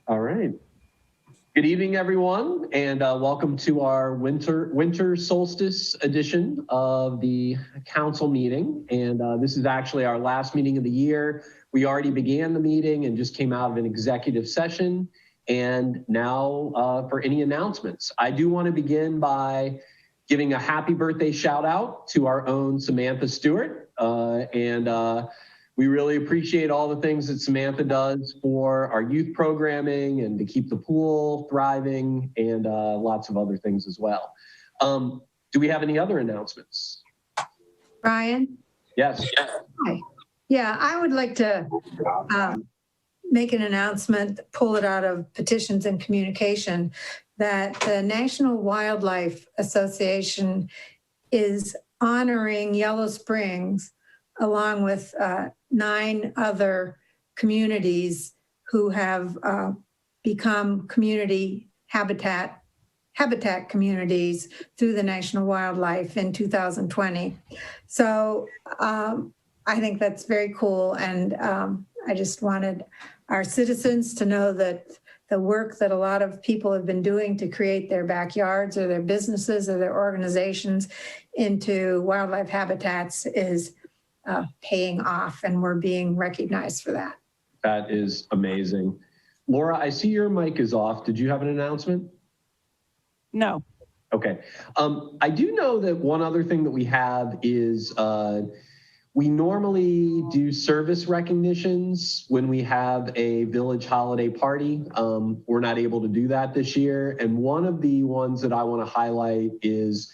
All right. Good evening, everyone, and welcome to our winter solstice edition of the council meeting. And this is actually our last meeting of the year. We already began the meeting and just came out of an executive session. And now for any announcements, I do want to begin by giving a happy birthday shout out to our own Samantha Stewart. We really appreciate all the things that Samantha does for our youth programming and to keep the pool thriving and lots of other things as well. Do we have any other announcements? Brian? Yes. Hi. Yeah, I would like to make an announcement, pull it out of Petitions and Communication, that the National Wildlife Association is honoring Yellow Springs along with 9 other communities who have become community habitat communities through the National Wildlife in 2020. So I think that's very cool. And I just wanted our citizens to know that the work that a lot of people have been doing to create their backyards or their businesses or their organizations into wildlife habitats is paying off, and we're being recognized for that. That is amazing. Laura, I see your mic is off. Did you have an announcement? No. Okay. I do know that one other thing that we have is we normally do service recognitions when we have a village holiday party. We're not able to do that this year. And one of the ones that I want to highlight is,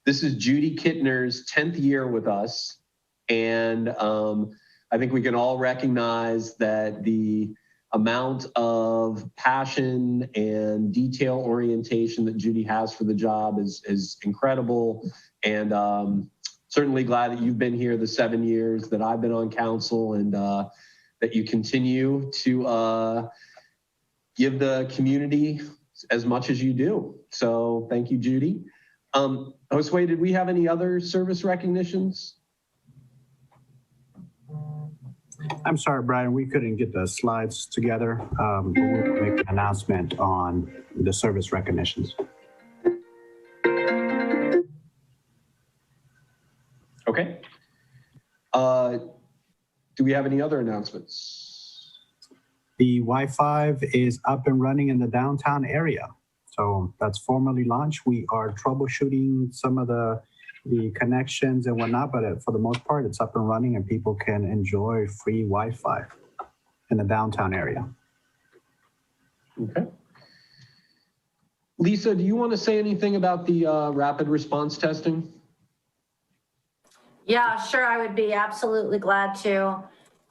this is Judy Kittner's 10th year with us. And I think we can all recognize that the amount of passion and detail orientation that Judy has for the job is incredible. And certainly glad that you've been here the 7 years that I've been on council, and that you continue to give the community as much as you do. So thank you, Judy. Josue, did we have any other service recognitions? I'm sorry, Brian, we couldn't get the slides together. But we'll make an announcement on the service recognitions. Okay. Do we have any other announcements? The Wi-Fi is up and running in the downtown area. So that's formally launched. We are troubleshooting some of the connections and whatnot, but for the most part, it's up and running and people can enjoy free Wi-Fi in the downtown area. Okay. Lisa, do you want to say anything about the rapid response testing? Yeah, sure. I would be absolutely glad to.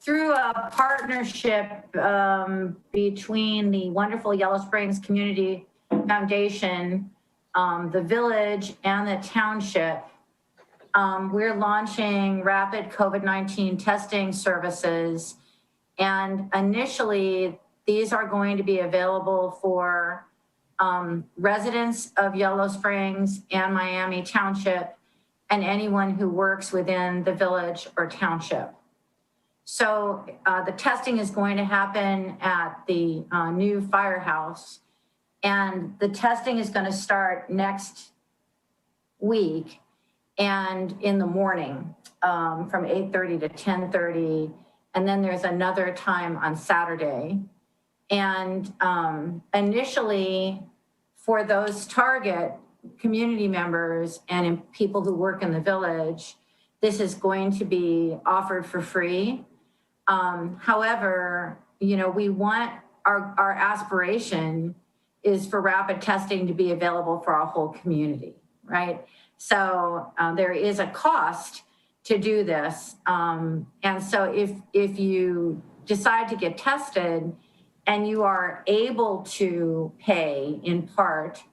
Through a partnership between the wonderful Yellow Springs Community Foundation, the village, and the township, we're launching rapid COVID-19 testing services. And initially, these are going to be available for residents of Yellow Springs and Miami Township and anyone who works within the village or township. So the testing is going to happen at the new firehouse. And the testing is going to start next week and in the morning from 8:30 to 10:30. And then there's another time on Saturday. And initially, for those target community members and people who work in the village, this is going to be offered for free. However, we want our aspiration is for rapid testing to be available for our whole community, right? So there is a cost to do this. And so if you decide to get tested and you are able to pay in part,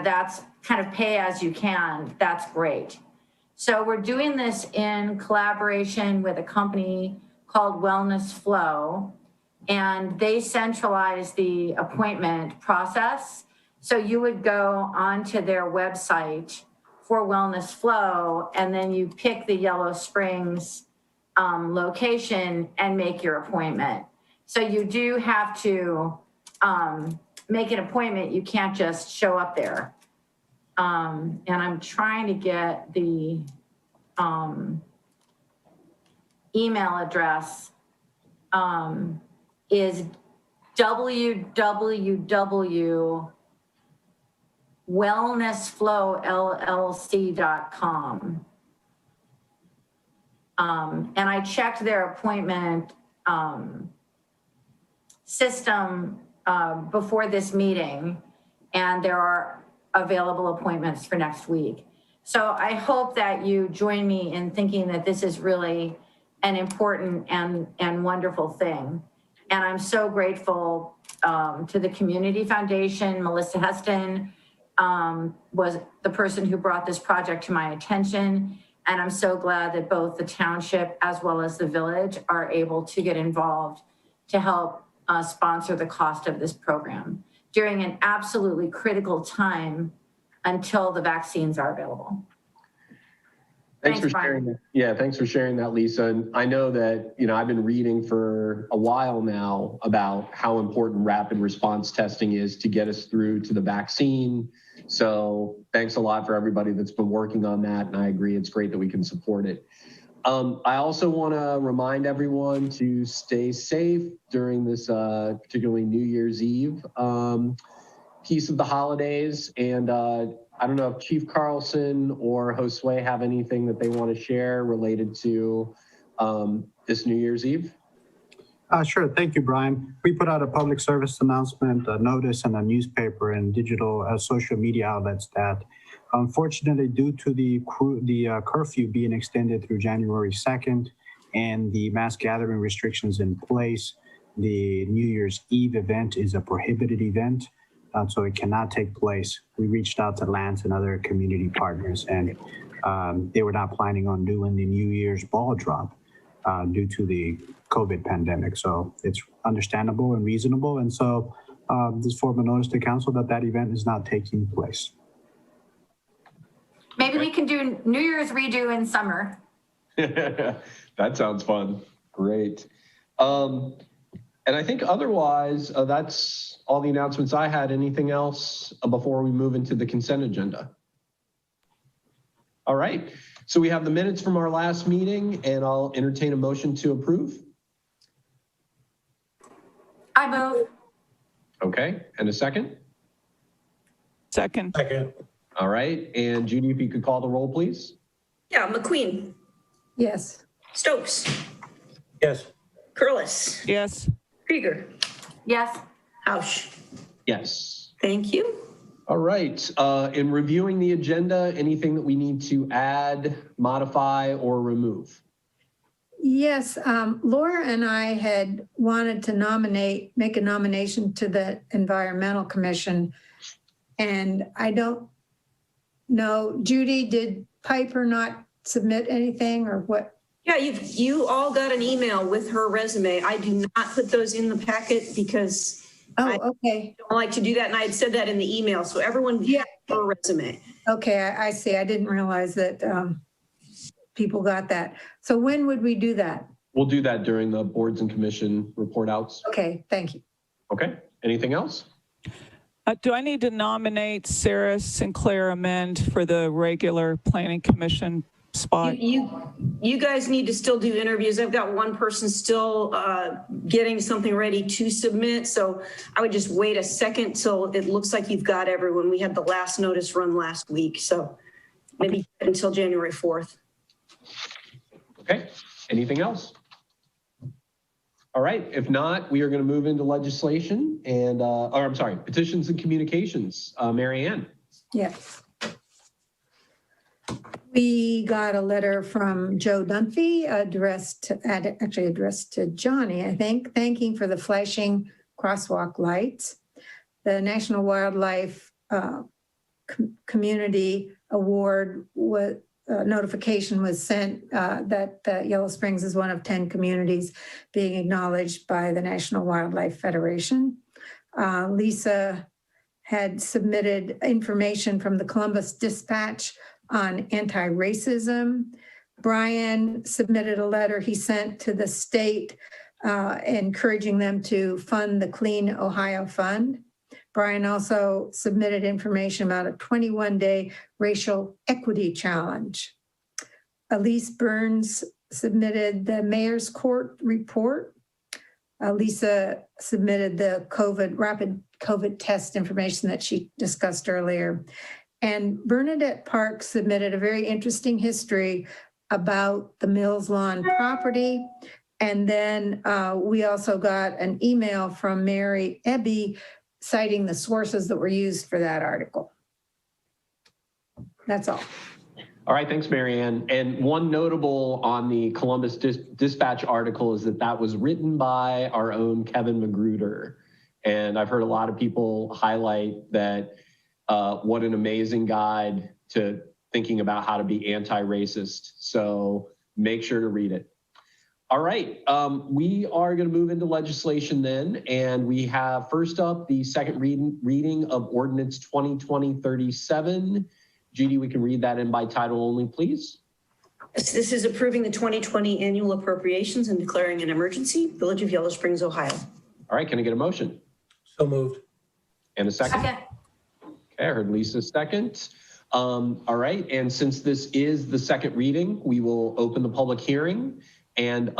that's kind of pay as you can, that's great. So we're doing this in collaboration with a company called Wellness Flow, and they centralize the appointment process. So you would go onto their website for Wellness Flow, and then you pick the Yellow Springs location and make your appointment. So you do have to make an appointment. You can't just show up there. And I'm trying to get the email address is www.wellnessflowllc.com. And I checked their appointment system before this meeting, and there are available appointments for next week. So I hope that you join me in thinking that this is really an important and wonderful thing. And I'm so grateful to the Community Foundation. Melissa Heston was the person who brought this project to my attention. And I'm so glad that both the township as well as the village are able to get involved to help sponsor the cost of this program during an absolutely critical time until the vaccines are available. Thanks for sharing that. Yeah, thanks for sharing that, Lisa. And I know that, I've been reading for a while now about how important rapid response testing is to get us through to the vaccine. So thanks a lot for everybody that's been working on that. And I agree, it's great that we can support it. I also want to remind everyone to stay safe during this particularly New Year's Eve piece of the holidays. And I don't know if Chief Carlson or Josue have anything that they want to share related to this New Year's Eve. Sure. Thank you, Brian. We put out a public service announcement, a notice in a newspaper and digital social media outlets that unfortunately, due to the curfew being extended through January 2nd and the mass gathering restrictions in place, the New Year's Eve event is a prohibited event. So it cannot take place. We reached out to Lance and other community partners, and they were not planning on doing the New Year's ball drop due to the COVID pandemic. So it's understandable and reasonable. And so this form of notice to council that event is not taking place. Maybe we can do New Year's redo in summer. That sounds fun. Great. And I think otherwise, that's all the announcements I had. Anything else before we move into the consent agenda? All right. So we have the minutes from our last meeting, and I'll entertain a motion to approve. I move. Okay. And a second? Second. All right. And Judy, if you could call the roll, please. Yeah, McQueen, Yes. Stokes, Yes. Curlis, Yes. Krieger, Yes. Hausch. Yes. Thank you. All right. In reviewing the agenda, anything that we need to add, modify, or remove? Yes, Laura and I had wanted to make a nomination to the Environmental Commission. And I don't know, Judy, did Piper not submit anything or what? Yeah, you all got an email with her resume. I do not put those in the packet because I Okay. don't like to do that. And I had said that in the email. So everyone Yeah. had her resume. Okay, I see. I didn't realize that people got that. So when would we do that? We'll do that during the boards and commission report outs. Okay, thank you. Okay. Anything else? Do I need to nominate Sarah Sinclair Amend for the regular planning commission spot? You guys need to still do interviews. I've got one person still getting something ready to submit. So I would just wait a second till it looks like you've got everyone. We had the last notice run last week. So maybe until January 4th. Okay. Anything else? All right. If not, we are going to move into legislation and, petitions and communications. Mary Ann. Yes. We got a letter from Joe Dunphy addressed to Johnny, I think, thanking for the flashing crosswalk lights. The National Wildlife Community Award notification was sent that Yellow Springs is one of 10 communities being acknowledged by the National Wildlife Federation. Lisa had submitted information from the Columbus Dispatch on anti-racism. Brian submitted a letter he sent to the state encouraging them to fund the Clean Ohio Fund. Brian also submitted information about a 21-day racial equity challenge. Elise Burns submitted the Mayor's Court report. Lisa submitted the rapid COVID test information that she discussed earlier. And Bernadette Park submitted a very interesting history about the Mills Lawn property. And then we also got an email from Mary Ebby citing the sources that were used for that article. That's all. All right, thanks, Marianne. And one notable on the Columbus Dispatch article is that was written by our own Kevin Magruder. And I've heard a lot of people highlight that what an amazing guide to thinking about how to be anti-racist. So make sure to read it. All right, we are going to move into legislation then, and we have first up the second reading of Ordinance 2020-37. Judy, we can read that in by title only, please. This is approving the 2020 annual appropriations and declaring an emergency, Village of Yellow Springs, Ohio. All right, can I get a motion? So moved. And a second? Second. Okay, I heard Lisa's second. All right, and since this is the second reading, we will open the public hearing. And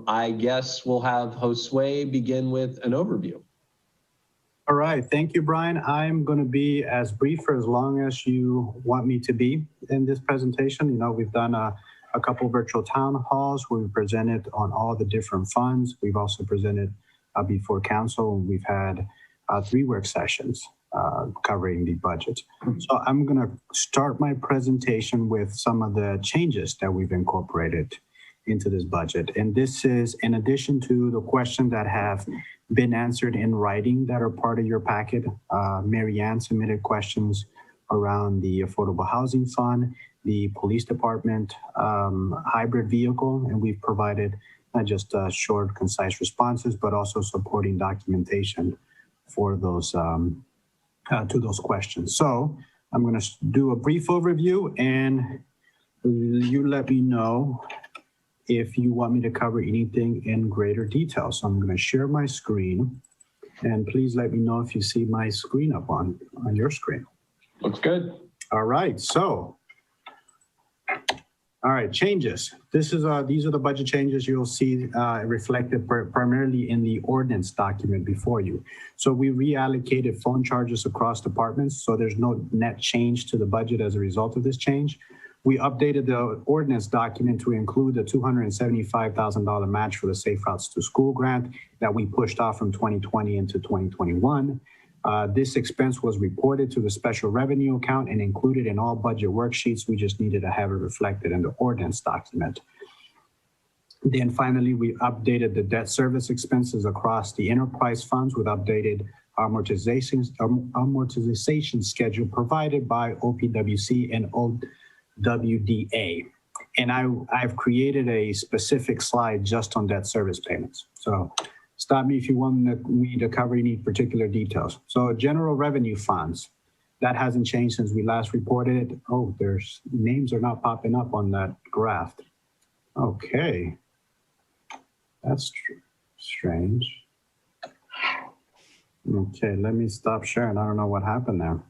I guess we'll have Josue begin with an overview. All right, thank you, Brian. I'm going to be as brief for as long as you want me to be in this presentation. You know, we've done a couple virtual town halls where we presented on all the different funds. We've also presented before council. We've had 3 work sessions covering the budget. So I'm going to start my presentation with some of the changes that we've incorporated into this budget. And this is in addition to the questions that have been answered in writing that are part of your packet. Marianne submitted questions around the Affordable Housing Fund, the Police Department hybrid vehicle, and we've provided not just short, concise responses, but also supporting documentation for those to those questions. So I'm going to do a brief overview, and you let me know if you want me to cover anything in greater detail. So I'm going to share my screen, and please let me know if you see my screen up on your screen. Looks good. All right, so, all right, changes. These are the budget changes you'll see reflected primarily in the ordinance document before you. So we reallocated phone charges across departments, so there's no net change to the budget as a result of this change. We updated the ordinance document to include the $275,000 match for the Safe Routes to School grant that we pushed off from 2020 into 2021. This expense was reported to the special revenue account and included in all budget worksheets. We just needed to have it reflected in the ordinance document. Then finally, we updated the debt service expenses across the enterprise funds with updated amortization schedule provided by OPWC and OWDA. And I've created a specific slide just on debt service payments. So stop me if you want me to cover any particular details. So general revenue funds, that hasn't changed since we last reported it. Oh, there's names are not popping up on that graph. Okay, that's strange. Okay, let me stop sharing. I don't know what happened there.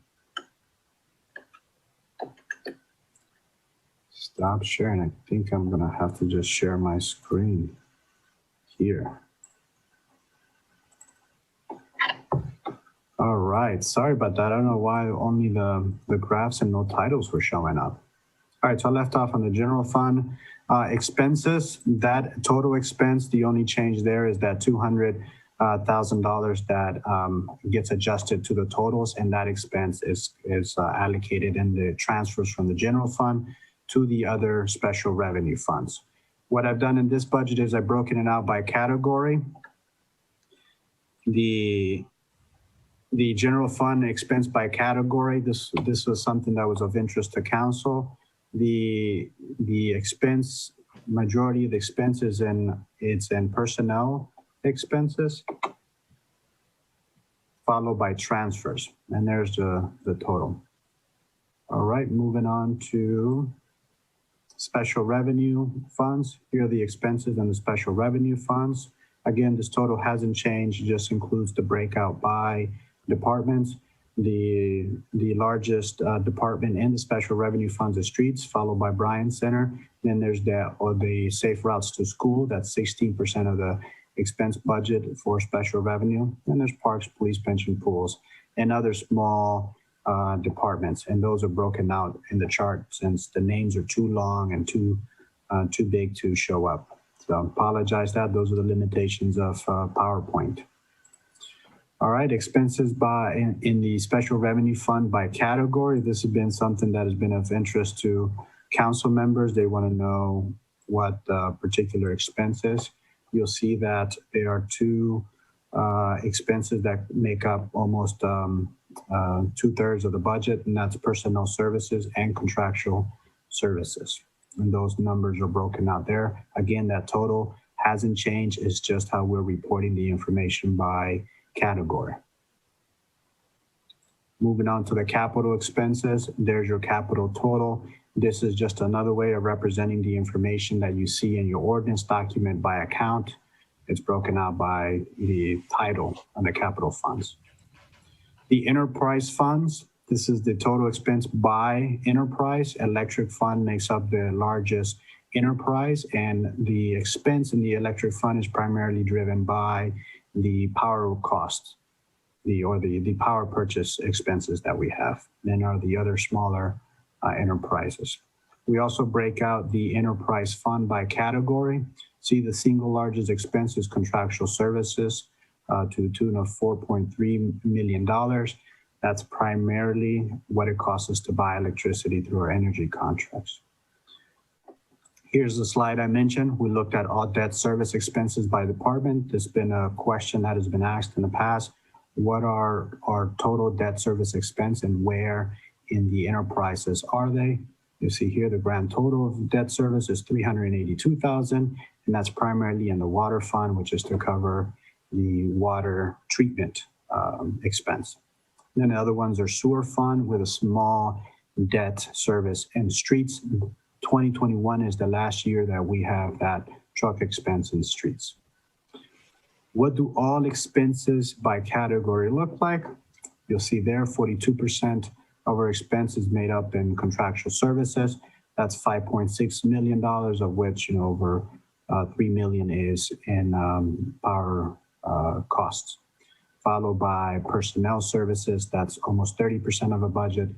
Stop sharing. I think I'm gonna have to just share my screen here. All right, sorry about that. I don't know why only the graphs and no titles were showing up. All right, so I left off on the general fund expenses. That total expense, the only change there is that $200,000 that gets adjusted to the totals, and that expense is allocated in the transfers from the general fund to the other special revenue funds. What I've done in this budget is I've broken it out by category. The general fund expense by category, this was something that was of interest to council. The expense, majority of the expenses it's in personnel expenses, followed by transfers, and there's the total. All right, moving on to special revenue funds. Here are the expenses and the special revenue funds. Again, this total hasn't changed, it just includes the breakout by departments. The largest department in the special revenue funds is streets, followed by Bryan Center. Then there's the safe routes to school. That's 16% of the expense budget for special revenue. And there's parks, police, pension pools, and other small departments. And those are broken out in the chart since the names are too long and too big to show up. So I apologize that those are the limitations of PowerPoint. All right, expenses in the special revenue fund by category. This has been something that has been of interest to council members. They want to know what particular expenses. You'll see that there are two expenses that make up almost 2/3 of the budget, and that's personnel services and contractual services. And those numbers are broken out there. Again, that total hasn't changed. It's just how we're reporting the information by category. Moving on to the capital expenses, there's your capital total. This is just another way of representing the information that you see in your ordinance document by account. It's broken out by the title on the capital funds. The enterprise funds, this is the total expense by enterprise. Electric fund makes up the largest enterprise, and the expense in the electric fund is primarily driven by the power costs, the power purchase expenses that we have. Then are the other smaller enterprises. We also break out the enterprise fund by category. See, the single largest expense is contractual services to the tune of $4.3 million. That's primarily what it costs us to buy electricity through our energy contracts. Here's the slide I mentioned. We looked at all debt service expenses by department. There's been a question that has been asked in the past. What are our total debt service expense and where in the enterprises are they? You see here the grand total of debt service is $382,000, and that's primarily in the water fund, which is to cover the water treatment expense. Then the other ones are sewer fund with a small debt service, and streets. 2021 is the last year that we have that truck expense in streets. What do all expenses by category look like? You'll see there 42% of our expenses made up in contractual services. That's $5.6 million, of which over $3 million is in power costs, followed by personnel services. That's almost 30% of a budget,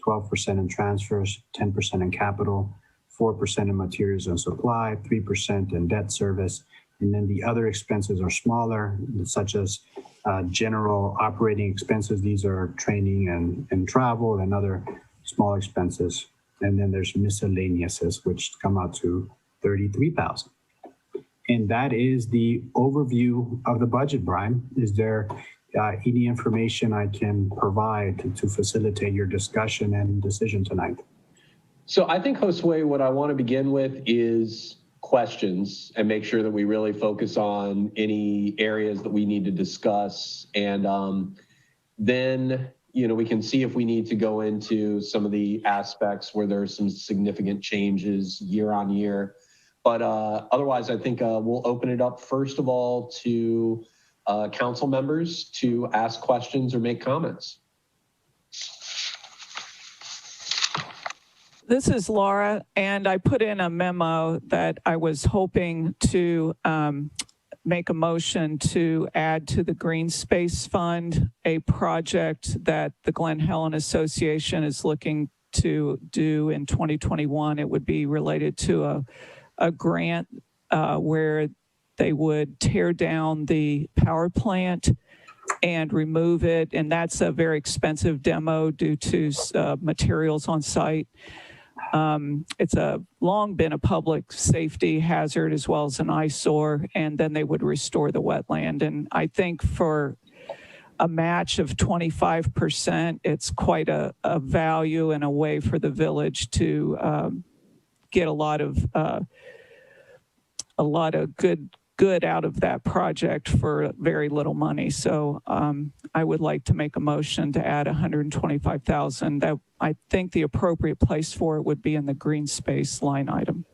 12% in transfers, 10% in capital, 4% in materials and supply, 3% in debt service. And then the other expenses are smaller, such as general operating expenses. These are training and travel and other small expenses. And then there's miscellaneouses, which come out to $33,000. And that is the overview of the budget, Brian. Is there any information I can provide to facilitate your discussion and decision tonight? So I think, Josue, what I want to begin with is questions and make sure that we really focus on any areas that we need to discuss. And then, we can see if we need to go into some of the aspects where there's some significant changes year on year. But otherwise, I think we'll open it up, first of all, to council members to ask questions or make comments. This is Laura, and I put in a memo that I was hoping to make a motion to add to the Green Space Fund a project that the Glen Helen Association is looking to do in 2021. It would be related to a grant where they would tear down the power plant and remove it, and that's a very expensive demo due to materials on site. It's long been a public safety hazard as well as an eyesore, and then they would restore the wetland. And I think for a match of 25%, it's quite a value and a way for the village to get a lot of good out of that project for very little money. So I would like to make a motion to add $125,000. That I think the appropriate place for it would be in the green space line item.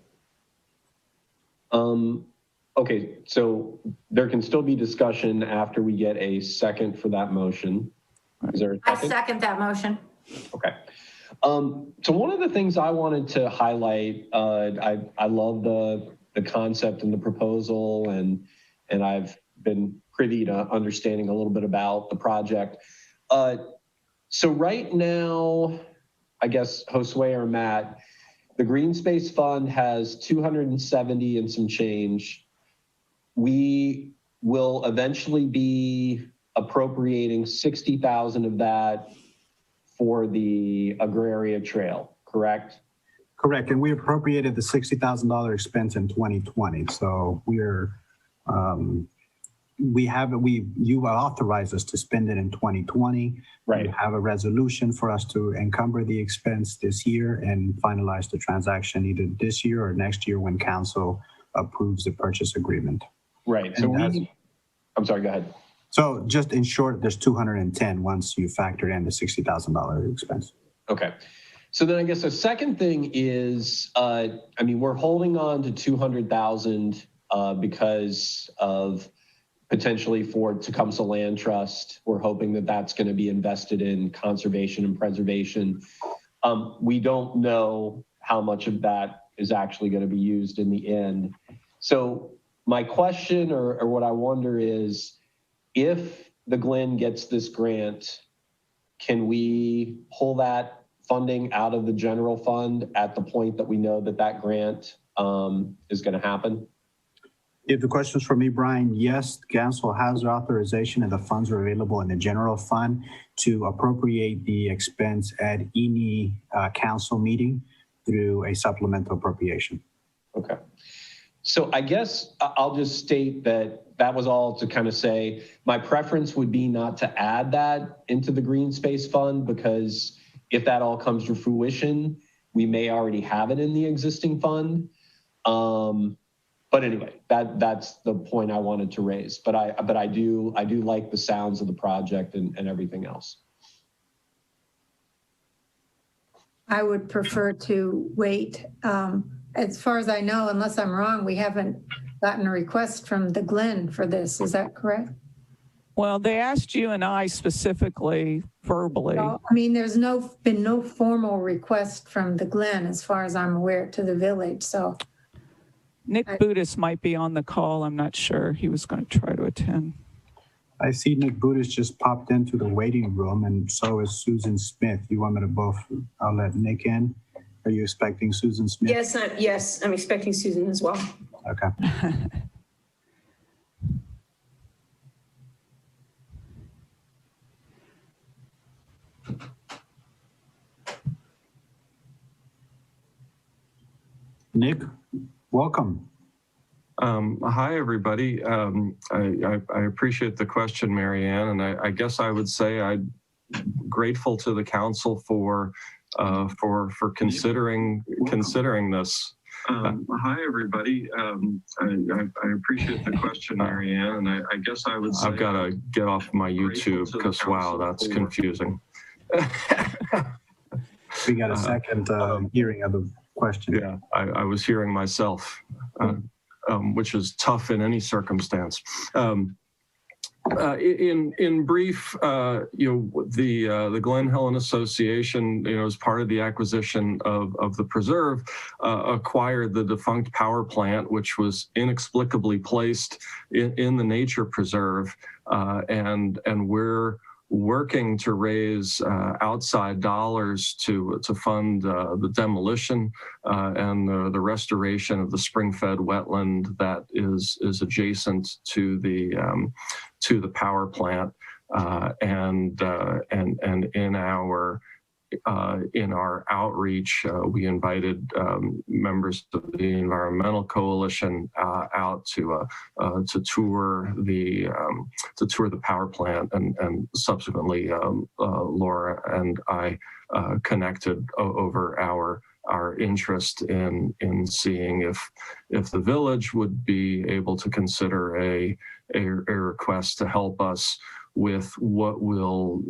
Okay, so there can still be discussion after we get a second for that motion. Is there a I second? second that motion. Okay. So one of the things I wanted to highlight, I love the concept and the proposal, and I've been privy to understanding a little bit about the project. So right now, I guess Josue or Matt, the Green Space Fund has 270 and some change. We will eventually be appropriating 60,000 of that for the Agraria Trail, correct? Correct, and we appropriated the $60,000 expense in 2020. So you authorized us to spend it in 2020. Right. You have a resolution for us to encumber the expense this year and finalize the transaction either this year or next year when council approves the purchase agreement. Right. So I'm sorry, go ahead. So just in short, there's 210 once you factor in the $60,000 expense. Okay. So then I guess the second thing is, we're holding on to 200,000 because of potentially for Tecumseh Land Trust. We're hoping that that's going to be invested in conservation and preservation. We don't know how much of that is actually going to be used in the end. So my question or what I wonder is, if the Glen gets this grant, can we pull that funding out of the general fund at the point that we know that that grant is going to happen? If the question is for me, Brian, yes, council has the authorization and the funds are available in the general fund to appropriate the expense at any council meeting through a supplemental appropriation. Okay. So I guess I'll just state that was all to kind of say, my preference would be not to add that into the Green Space Fund, because if that all comes to fruition, we may already have it in the existing fund. But anyway, that's the point I wanted to raise. But I do like the sounds of the project and everything else. I would prefer to wait. As far as I know, unless I'm wrong, we haven't gotten a request from the Glen for this. Is that correct? Well, they asked you and I specifically verbally. Well, there's been no formal request from the Glen, as far as I'm aware, to the village. So Nick Budis might be on the call. I'm not sure. He was going to try to attend. I see Nick Budis just popped into the waiting room, and so is Susan Smith. You want me to I'll let Nick in. Are you expecting Susan Smith? Yes, I'm expecting Susan as well. Okay. Nick, welcome. Hi, everybody. I appreciate the question, Marianne, and I guess I would say I'm grateful to the council for considering this. Hi, everybody. I appreciate the question, Marianne, and I guess I would say I've got to get off my YouTube because wow, that's confusing. We got a second hearing of the question. Yeah, I was hearing myself, which is tough in any circumstance. In brief, the Glen Helen Association, as part of the acquisition of the preserve, acquired the defunct power plant, which was inexplicably placed in the nature preserve, and we're working to raise outside dollars to fund the demolition and the restoration of the spring-fed wetland that is adjacent to the power plant, and in our outreach, we invited members of the Environmental Coalition out to tour the power plant, and subsequently Laura and I connected over our interest in seeing if the village would be able to consider a request to help us with what will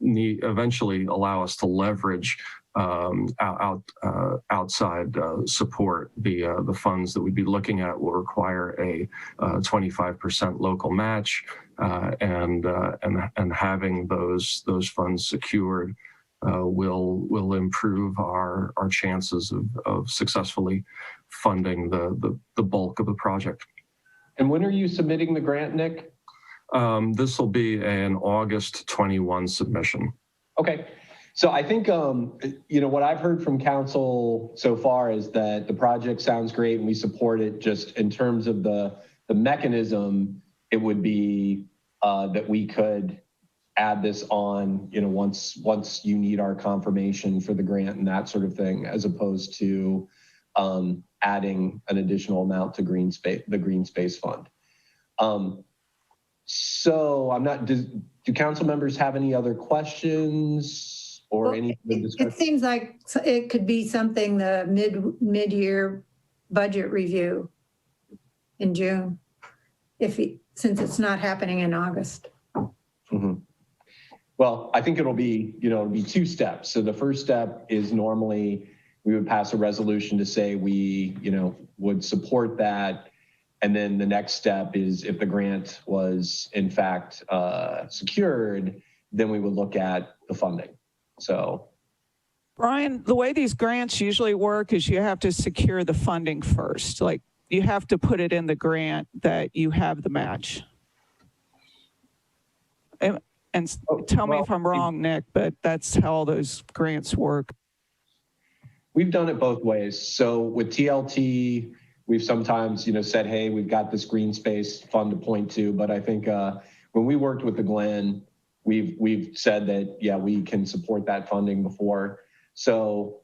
eventually allow us to leverage outside support. The funds that we'd be looking at will require a 25% local match, and having those funds secured will improve our chances of successfully funding the bulk of the project. And when are you submitting the grant, Nick? This will be an August 21 submission. Okay. So I think, what I've heard from council so far is that the project sounds great and we support it. Just in terms of the mechanism, it would be that we could add this on, once you need our confirmation for the grant and that sort of thing, as opposed to adding an additional amount to the Green Space Fund. So do council members have any other questions? Or any discussion? It seems like it could be something the mid-year budget review in June, since it's not happening in August. Mm-hmm. Well, I think it'll be two steps. So the first step is normally we would pass a resolution to say we, would support that. And then the next step is if the grant was in fact secured, then we would look at the funding. So, Brian, the way these grants usually work is you have to secure the funding first. Like, you have to put it in the grant that you have the match. And tell me if I'm wrong, Nick, but that's how all those grants work. We've done it both ways. So with TLT, we've sometimes, said, hey, we've got this green space fund to point to. But I think when we worked with the Glen, we've said that, yeah, we can support that funding before. So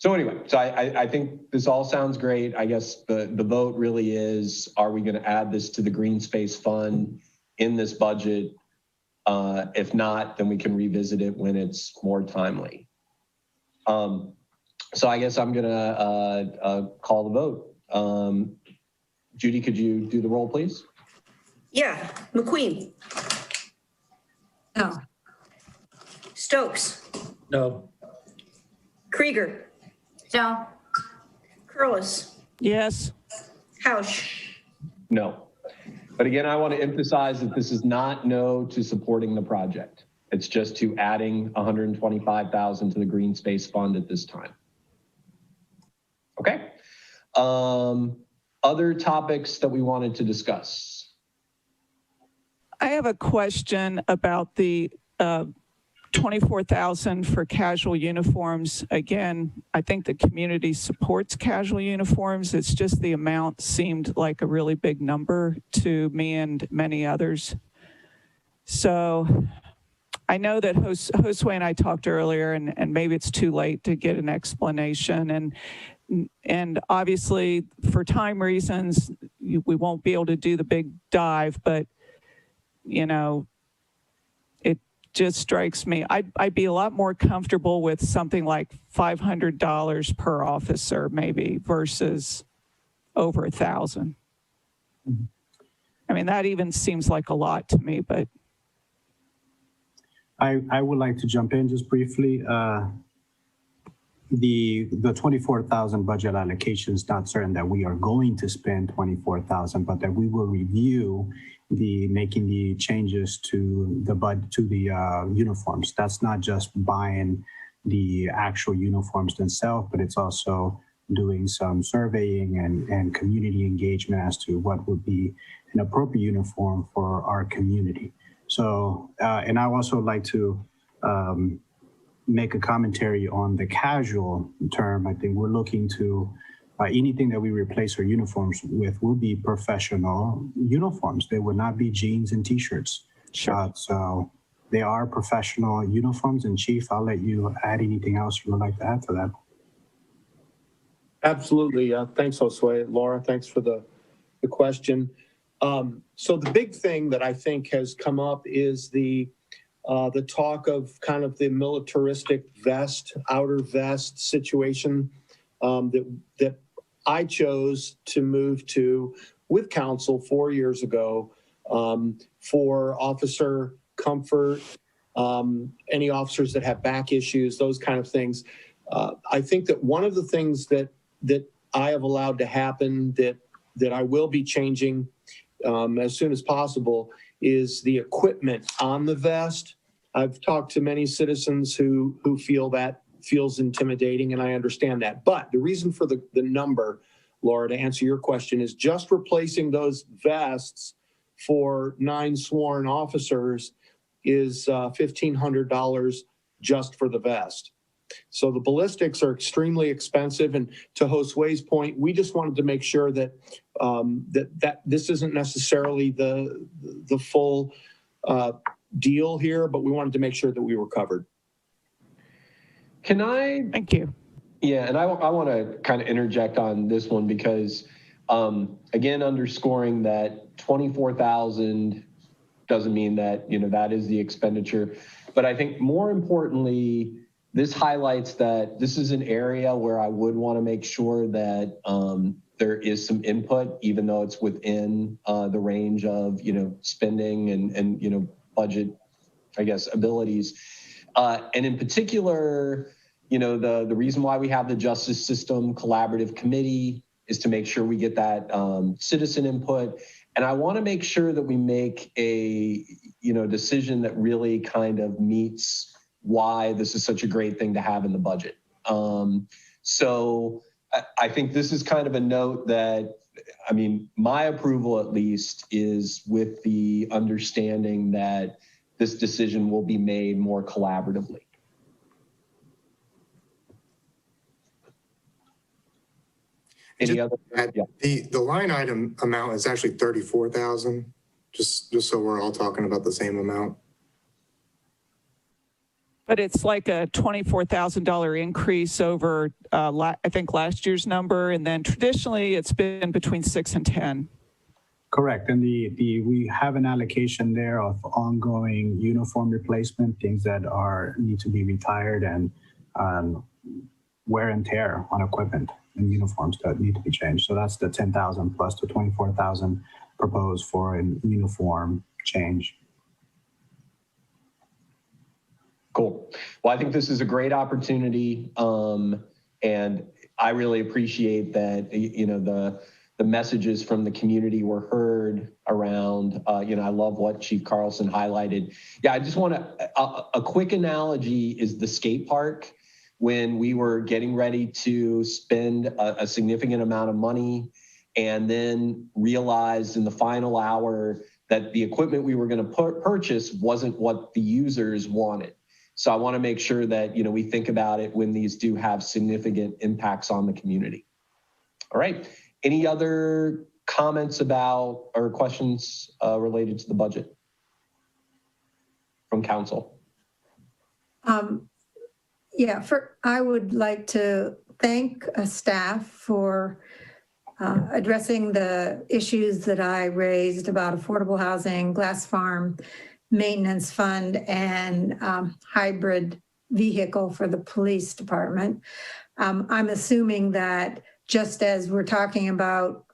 anyway, so I think this all sounds great. I guess the vote really is, are we going to add this to the Green Space Fund in this budget? If not, then we can revisit it when it's more timely. So I guess I'm going to call the vote. Judy, could you do the roll, please? Yeah, McQueen. No. Stokes. No. Krieger. No. Curlis. Yes. Hausch. No. But again, I want to emphasize that this is not no to supporting the project. It's just to adding $125,000 to the Green Space Fund at this time. Okay. Other topics that we wanted to discuss? I have a question about the $24,000 for casual uniforms. Again, I think the community supports casual uniforms. It's just the amount seemed like a really big number to me and many others. So I know that Josue and I talked earlier, and maybe it's too late to get an explanation. And obviously, for time reasons, we won't be able to do the big dive, but it just strikes me. I'd be a lot more comfortable with something like $500 per officer, maybe, versus over $1,000. Mm-hmm. I mean, that even seems like a lot to me, but. I would like to jump in just briefly. The 24,000 budget allocation is not certain that we are going to spend 24,000, but that we will review making the changes to the uniforms. That's not just buying the actual uniforms themselves, but it's also doing some surveying and community engagement as to what would be an appropriate uniform for our community. So, and I also like to make a commentary on the casual term. I think we're looking to anything that we replace our uniforms with will be professional uniforms. They will not be jeans and t-shirts. Sure. So they are professional uniforms. And Chief, I'll let you add anything else you would like to add to that. Absolutely. Thanks, Josue. Laura, thanks for the question. So the big thing that I think has come up is the talk of kind of the militaristic vest, outer vest situation that I chose to move to with council 4 years ago for officer comfort, any officers that have back issues, those kind of things. I think that one of the things that I have allowed to happen that I will be changing as soon as possible is the equipment on the vest. I've talked to many citizens who feel that feels intimidating, and I understand that. But the reason for the number, Laura, to answer your question, is just replacing those vests for 9 sworn officers is $1,500 just for the vest. So the ballistics are extremely expensive. And to Josue's point, we just wanted to make sure that that this isn't necessarily the full deal here, but we wanted to make sure that we were covered. Can I? Thank you. Yeah, and I want to kind of interject on this one because, again, underscoring that 24,000 doesn't mean that, that is the expenditure. But I think more importantly, this highlights that this is an area where I would want to make sure that there is some input, even though it's within the range of, spending and budget, I guess, abilities. And in particular, the reason why we have the Justice System Collaborative Committee is to make sure we get that citizen input. And I want to make sure that we make a, decision that really kind of meets why this is such a great thing to have in the budget. So I think this is kind of a note that, my approval at least is with the understanding that this decision will be made more collaboratively. Any other? Yeah. The line item amount is actually 34,000, just so we're all talking about the same amount. But it's like a $24,000 increase over, I think, last year's number. And then traditionally, it's been between 6 and 10. Correct. And we have an allocation there of ongoing uniform replacement, things that need to be retired, and wear and tear on equipment and uniforms that need to be changed. So that's the 10,000 plus the 24,000 proposed for a uniform change. Cool. Well, I think this is a great opportunity, and I really appreciate that, the messages from the community were heard around, I love what Chief Carlson highlighted. Yeah, I just want a quick analogy is the skate park. When we were getting ready to spend a significant amount of money and then realized in the final hour that the equipment we were going to purchase wasn't what the users wanted. So I want to make sure that, we think about it when these do have significant impacts on the community. All right. Any other comments about or questions related to the budget from council? I would like to thank staff for addressing the issues that I raised about affordable housing, glass farm, maintenance fund, and hybrid vehicle for the police department. I'm assuming that just as we're talking about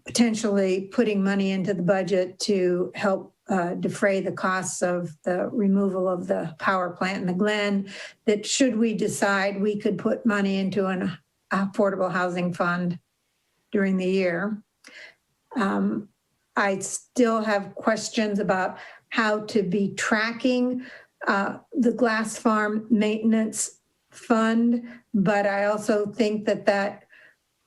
potentially putting money into the budget to help defray the costs of the removal of the power plant in the Glen, that should we decide we could put money into an affordable housing fund during the year. I still have questions about how to be tracking the glass farm maintenance fund, but I also think that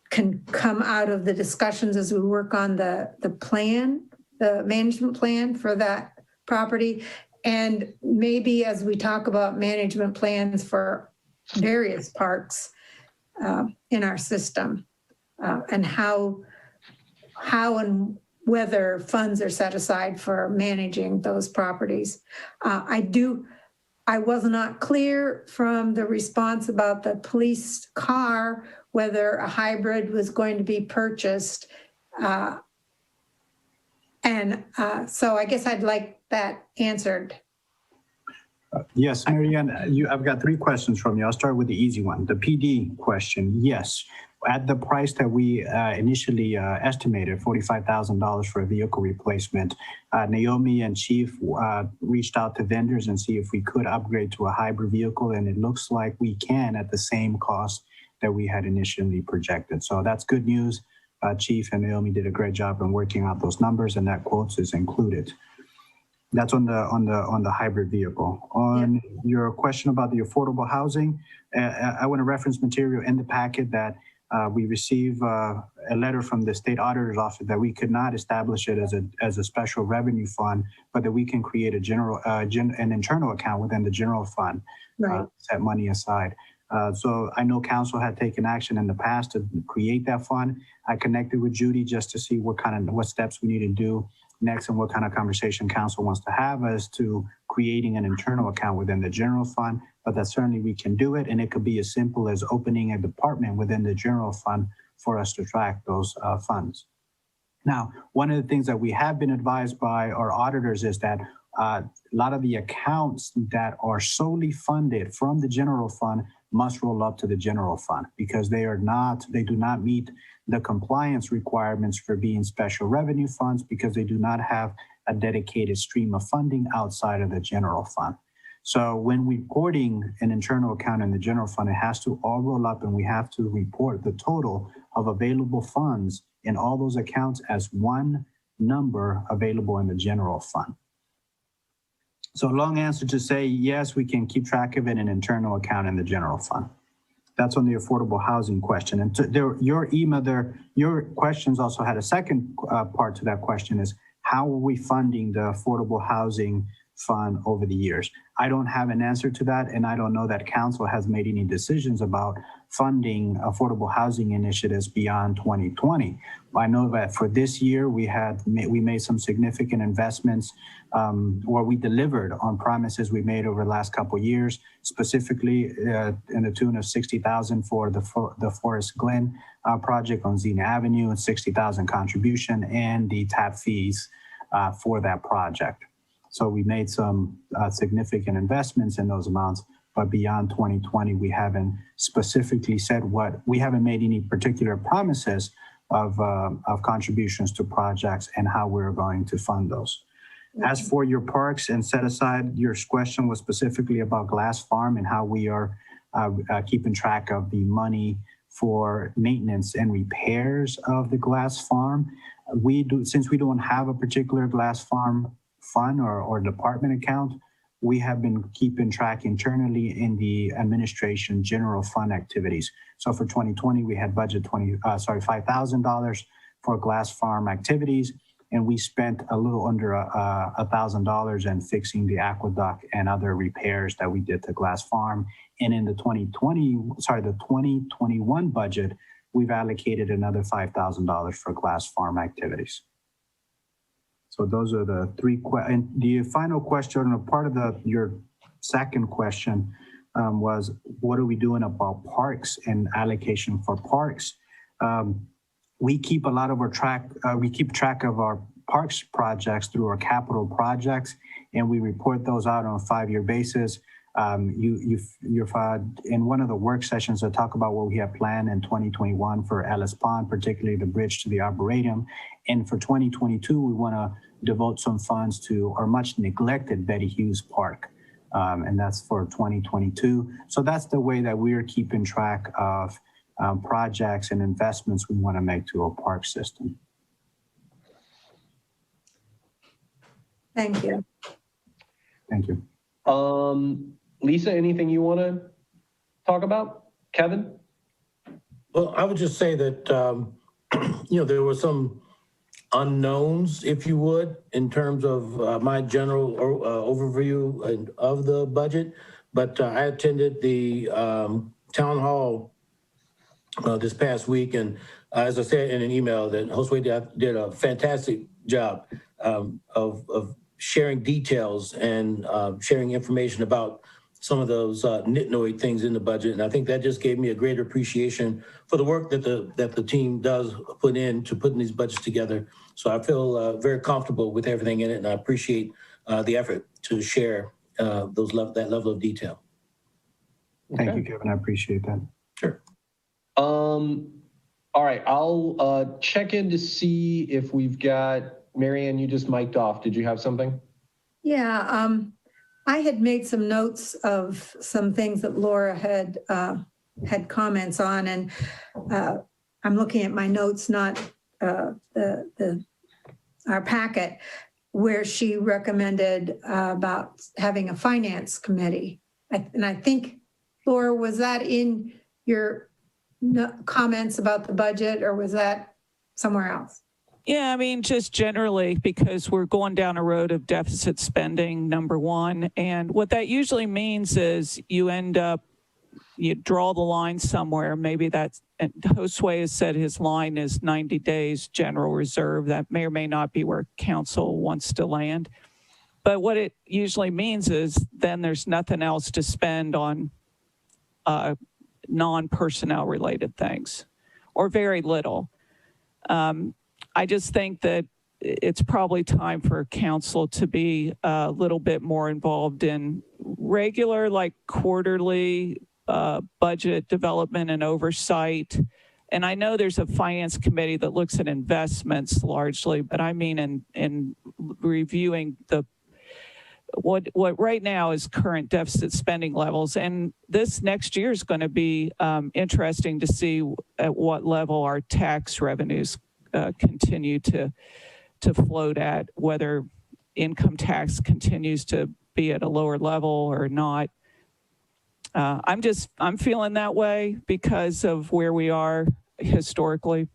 can come out of the discussions as we work on the plan, the management plan for that property. And maybe as we talk about management plans for various parks in our system and how and whether funds are set aside for managing those properties. I was not clear from the response about the police car, whether a hybrid was going to be purchased. So I guess I'd like that answered. Yes, Marianne, I've got 3 questions from you. I'll start with the easy one. The PD question, yes. at the price that we initially estimated, $45,000 for a vehicle replacement, Naomi and Chief reached out to vendors and see if we could upgrade to a hybrid vehicle, and it looks like we can at the same cost that we had initially projected. So that's good news. Chief and Naomi did a great job in working out those numbers, and that quotes is included. That's on the hybrid vehicle. On your question about the affordable housing, I want to reference material in the packet that we received a letter from the state auditor's office that we could not establish it as a special revenue fund, but that we can create an internal account within the general fund, set money aside. So I know council had taken action in the past to create that fund. I connected with Judy just to see what steps we need to do next and what kind of conversation council wants to have as to creating an internal account within the general fund, but that certainly we can do it. And it could be as simple as opening a department within the general fund for us to track those funds. Now, one of the things that we have been advised by our auditors is that a lot of the accounts that are solely funded from the general fund must roll up to the general fund because they do not meet the compliance requirements for being special revenue funds because they do not have a dedicated stream of funding outside of the general fund. So when reporting an internal account in the general fund, it has to all roll up and we have to report the total of available funds in all those accounts as one number available in the general fund. So long answer to say, yes, we can keep track of it in an internal account in the general fund. That's on the affordable housing question. And your questions also had a second part to that question is, how are we funding the affordable housing fund over the years? I don't have an answer to that, and I don't know that council has made any decisions about funding affordable housing initiatives beyond 2020. I know that for this year, we made some significant investments, or we delivered on promises we made over the last couple of years, specifically in the tune of $60,000 for the Forest Glen project on Xena Avenue, and $60,000 contribution, and the tap fees for that project. So we made some significant investments in those amounts, but beyond 2020, we haven't specifically said we haven't made any particular promises of contributions to projects and how we're going to fund those. As for your parks and set aside, your question was specifically about Glass Farm and how we are keeping track of the money for maintenance and repairs of the Glass Farm. Since we don't have a particular Glass Farm fund or department account, we have been keeping track internally in the administration general fund activities. So for 2020, we had budget $5,000 for Glass Farm activities, and we spent a little under $1,000 in fixing the aqueduct and other repairs that we did to Glass Farm. And in the 2021 budget, we've allocated another $5,000 for Glass Farm activities. So those are the three and the final question, or part of your second question was, what are we doing about parks and allocation for parks? We keep a lot of our we keep track of our parks projects through our capital projects, and we report those out on a 5-year basis. You've had in one of the work sessions to talk about what we have planned in 2021 for Ellis Pond, particularly the bridge to the Arboretum. And for 2022, we want to devote some funds to our much neglected Betty Hughes Park. And that's for 2022. So that's the way that we're keeping track of projects and investments we want to make to our park system. Thank you. Thank you. Lisa, anything you want to talk about? Kevin? Well, I would just say that, there were some unknowns, if you would, in terms of my general overview of the budget. But I attended the town hall this past week. And as I said in an email, that Josue did a fantastic job of sharing details and sharing information about some of those nitnoid things in the budget. And I think that just gave me a greater appreciation for the work that the team does put into putting these budgets together. So I feel very comfortable with everything in it, and I appreciate the effort to share that level of detail. Thank you, Kevin. I appreciate that. Sure. All right, I'll check in to see if we've got, Marianne, you just mic'd off. Did you have something? Yeah, I had made some notes of some things that Laura had comments on, and I'm looking at my notes, not our packet, where she recommended about having a finance committee. And I think, Laura, was that in your comments about the budget, or was that somewhere else? Yeah, I mean, just generally, because we're going down a road of deficit spending, number one. And what that usually means is you draw the line somewhere. Maybe that's, and Josue has said his line is 90 days general reserve. That may or may not be where council wants to land. But what it usually means is then there's nothing else to spend on non-personnel related things, or very little. I just think that it's probably time for council to be a little bit more involved in regular, like quarterly budget development and oversight. And I know there's a finance committee that looks at investments largely, but I mean in reviewing what right now is current deficit spending levels. And this next year is going to be interesting to see at what level our tax revenues continue to float at, whether income tax continues to be at a lower level or not. I'm feeling that way because of where we are historically.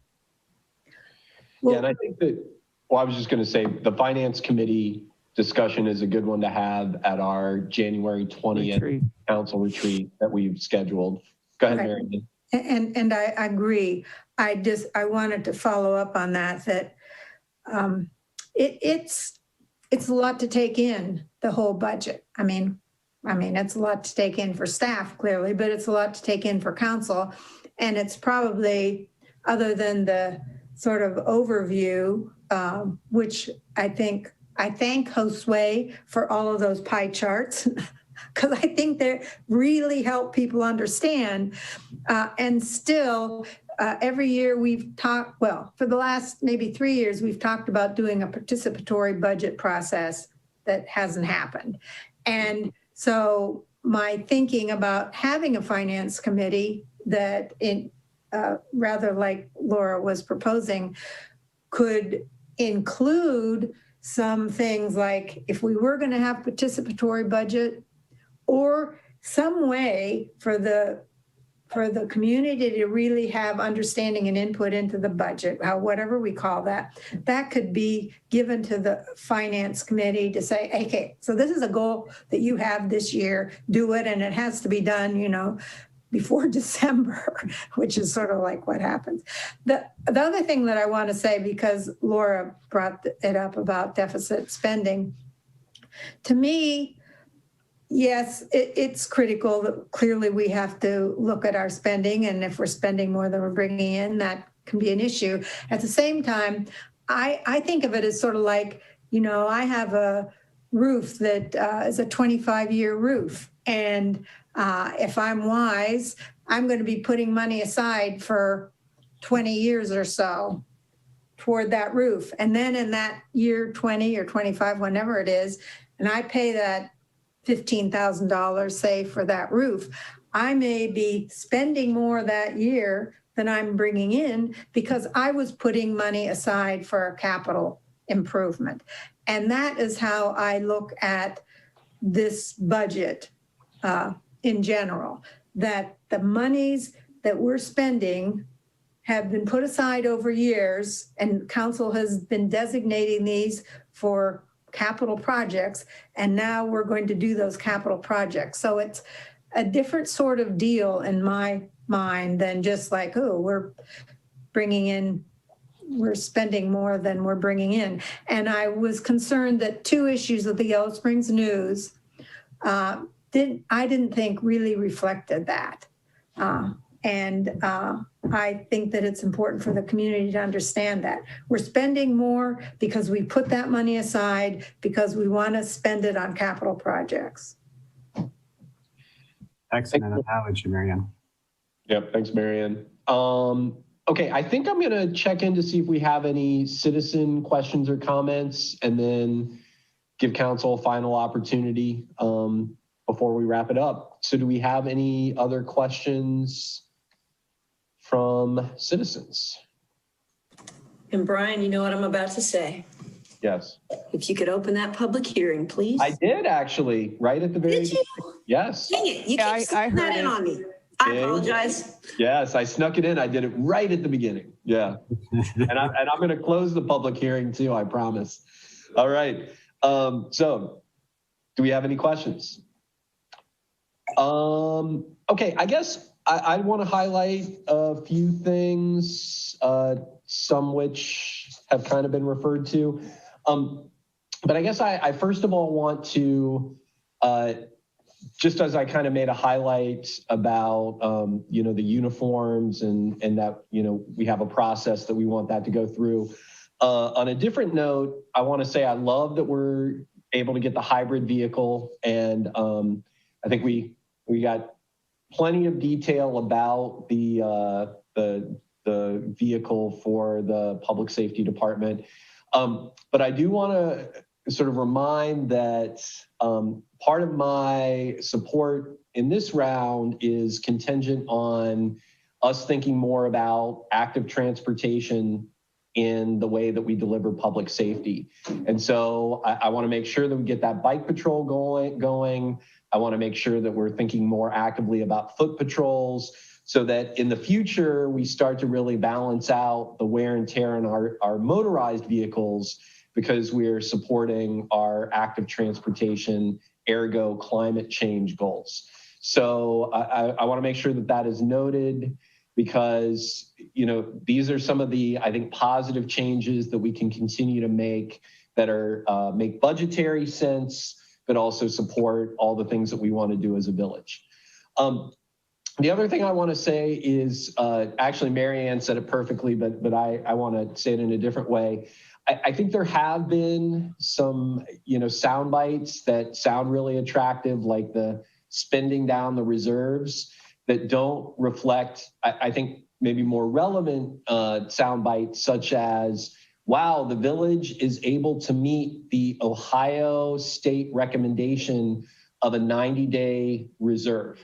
Yeah, and I think that, well, I was just going to say the finance committee discussion is a good one to have at our January 20th council retreat that we've scheduled. Go ahead, Marianne. And I agree. I wanted to follow up on that it's a lot to take in, the whole budget. I mean, it's a lot to take in for staff, clearly, but it's a lot to take in for council. And it's probably, other than the sort of overview, which I thank Josue for all of those pie charts, because I think they really help people understand. And still, every year we've talked, well, for the last maybe 3 years, we've talked about doing a participatory budget process that hasn't happened. And so my thinking about having a finance committee that, rather like Laura was proposing, could include some things like, if we were going to have participatory budget, or some way for the community to really have understanding and input into the budget, whatever we call that, that could be given to the finance committee to say, okay, so this is a goal that you have this year, do it, and it has to be done, before December, which is sort of like what happens. The other thing that I want to say, because Laura brought it up about deficit spending, to me, yes, it's critical that clearly we have to look at our spending, and if we're spending more than we're bringing in, that can be an issue. At the same time, I think of it as sort of like, I have a roof that is a 25-year roof, and if I'm wise, I'm going to be putting money aside for 20 years or so toward that roof. And then in that year 20 or 25, whenever it is, and I pay that $15,000, say, for that roof, I may be spending more that year than I'm bringing in because I was putting money aside for a capital improvement. And that is how I look at this budget in general, that the monies that we're spending have been put aside over years, and council has been designating these for capital projects, and now we're going to do those capital projects. So it's a different sort of deal in my mind than just like, oh, we're spending more than we're bringing in. And I was concerned that 2 issues of the Yellow Springs News I didn't think really reflected that. I think that it's important for the community to understand that. We're spending more because we put that money aside because we want to spend it on capital projects. Excellent analogy, Marianne. Yep, thanks, Marianne. Okay, I think I'm gonna check in to see if we have any citizen questions or comments, and then give council a final opportunity before we wrap it up. So do we have any other questions from citizens? And Brian, you know what I'm about to say. Yes. If you could open that public hearing, please. I did actually, right at the very Did you? Yes. Dang it, you Yeah, keep I sneaking that heard in it. on me. I Dang. apologize. Yes, I snuck it in. I did it right at the beginning. Yeah. and I'm going to close the public hearing too, I promise. All right. So do we have any questions? Okay, I guess I want to highlight a few things, some which have kind of been referred to. But I guess I first of all want to, just as I kind of made a highlight about, the uniforms and that, we have a process that we want that to go through. On a different note, I want to say I love that we're able to get the hybrid vehicle. And I think we got plenty of detail about the vehicle for the public safety department. But I do want to sort of remind that part of my support in this round is contingent on us thinking more about active transportation in the way that we deliver public safety. And so I want to make sure that we get that bike patrol going. I want to make sure that we're thinking more actively about foot patrols so that in the future, we start to really balance out the wear and tear on our motorized vehicles because we're supporting our active transportation, ergo climate change goals. So I want to make sure that that is noted because, these are some of the, I think, positive changes that we can continue to make that are make budgetary sense, but also support all the things that we want to do as a village. The other thing I want to say is, actually, Mary Ann said it perfectly, but I want to say it in a different way. I think there have been some, sound bites that sound really attractive, like the spending down the reserves that don't reflect, I think, maybe more relevant sound bites, such as, wow, the village is able to meet the Ohio state recommendation of a 90-day reserve.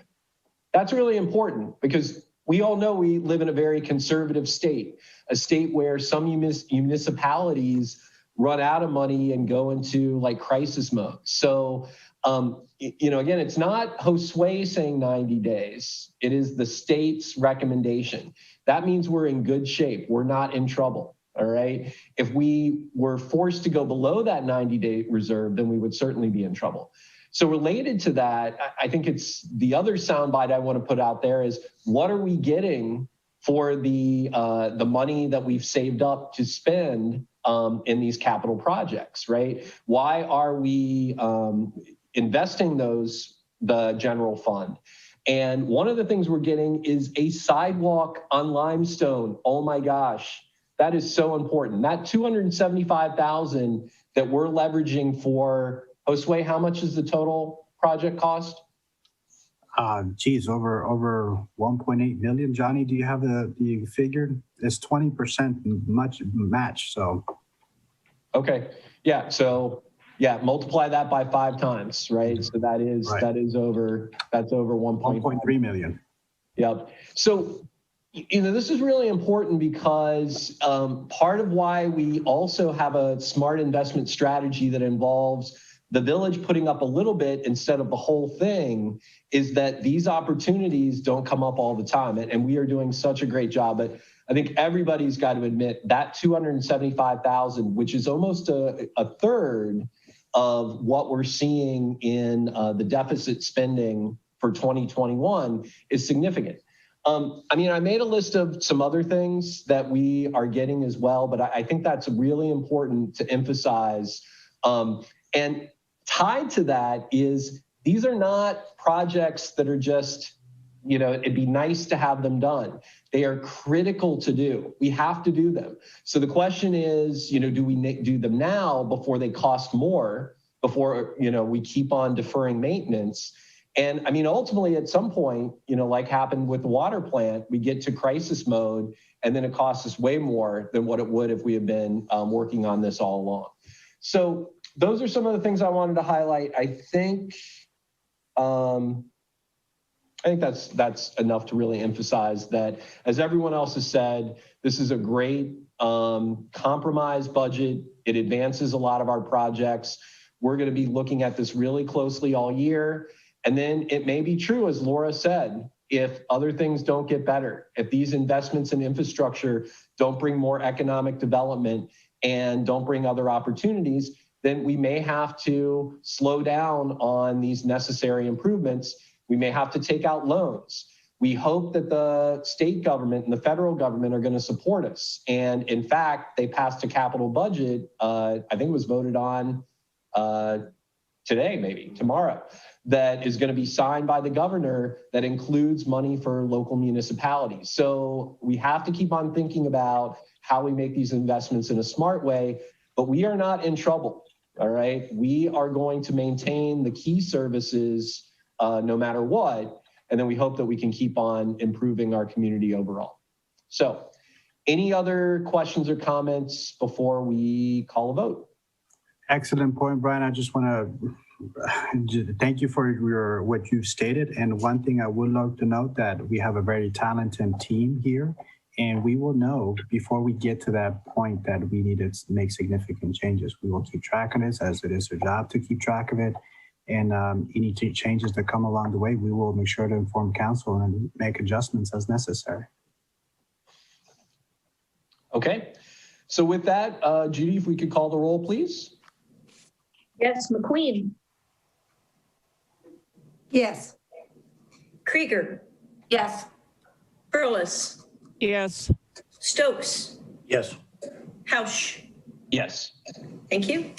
That's really important because we all know we live in a very conservative state, a state where some municipalities run out of money and go into like crisis mode. So, again, it's not Josue saying 90 days. It is the state's recommendation. That means we're in good shape. We're not in trouble. All right. If we were forced to go below that 90-day reserve, then we would certainly be in trouble. So related to that, I think it's the other soundbite I want to put out there is what are we getting for the money that we've saved up to spend in these capital projects, right? Why are we investing the general fund? And one of the things we're getting is a sidewalk on Limestone. Oh my gosh, that is so important. That $275,000 that we're leveraging for Josue, how much is the total project cost? Over 1.8 million. Johnny, do you have the figure? It's 20% match. So. Okay. Yeah. So multiply that by 5 times, right? So that is over 1.3 million. Yep. So, this is really important because part of why we also have a smart investment strategy that involves the village putting up a little bit instead of the whole thing is that these opportunities don't come up all the time. And we are doing such a great job. But I think everybody's got to admit that $275,000, which is almost a third of what we're seeing in the deficit spending for 2021 is significant. I made a list of some other things that we are getting as well, but I think that's really important to emphasize. And tied to that is these are not projects that are just, it'd be nice to have them done. They are critical to do. We have to do them. So the question is, do we do them now before they cost more, before, we keep on deferring maintenance? And I mean, ultimately, at some point, like happened with the water plant, we get to crisis mode, and then it costs us way more than what it would if we had been working on this all along. So those are some of the things I wanted to highlight. I think that's enough to really emphasize that, as everyone else has said, this is a great compromise budget. It advances a lot of our projects. We're going to be looking at this really closely all year. And then it may be true, as Laura said, if other things don't get better, if these investments in infrastructure don't bring more economic development and don't bring other opportunities, then we may have to slow down on these necessary improvements. We may have to take out loans. We hope that the state government and the federal government are going to support us. And in fact, they passed a capital budget, I think it was voted on today, maybe tomorrow, that is going to be signed by the governor that includes money for local municipalities. So we have to keep on thinking about how we make these investments in a smart way, but we are not in trouble, all right? We are going to maintain the key services no matter what, and then we hope that we can keep on improving our community overall. So any other questions or comments before we call a vote? Excellent point, Brian. I just want to thank you for what you've stated. And one thing I would like to note that we have a very talented team here, and we will know before we get to that point that we need to make significant changes. We will keep track of this, as it is our job to keep track of it. And any changes that come along the way, we will make sure to inform council and make adjustments as necessary. Okay. So with that, Judy, if we could call the roll, please. Yes, McQueen. Yes. Krieger. Yes. Burles. Yes. Stokes. Yes. Hausch. Yes. Thank you.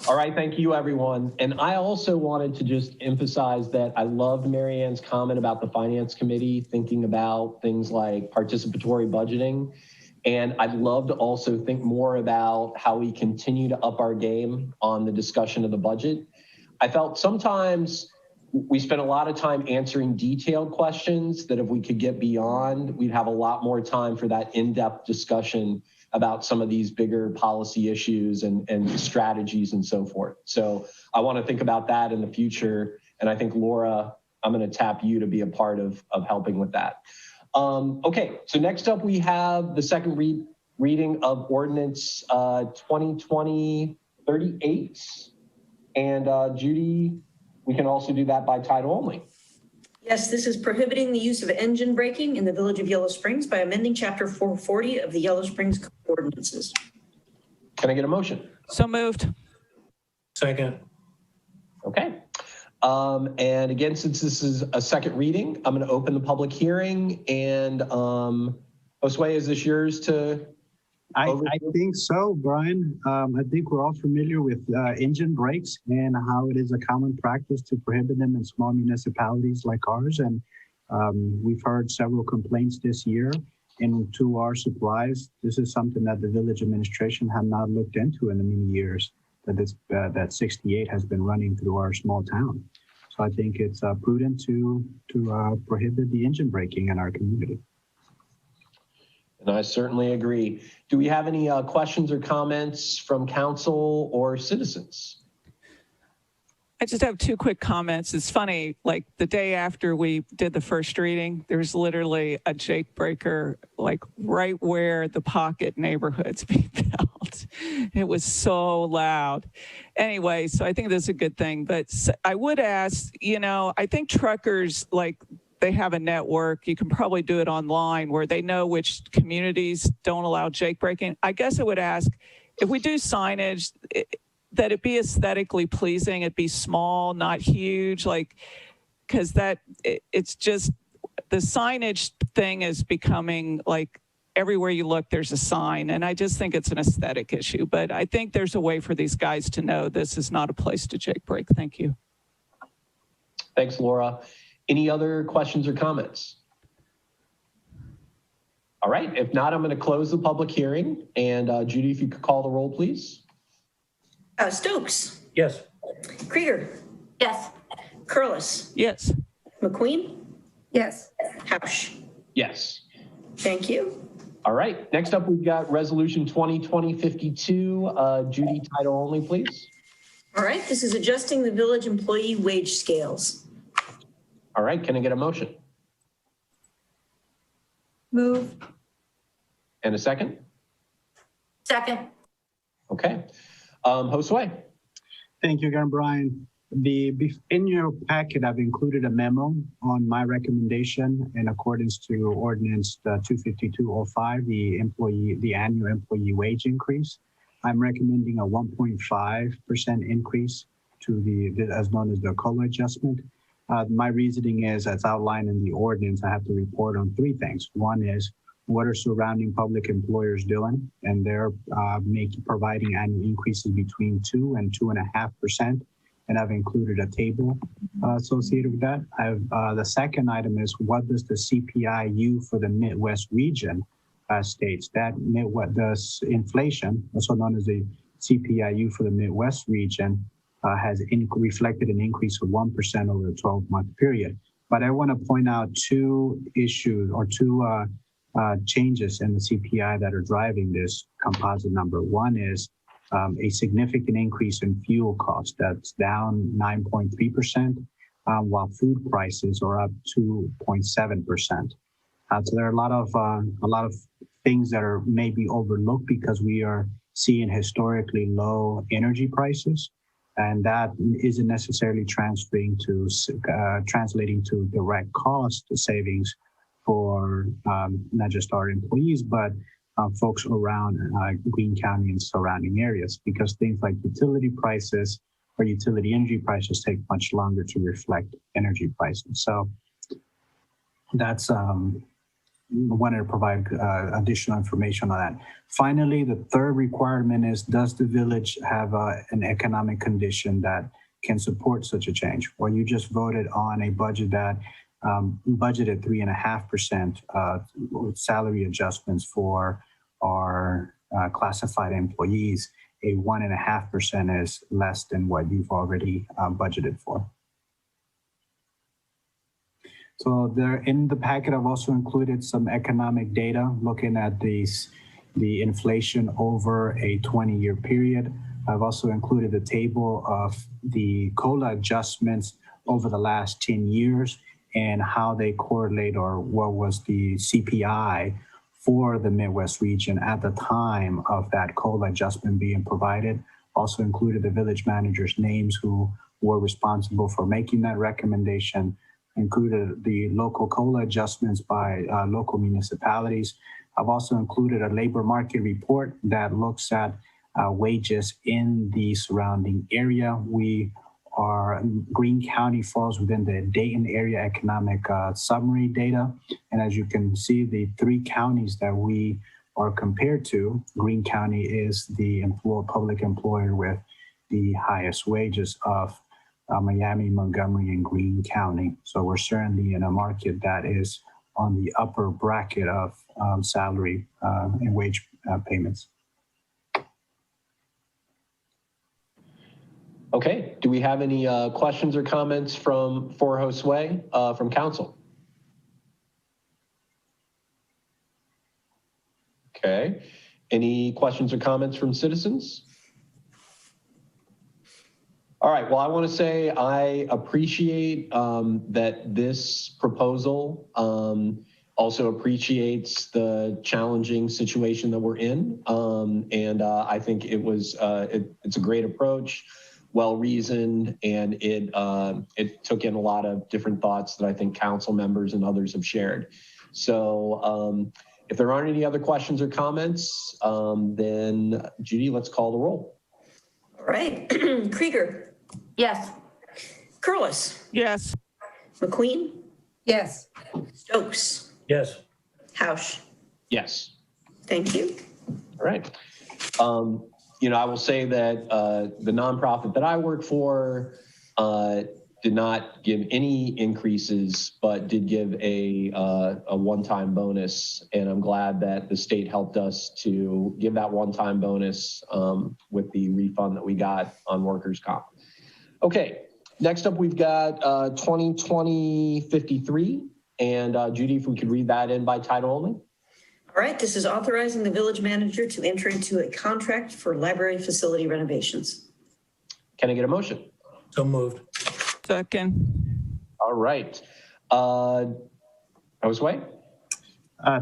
All right, thank you, everyone. And I also wanted to just emphasize that I loved Mary Ann's comment about the Finance Committee thinking about things like participatory budgeting. And I'd love to also think more about how we continue to up our game on the discussion of the budget. I felt sometimes we spent a lot of time answering detailed questions that if we could get beyond, we'd have a lot more time for that in-depth discussion about some of these bigger policy issues and strategies and so forth. So I want to think about that in the future. And I think, Laura, I'm going to tap you to be a part of helping with that. Okay, so next up we have the second reading of Ordinance 2020-38. And Judy, we can also do that by title only. Yes, this is prohibiting the use of engine braking in the Village of Yellow Springs by amending Chapter 440 of the Yellow Springs Code of Ordinances. Can I get a motion? So moved. Second. Okay. And again, since this is a second reading, I'm going to open the public hearing. And Josue, is this yours to? I think so, Brian. I think we're all familiar with engine brakes and how it is a common practice to prohibit them in small municipalities like ours. And we've heard several complaints this year. And to our surprise, this is something that the village administration had not looked into in the many years that 68 has been running through our small town. So I think it's prudent to prohibit the engine braking in our community. And I certainly agree. Do we have any questions or comments from council or citizens? I just have two quick comments. It's funny, like the day after we did the first reading, there's literally a Jake breaker, like right where the pocket neighborhood's being built. It was so loud. Anyway, so I think that's a good thing. But I would ask, I think truckers, like, they have a network. You can probably do it online where they know which communities don't allow Jake braking. I guess I would ask, if we do signage, that it be aesthetically pleasing, it be small, not huge, because it's just, the signage thing is becoming like everywhere you look, there's a sign. And I just think it's an aesthetic issue. But I think there's a way for these guys to know this is not a place to Jake brake. Thank you. Thanks, Laura. Any other questions or comments? All right, if not, I'm going to close the public hearing. And Judy, if you could call the roll, please. Stokes. Yes. Krieger. Yes. Curlis, Yes. McQueen, Yes. Hausch. Yes. Thank you. All right. Next up, we've got Resolution 2020-52. Judy, title only, please. All right, this is adjusting the village employee wage scales. All right. Can I get a motion? Move. And a second? Second. Okay. Josue? Thank you again, Brian. In your packet, I've included a memo on my recommendation in accordance to Ordinance 25205, the annual employee wage increase. I'm recommending a 1.5% increase to as known as the COLA adjustment. My reasoning is, as outlined in the ordinance, I have to report on three things. One is, what are surrounding public employers doing? And they're providing annual increases between 2 and 2.5%. And I've included a table associated with that. The second item is, what does the CPI-U for the Midwest region states? That the inflation, also known as the CPI-U for the Midwest region, has reflected an increase of 1% over a 12-month period. But I want to point out two issues or two changes in the CPI that are driving this composite number. One is a significant increase in fuel costs. That's down 9.3%, while food prices are up 2.7%. So there are a lot of things that are maybe overlooked because we are seeing historically low energy prices, and that isn't necessarily translating to direct cost savings for not just our employees, but folks around Greene County and surrounding areas, because things like utility prices or utility energy prices take much longer to reflect energy prices. So that's wanted to provide additional information on that. Finally, the third requirement is, does the village have an economic condition that can support such a change? Well, you just voted on a budget that budgeted 3.5% salary adjustments for our classified employees. A 1.5% is less than what you've already budgeted for. So there in the packet, I've also included some economic data looking at the inflation over a 20-year period. I've also included a table of the COLA adjustments over the last 10 years and how they correlate, or what was the CPI for the Midwest region at the time of that COLA adjustment being provided. Also included the village managers' names who were responsible for making that recommendation, included the local COLA adjustments by local municipalities. I've also included a labor market report that looks at wages in the surrounding area. Greene County falls within the Dayton area economic summary data. And as you can see, the three counties that we are compared to, Greene County is the public employer with the highest wages of Miami, Montgomery, and Greene County. So we're certainly in a market that is on the upper bracket of salary and wage payments. Okay. Do we have any questions or comments for Josue from council? Okay. Any questions or comments from citizens? All right. Well, I want to say I appreciate that this proposal also appreciates the challenging situation that we're in. And I think it was it's a great approach, well-reasoned, and it took in a lot of different thoughts that I think council members and others have shared. So if there aren't any other questions or comments, then Judy, let's call the roll. All right. Krieger. Yes. Curlis. Yes. McQueen. Yes. Stokes. Yes. Hausch. Yes. Thank you. All right. You know, I will say that the nonprofit that I work for did not give any increases, but did give a one-time bonus. And I'm glad that the state helped us to give that one-time bonus with the refund that we got on workers' comp. Okay, Next up, we've got 2020-53. And Judy, if we could read that in by title only. All right, this is authorizing the village manager to enter into a contract for library facility renovations. Can I get a motion? So moved. Second. All right. Josue?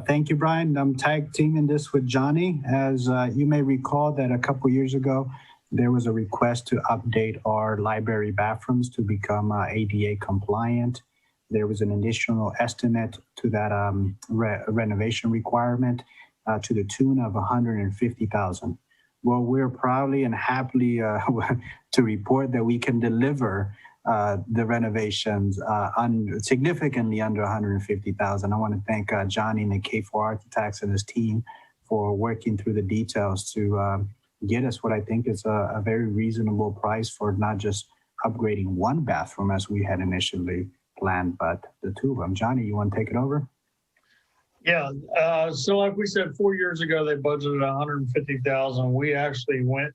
Thank you, Brian. I'm tag teaming this with Johnny. As you may recall that a couple years ago, there was a request to update our library bathrooms to become ADA compliant. There was an additional estimate to that renovation requirement to the tune of $150,000. Well, we're proudly and happily to report that we can deliver the renovations significantly under $150,000. I want to thank Johnny and the K4 Architects and his team for working through the details to get us what I think is a very reasonable price for not just upgrading one bathroom as we had initially planned, but the two of them. Johnny, you want to take it over? Yeah, so like we said, 4 years ago, they budgeted $150,000. We actually went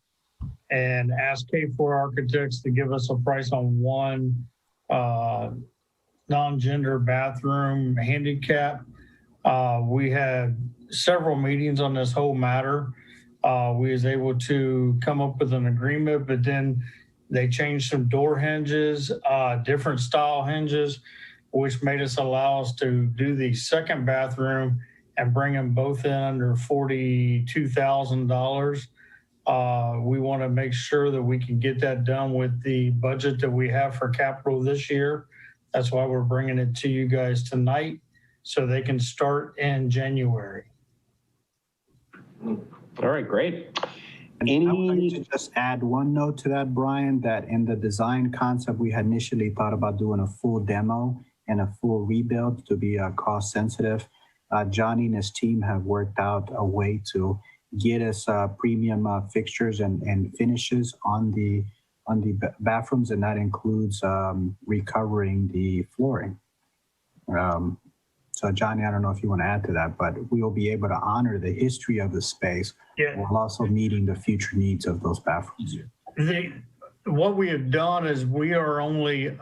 and asked K4 Architects to give us a price on one non-gender bathroom handicap. We had several meetings on this whole matter. We was able to come up with an agreement, but then they changed some door hinges, different style hinges, which made us allow us to do the second bathroom and bring them both in under $42,000. We want to make sure that we can get that done with the budget that we have for capital this year. That's why we're bringing it to you guys tonight so they can start in January. All right, great. I would like to just add one note to that, Brian, that in the design concept, we had initially thought about doing a full demo and a full rebuild to be cost sensitive. Johnny and his team have worked out a way to get us premium fixtures and finishes on the bathrooms, and that includes recovering the flooring. So Johnny, I don't know if you want to add to that, but we will be able to honor the history of the space while also meeting the future needs of those bathrooms. What we have done is we are only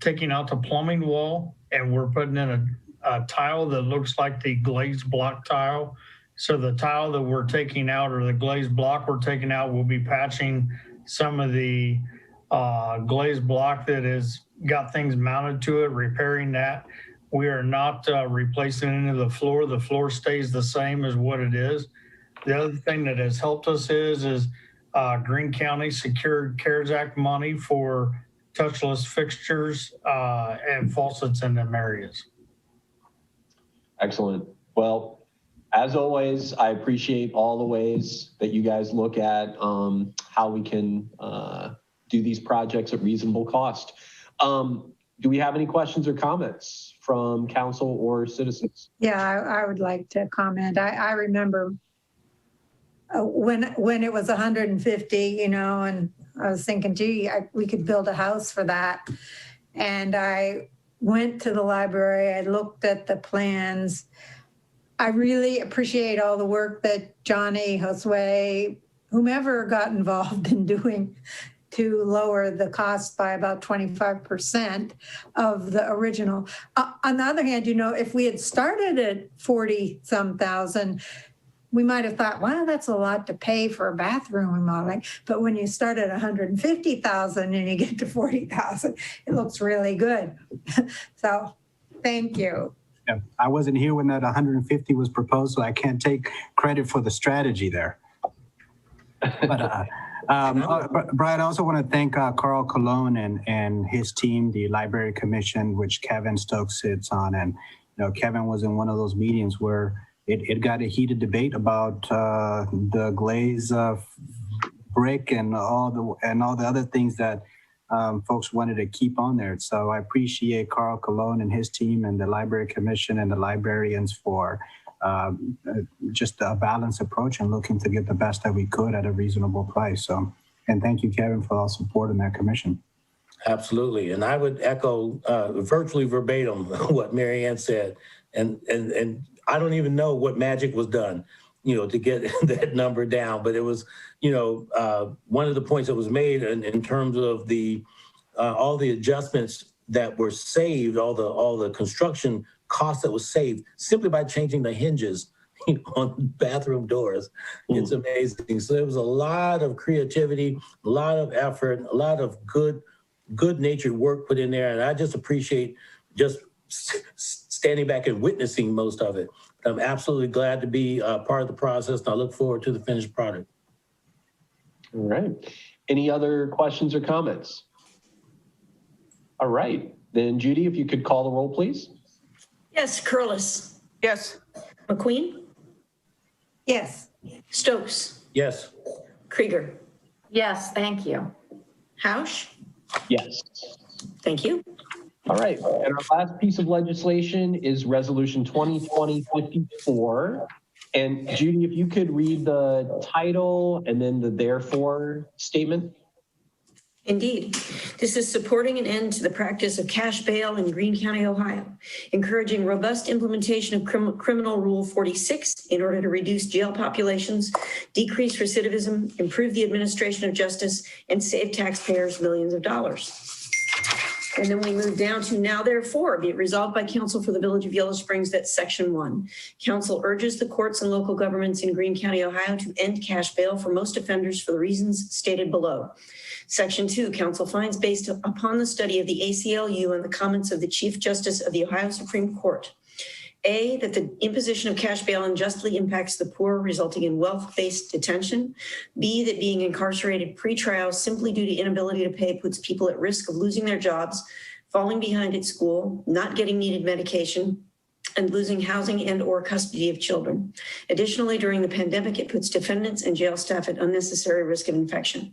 taking out the plumbing wall and we're putting in a tile that looks like the glazed block tile. So the tile that we're taking out, or the glazed block we're taking out, will be patching some of the glazed block that has got things mounted to it, repairing that. We are not replacing any of the floor. The floor stays the same as what it is. The other thing that has helped us is Greene County secured CARES Act money for touchless fixtures and faucets in them areas. Excellent. Well, as always, I appreciate all the ways that you guys look at how we can do these projects at reasonable cost. Do we have any questions or comments from council or citizens? Yeah, I would like to comment. I remember when it was 150, and I was thinking, gee, we could build a house for that. And I went to the library, I looked at the plans. I really appreciate all the work that Johnny, Josue, whomever got involved in doing to lower the cost by about 25% of the original. On the other hand, if we had started at 40-some thousand, we might have thought, wow, that's a lot to pay for a bathroom remodeling. But when you start at 150,000 and you get to 40,000, it looks really good. So thank you. Yeah, I wasn't here when that 150 was proposed, so I can't take credit for the strategy there. But Brian, I also want to thank Carl Colon and his team, the Library Commission, which Kevin Stokes sits on. And Kevin was in one of those meetings where it got a heated debate about the glaze brick and all the other things that folks wanted to keep on there. So I appreciate Carl Colon and his team and the Library Commission and the librarians for just a balanced approach and looking to get the best that we could at a reasonable price. So, and thank you, Kevin, for all support in that commission. Absolutely. And I would echo virtually verbatim what Mary Ann said. And I don't even know what magic was done, to get that number down. But it was, one of the points that was made in terms of the all the adjustments that were saved, all the construction costs that was saved simply by changing the hinges on bathroom doors. It's amazing. So there was a lot of creativity, a lot of effort, a lot of good-natured work put in there. And I just appreciate just standing back and witnessing most of it. I'm absolutely glad to be part of the process, and I look forward to the finished product. All right. Any other questions or comments? All right. Then Judy, if you could call the roll, please. Yes, Curlis. Yes. McQueen. Yes. Stokes. Yes. Krieger. Yes, thank you. Hausch. Yes. Thank you. All right. And our last piece of legislation is Resolution 2020-54. And Judy, if you could read the title and then the therefore statement. Indeed. This is supporting an end to the practice of cash bail in Greene County, Ohio, encouraging robust implementation of Criminal Rule 46 in order to reduce jail populations, decrease recidivism, improve the administration of justice, and save taxpayers millions of dollars. And then we move down to now therefore be it resolved by council for the Village of Yellow Springs that Section 1. Council urges the courts and local governments in Greene County, Ohio to end cash bail for most offenders for the reasons stated below. Section 2, council finds based upon the study of the ACLU and the comments of the Chief Justice of the Ohio Supreme Court. A, that the imposition of cash bail unjustly impacts the poor, resulting in wealth-based detention. B, that being incarcerated pre-trial simply due to inability to pay puts people at risk of losing their jobs, falling behind at school, not getting needed medication, and losing housing and or custody of children. Additionally, during the pandemic, it puts defendants and jail staff at unnecessary risk of infection.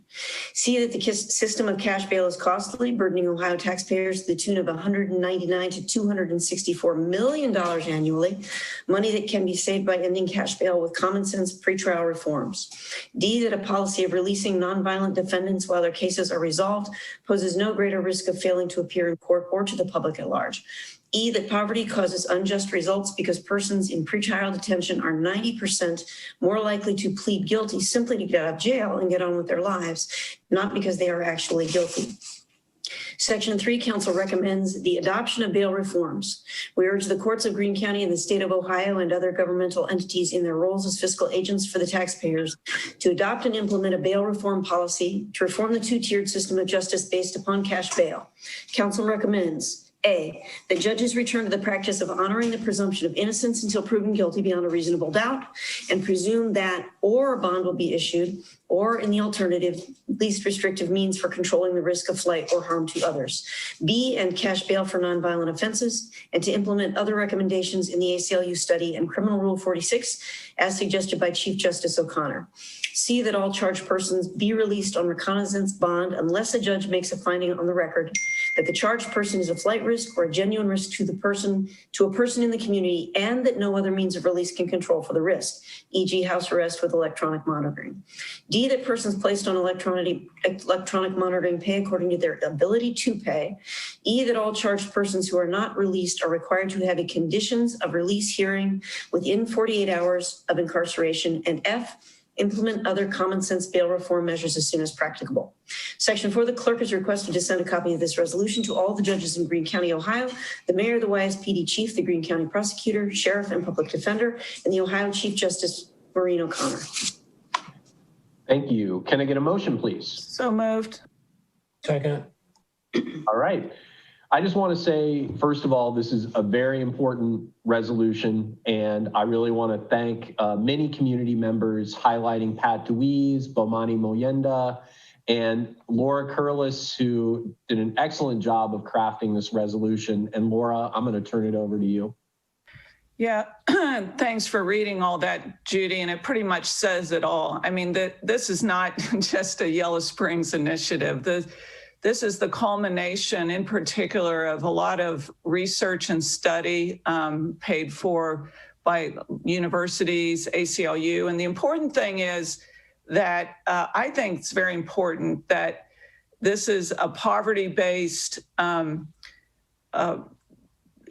See that the system of cash bail is costly, burdening Ohio taxpayers to the tune of $199 to $264 million annually, money that can be saved by ending cash bail with common sense pretrial reforms. D, that a policy of releasing nonviolent defendants while their cases are resolved poses no greater risk of failing to appear in court or to the public at large. E, that poverty causes unjust results because persons in pretrial detention are 90% more likely to plead guilty simply to get out of jail and get on with their lives, not because they are actually guilty. Section 3, council recommends the adoption of bail reforms. We urge the courts of Greene County and the state of Ohio and other governmental entities in their roles as fiscal agents for the taxpayers to adopt and implement a bail reform policy to reform the two-tiered system of justice based upon cash bail. Council recommends A, that judges return to the practice of honoring the presumption of innocence until proven guilty beyond a reasonable doubt and presume that or a bond will be issued or in the alternative, least restrictive means for controlling the risk of flight or harm to others. B, and cash bail for nonviolent offenses, and to implement other recommendations in the ACLU study and Criminal Rule 46 as suggested by Chief Justice O'Connor. C, that all charged persons be released on reconnaissance bond unless a judge makes a finding on the record that the charged person is a flight risk or a genuine risk to a person in the community, and that no other means of release can control for the risk, e.g. house arrest with electronic monitoring. D, that persons placed on electronic monitoring pay according to their ability to pay. E, that all charged persons who are not released are required to have a conditions of release hearing within 48 hours of incarceration. And F, implement other common sense bail reform measures as soon as practicable. Section 4, the clerk is requested to send a copy of this resolution to all the judges in Greene County, Ohio, the mayor, the YSPD chief, the Greene County prosecutor, sheriff, and public defender, and the Ohio Chief Justice Maureen O'Connor. Thank you. Can I get a motion, please? So moved. Second. All right. I just want to say, first of all, this is a very important resolution, and I really want to thank many community members highlighting Pat DeWeese, Bomani Moyenda, and Laura Curlis, who did an excellent job of crafting this resolution. And Laura, I'm going to turn it over to you. Yeah, thanks for reading all that, Judy, and it pretty much says it all. I mean, this is not just a Yellow Springs initiative. This is the culmination, in particular, of a lot of research and study paid for by universities, ACLU. And the important thing is that I think it's very important that this is a poverty-based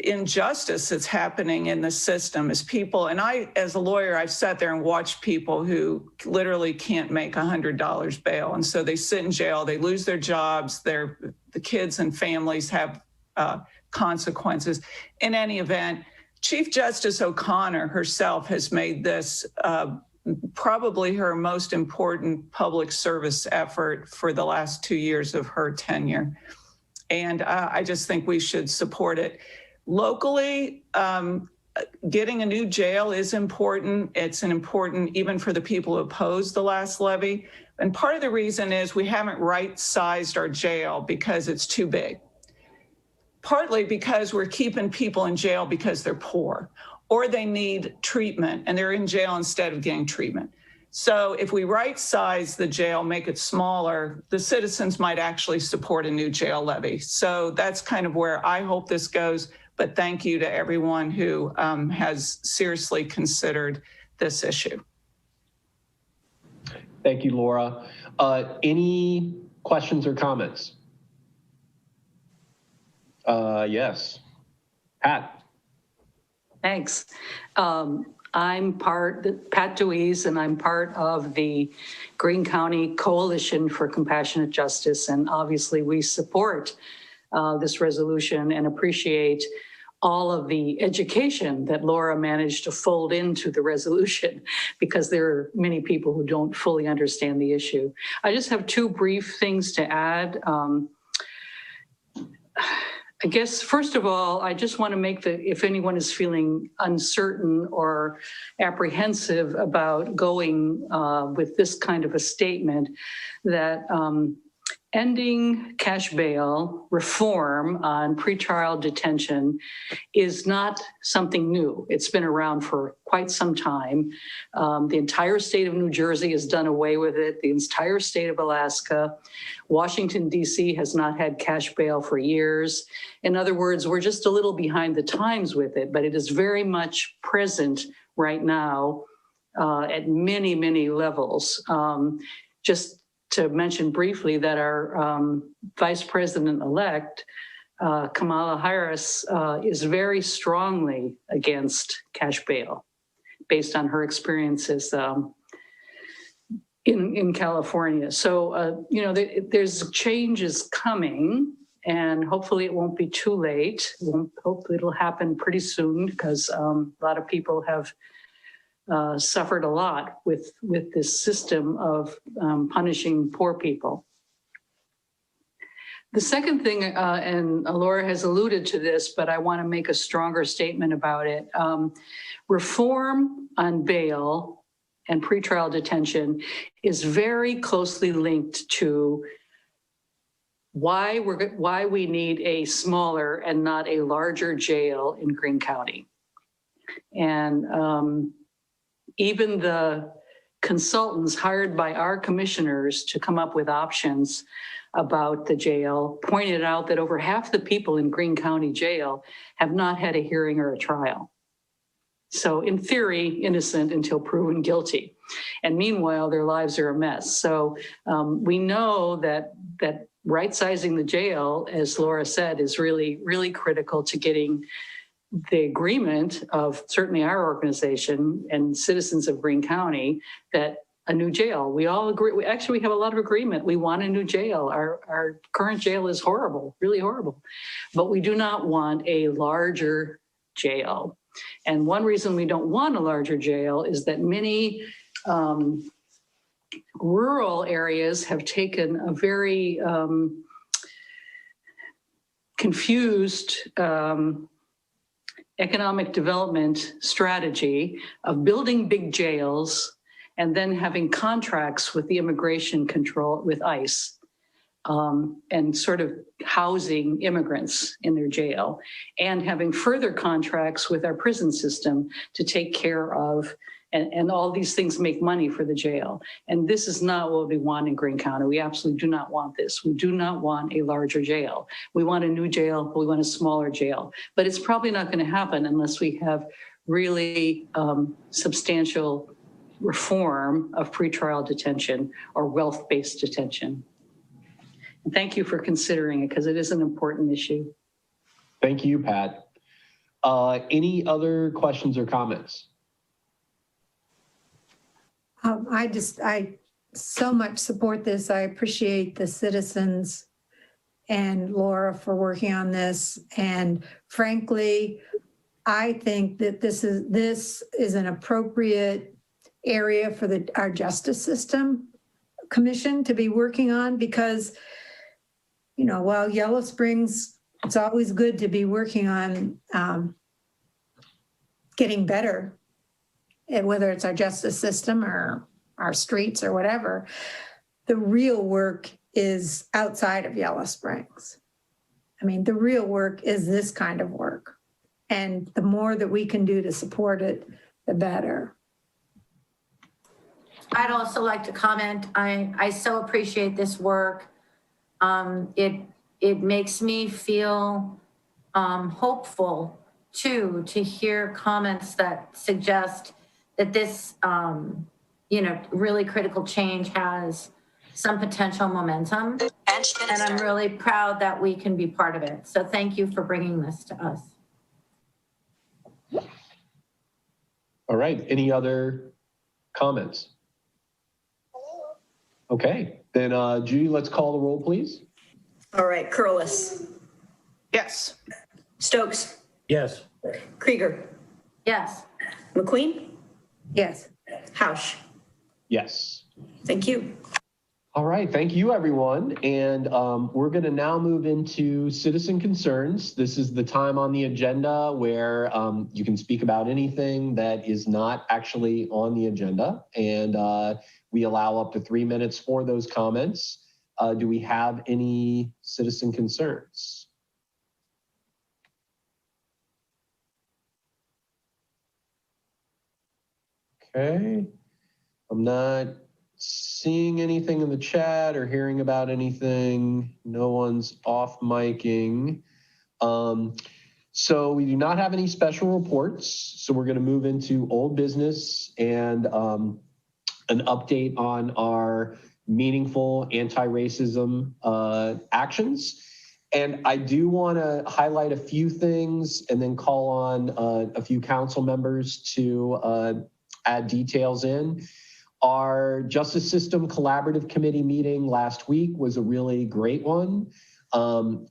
injustice that's happening in the system is people, and I, as a lawyer, I've sat there and watched people who literally can't make $100 bail. And so they sit in jail, they lose their jobs, the kids and families have consequences. In any event, Chief Justice O'Connor herself has made this probably her most important public service effort for the last 2 years of her tenure. And I just think we should support it. Locally, getting a new jail is important. It's important even for the people who opposed the last levy. And part of the reason is we haven't right-sized our jail because it's too big. Partly because we're keeping people in jail because they're poor or they need treatment and they're in jail instead of getting treatment. So if we right-size the jail, make it smaller, the citizens might actually support a new jail levy. So that's kind of where I hope this goes. But thank you to everyone who has seriously considered this issue. Thank you, Laura. Any questions or comments? Yes. Pat. Thanks. I'm Pat Deweese, and I'm part of the Greene County Coalition for Compassionate Justice. And obviously we support this resolution and appreciate all of the education that Laura managed to fold into the resolution, because there are many people who don't fully understand the issue. I just have two brief things to add. I guess, first of all, I just want to make if anyone is feeling uncertain or apprehensive about going with this kind of a statement, that ending cash bail reform on pretrial detention is not something new. It's been around for quite some time. The entire state of New Jersey has done away with it. The entire state of Alaska. Washington, D.C. has not had cash bail for years. In other words, we're just a little behind the times with it, but it is very much present right now at many, many levels. Just to mention briefly that our Vice President-elect, Kamala Harris, is very strongly against cash bail based on her experiences in California. So, there's changes coming, and hopefully it won't be too late. Hopefully it'll happen pretty soon, because a lot of people have suffered a lot with this system of punishing poor people. The second thing, and Laura has alluded to this, but I want to make a stronger statement about it. Reform on bail and pretrial detention is very closely linked to why we need a smaller and not a larger jail in Greene County. And even the consultants hired by our commissioners to come up with options about the jail pointed out that over half the people in Greene County Jail have not had a hearing or a trial. So in theory, innocent until proven guilty. And meanwhile, their lives are a mess. So we know that right-sizing the jail, as Laura said, is really, really critical to getting the agreement of certainly our organization and citizens of Greene County that a new jail, we all agree. We have a lot of agreement. We want a new jail. Our current jail is horrible, really horrible, but we do not want a larger jail. And one reason we don't want a larger jail is that many rural areas have taken a very confused economic development strategy of building big jails and then having contracts with the immigration control, with ICE, and sort of housing immigrants in their jail, and having further contracts with our prison system to take care of, and all these things make money for the jail. And this is not what we want in Greene County. We absolutely do not want this. We do not want a larger jail. We want a new jail, we want a smaller jail. But it's probably not going to happen unless we have really substantial reform of pretrial detention or wealth-based detention. And thank you for considering it, because it is an important issue. Thank you, Pat. Any other questions or comments? I so much support this. I appreciate the citizens and Laura for working on this. And frankly, I think that this is an appropriate area for our Justice System Commission to be working on, because, you know, while Yellow Springs, it's always good to be working on getting better, and whether it's our justice system or our streets or whatever, the real work is outside of Yellow Springs. I mean, the real work is this kind of work. And the more that we can do to support it, the better. I'd also like to comment, I so appreciate this work. It makes me feel hopeful too, to hear comments that suggest that this, really critical change has some potential momentum. And I'm really proud that we can be part of it. So thank you for bringing this to us. All right, any other comments? Okay, then Judy, let's call the roll, please. All right, Curlis. Yes. Stokes. Yes. Krieger. Yes. McQueen. Yes. Hausch. Yes. Thank you. All right, thank you, everyone. And we're going to now move into citizen concerns. This is the time on the agenda where you can speak about anything that is not actually on the agenda. And we allow up to 3 minutes for those comments. Do we have any citizen concerns? Okay, I'm not seeing anything in the chat or hearing about anything. No one's off micing. So we do not have any special reports. So we're going to move into old business and an update on our meaningful anti-racism actions. And I do want to highlight a few things and then call on a few council members to add details in. Our Justice System Collaborative Committee meeting last week was a really great one.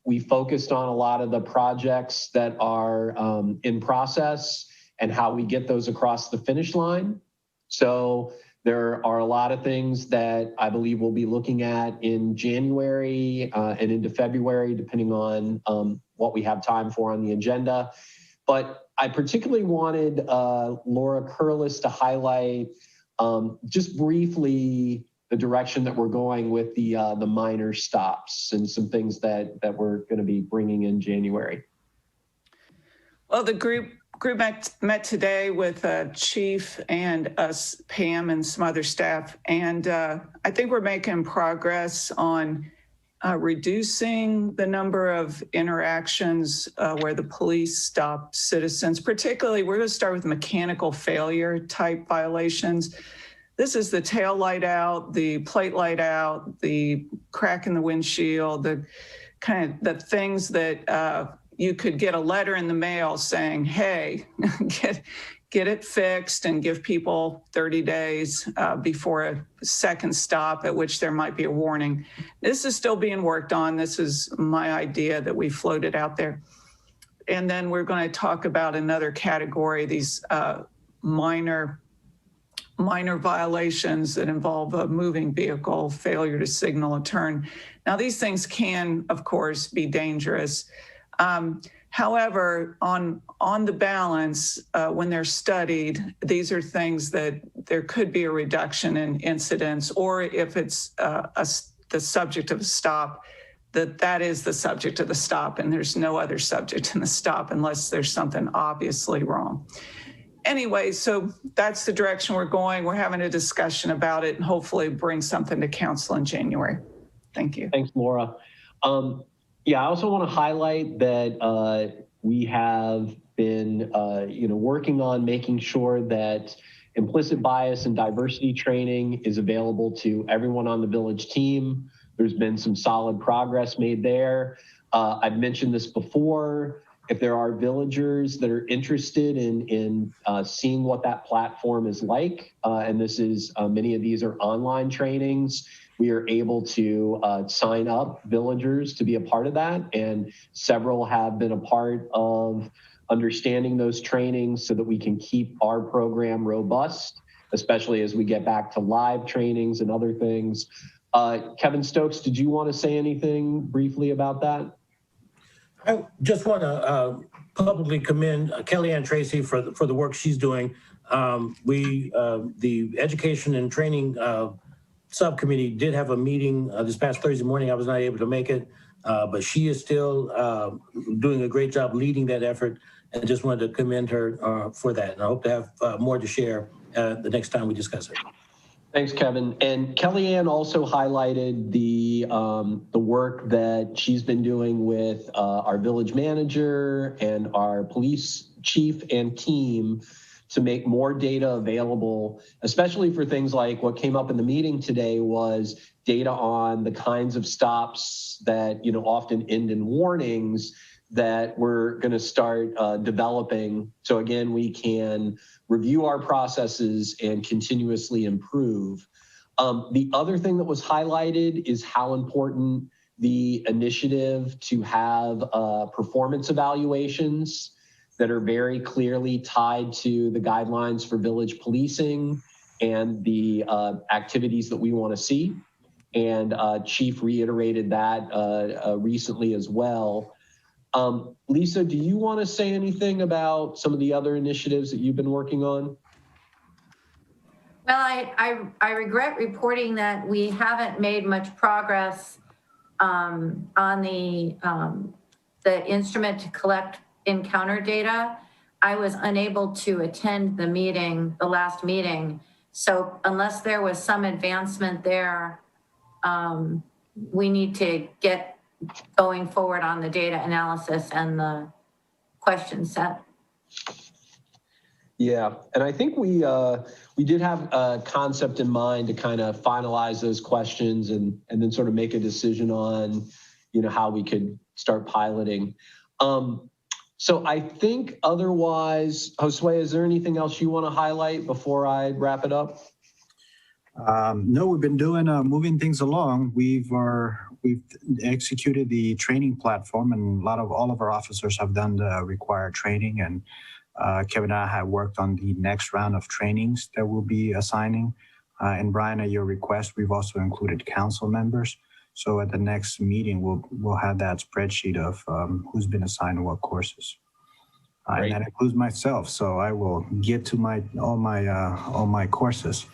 We focused on a lot of the projects that are in process and how we get those across the finish line. So there are a lot of things that I believe we'll be looking at in January and into February, depending on what we have time for on the agenda. But I particularly wanted Laura Curlis to highlight just briefly the direction that we're going with the minor stops and some things that we're going to be bringing in January. Well, the group met today with Chief and us, Pam, and some other staff. And I think we're making progress on reducing the number of interactions where the police stop citizens. Particularly, we're going to start with mechanical failure type violations. This is the tail light out, the plate light out, the crack in the windshield, the kind of the things that you could get a letter in the mail saying, hey, get it fixed and give people 30 days before a second stop at which there might be a warning. This is still being worked on. This is my idea that we floated out there. And then we're going to talk about another category, these minor violations that involve a moving vehicle, failure to signal a turn. Now, these things can, of course, be dangerous. However, on the balance, when they're studied, these are things that there could be a reduction in incidents, or if it's the subject of a stop, that is the subject of the stop, and there's no other subject in the stop unless there's something obviously wrong. Anyway, so that's the direction we're going. We're having a discussion about it and hopefully bring something to council in January. Thank you. Thanks, Laura. Yeah, I also want to highlight that we have been, working on making sure that implicit bias and diversity training is available to everyone on the village team. There's been some solid progress made there. I've mentioned this before. if there are villagers that are interested in seeing what that platform is like, and this is, many of these are online trainings, we are able to sign up villagers to be a part of that. And several have been a part of understanding those trainings so that we can keep our program robust, especially as we get back to live trainings and other things. Kevin Stokes, did you want to say anything briefly about that? I just want to publicly commend Kellyanne Tracy for the work she's doing. The Education and Training Subcommittee did have a meeting this past Thursday morning. I was not able to make it, but she is still doing a great job leading that effort, and just wanted to commend her for that. And I hope to have more to share the next time we discuss it. Thanks, Kevin. And Kellyanne also highlighted the work that she's been doing with our village manager and our police chief and team to make more data available, especially for things like what came up in the meeting today was data on the kinds of stops that often end in warnings that we're going to start developing. So again, we can review our processes and continuously improve. The other thing that was highlighted is how important the initiative to have performance evaluations that are very clearly tied to the guidelines for village policing and the activities that we want to see. And Chief reiterated that recently as well. Lisa, do you want to say anything about some of the other initiatives that you've been working on? Well, I regret reporting that we haven't made much progress on the instrument to collect encounter data. I was unable to attend the meeting, the last meeting. So unless there was some advancement there, we need to get going forward on the data analysis and the question set. Yeah, and I think we did have a concept in mind to kind of finalize those questions and then sort of make a decision on, how we could start piloting. So I think otherwise, Josue, is there anything else you want to highlight before I wrap it up? No, we've been doing moving things along. We've executed the training platform, and all of our officers have done the required training. And Kevin and I have worked on the next round of trainings that we'll be assigning. And Brian, at your request, we've also included council members. So at the next meeting, we'll have that spreadsheet of who's been assigned what courses. And that includes myself. So I will get to all my courses.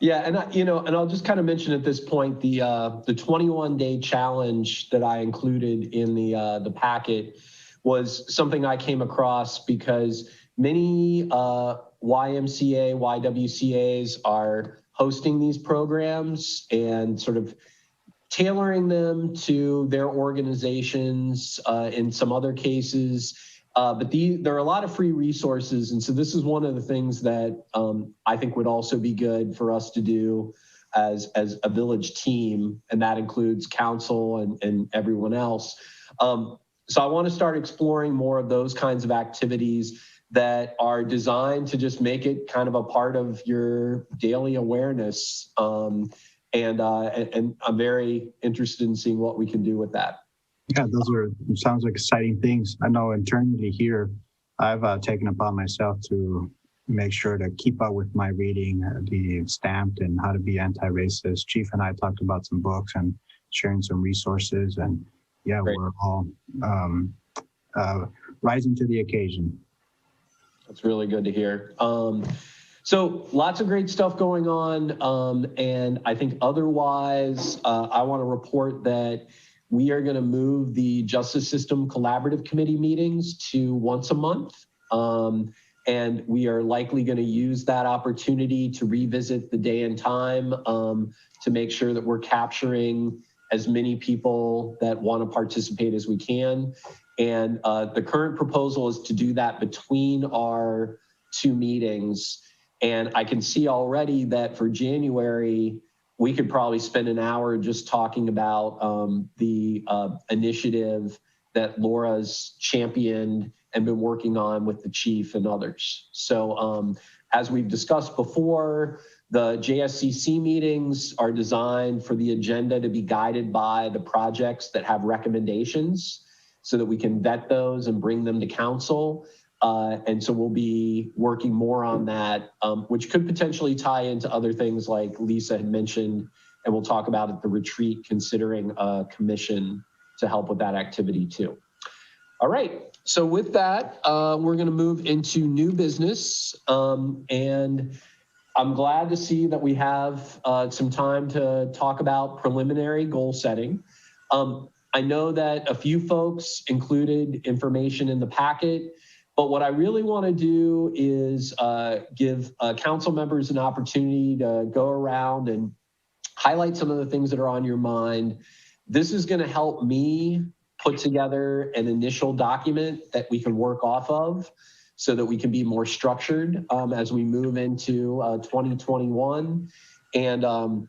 Yeah, and and I'll just kind of mention at this point the 21-day challenge that I included in the packet was something I came across because many YMCA, YWCAs are hosting these programs and sort of tailoring them to their organizations in some other cases. But there are a lot of free resources. And so this is one of the things that I think would also be good for us to do as a village team. And that includes council and everyone else. So I want to start exploring more of those kinds of activities that are designed to just make it kind of a part of your daily awareness. And I'm very interested in seeing what we can do with that. Yeah, sounds like exciting things. I know internally here, I've taken upon myself to make sure to keep up with my reading, the Stamped and How to Be Anti-Racist. Chief and I talked about some books and sharing some resources, and yeah, Great. We're all rising to the occasion. That's really good to hear. So lots of great stuff going on. And I think otherwise, I want to report that we are going to move the Justice System Collaborative Committee meetings to once a month. And we are likely going to use that opportunity to revisit the day and time to make sure that we're capturing as many people that want to participate as we can. And the current proposal is to do that between our two meetings. And I can see already that for January, we could probably spend an hour just talking about the initiative that Laura's championed and been working on with the chief and others. So as we've discussed before, the JSCC meetings are designed for the agenda to be guided by the projects that have recommendations so that we can vet those and bring them to council. And so we'll be working more on that, which could potentially tie into other things like Lisa had mentioned, and we'll talk about at the retreat, considering a commission to help with that activity too. All right, so with that, we're gonna move into new business. And I'm glad to see that we have some time to talk about preliminary goal setting. I know that a few folks included information in the packet, but what I really want to do is give council members an opportunity to go around and highlight some of the things that are on your mind. This is going to help me put together an initial document that we can work off of so that we can be more structured as we move into 2021. And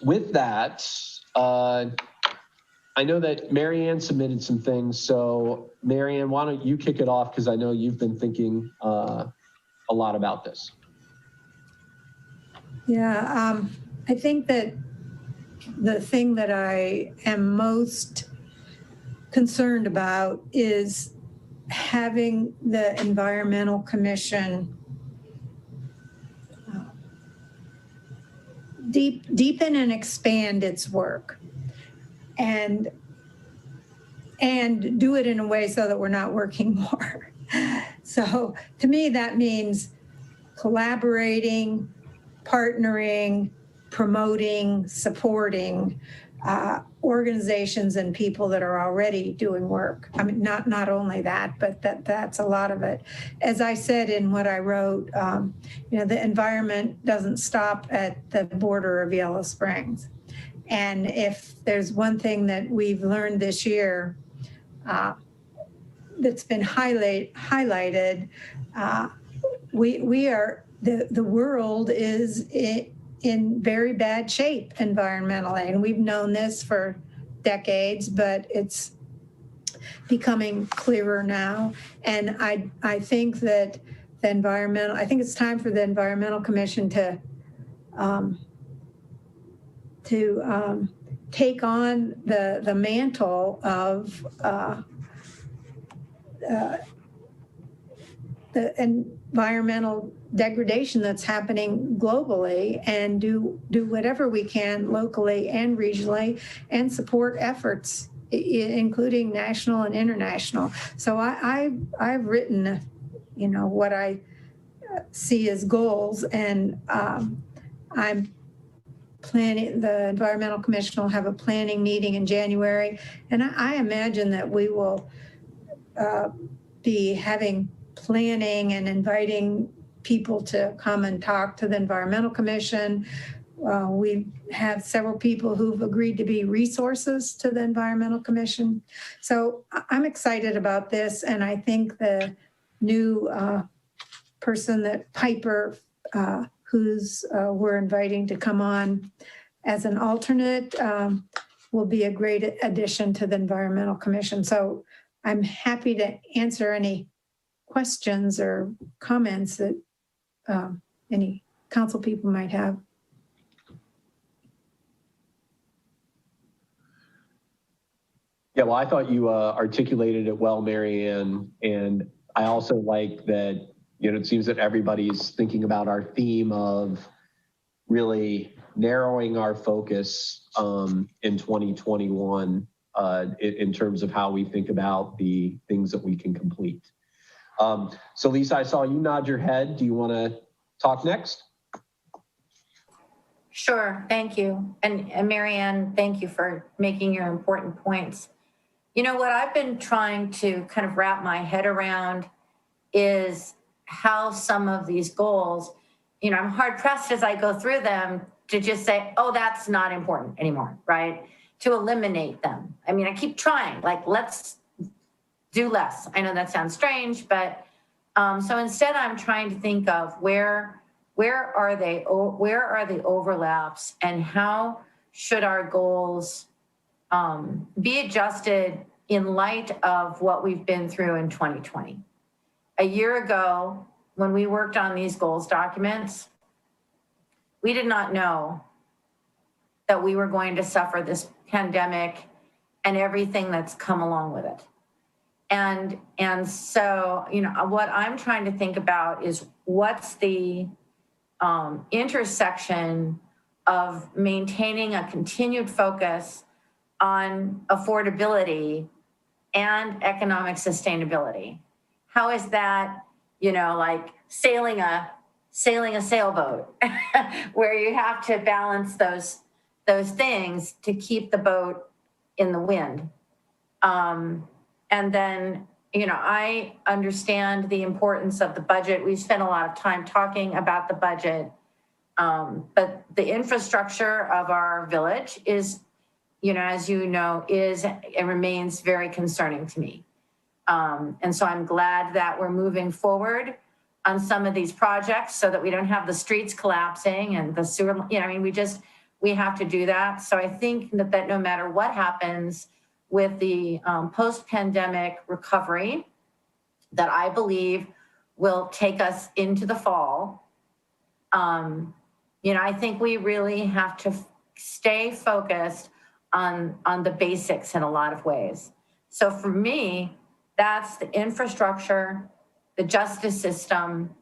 with that, I know that Marianne submitted some things. So Marianne, why don't you kick it off? Because I know you've been thinking a lot about this. Yeah, I think that the thing that I am most concerned about is having the Environmental Commission deepen and expand its work. And do it in a way so that we're not working more. So to me, that means collaborating, partnering, promoting, supporting organizations and people that are already doing work. I mean, not only that, but that's a lot of it. As I said in what I wrote, the environment doesn't stop at the border of Yellow Springs. And if there's one thing that we've learned this year that's been highlighted, we are, the world is in very bad shape environmentally. And we've known this for decades, but it's becoming clearer now. And I think that I think it's time for the Environmental Commission to take on the mantle of the environmental degradation that's happening globally, and do whatever we can locally and regionally and support efforts, including national and international. So I've written, what I see as goals, and I'm planning, the Environmental Commission will have a planning meeting in January, and I imagine that we will be having planning and inviting people to come and talk to the Environmental Commission. We have several people who've agreed to be resources to the Environmental Commission. So I'm excited about this, and I think the new person that Piper, who's we're inviting to come on as an alternate, will be a great addition to the Environmental Commission. So I'm happy to answer any questions or comments that any council people might have. Yeah, well, I thought you articulated it well, Marianne. And I also like that, it seems that everybody's thinking about our theme of really narrowing our focus in 2021 in terms of how we think about the things that we can complete. So Lisa, I saw you nod your head. Do you want to talk next? Sure, thank you. And Marianne, thank you for making your important points. What I've been trying to kind of wrap my head around is how some of these goals, I'm hard pressed as I go through them to just say, oh, that's not important anymore, right? To eliminate them. I mean, I keep trying, let's do less. I know that sounds strange, but so instead I'm trying to think of where are the overlaps, and how should our goals be adjusted in light of what we've been through in 2020. A year ago, when we worked on these goals documents, we did not know that we were going to suffer this pandemic and everything that's come along with it. And so, you know, what I'm trying to think about is what's the intersection of maintaining a continued focus on affordability and economic sustainability. How is that, you know, like sailing a sailboat where you have to balance those things to keep the boat in the wind. And then, you know, I understand the importance of the budget. We've spent a lot of time talking about the budget, but the infrastructure of our village is, you know, as you know, it remains very concerning to me. And so I'm glad that we're moving forward on some of these projects so that we don't have the streets collapsing and the sewer, you know, I mean, we have to do that. So I think that no matter what happens with the post-pandemic recovery, that I believe will take us into the fall, you know, I think we really have to stay focused on the basics in a lot of ways. So for me, that's the infrastructure, the justice system,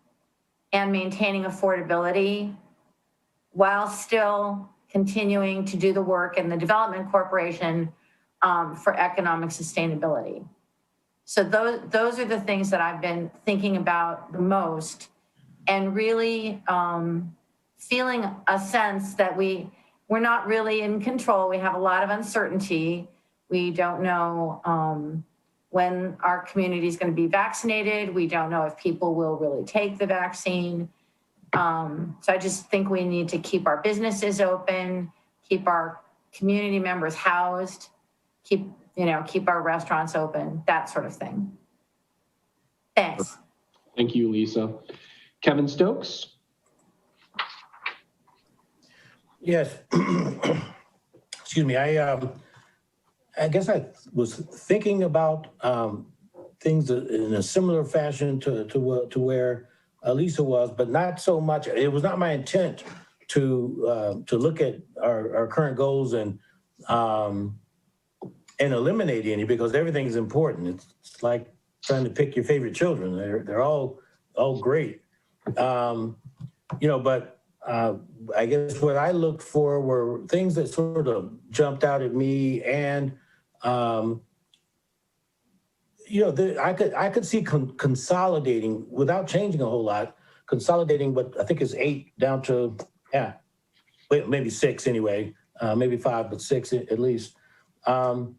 and maintaining affordability while still continuing to do the work in the Development Corporation for economic sustainability. So those are the things that I've been thinking about the most, and really feeling a sense that we're not really in control. We have a lot of uncertainty. We don't know when our community is going to be vaccinated. We don't know if people will really take the vaccine. So I just think we need to keep our businesses open, keep our community members housed, keep our restaurants open, that sort of thing. Thanks. Thank you, Lisa. Kevin Stokes? Yes. Excuse me. I guess I was thinking about things in a similar fashion to where Lisa was, but not so much. It was not my intent to look at our current goals and eliminate any, because everything is important. It's like trying to pick your favorite children. They're all great, you know. But I guess what I looked for were things that sort of jumped out at me, and you know, I could see consolidating without changing a whole lot. Consolidating what I think is 8 down to maybe 6 anyway, maybe 5, but 6 at least. And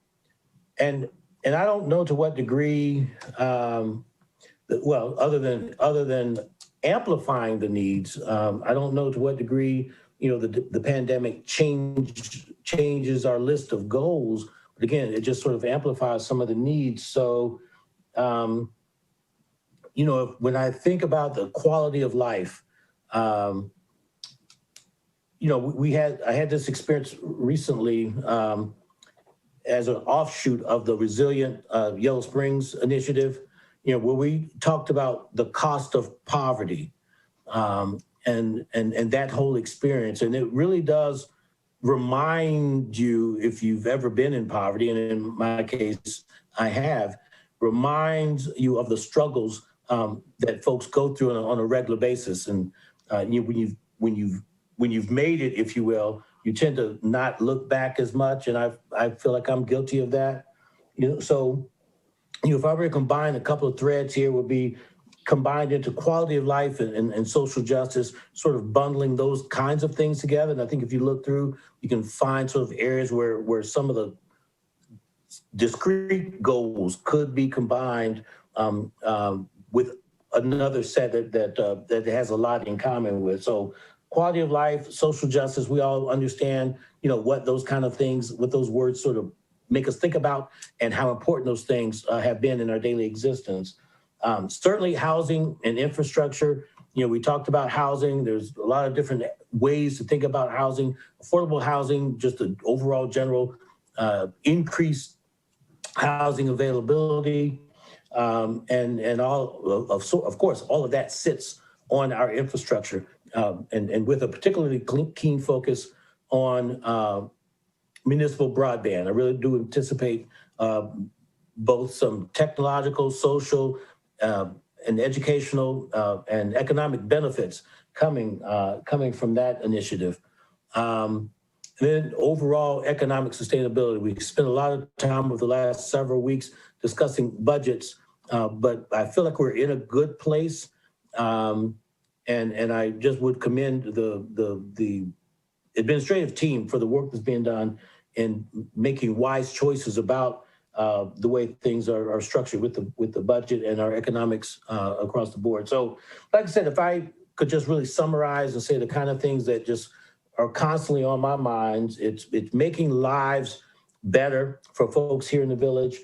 I don't know to what degree, well, other than amplifying the needs, I don't know to what degree, you know, the pandemic changes our list of goals. But again, it just sort of amplifies some of the needs. So, you know, when I think about the quality of life, you know, I had this experience recently as an offshoot of the Resilient Yellow Springs initiative, you know, where we talked about the cost of poverty and that whole experience. And it really does remind you, if you've ever been in poverty, and in my case, I have, reminds you of the struggles that folks go through on a regular basis. And when you've made it, if you will, you tend to not look back as much. And I feel like I'm guilty of that. You know, so, you know, if I were to combine a couple of threads here, would be combined into quality of life and social justice, sort of bundling those kinds of things together. And I think if you look through, you can find sort of areas where some of the discrete goals could be combined with another set that has a lot in common with. So quality of life, social justice, we all understand, you know, what those kind of things, what those words sort of make us think about, and how important those things have been in our daily existence. Certainly housing and infrastructure, you know, we talked about housing. There's a lot of different ways to think about housing, affordable housing, just an overall general increase housing availability, and all of course, all of that sits on our infrastructure, and with a particularly keen focus on municipal broadband. I really do anticipate both some technological, social, and educational and economic benefits coming from that initiative. Then overall economic sustainability. We spent a lot of time over the last several weeks discussing budgets, but I feel like we're in a good place. And I just would commend the administrative team for the work that's being done in making wise choices about the way things are structured with the budget and our economics across the board. So, like I said, if I could just really summarize and say the kind of things that just are constantly on my mind, it's making lives better for folks here in the village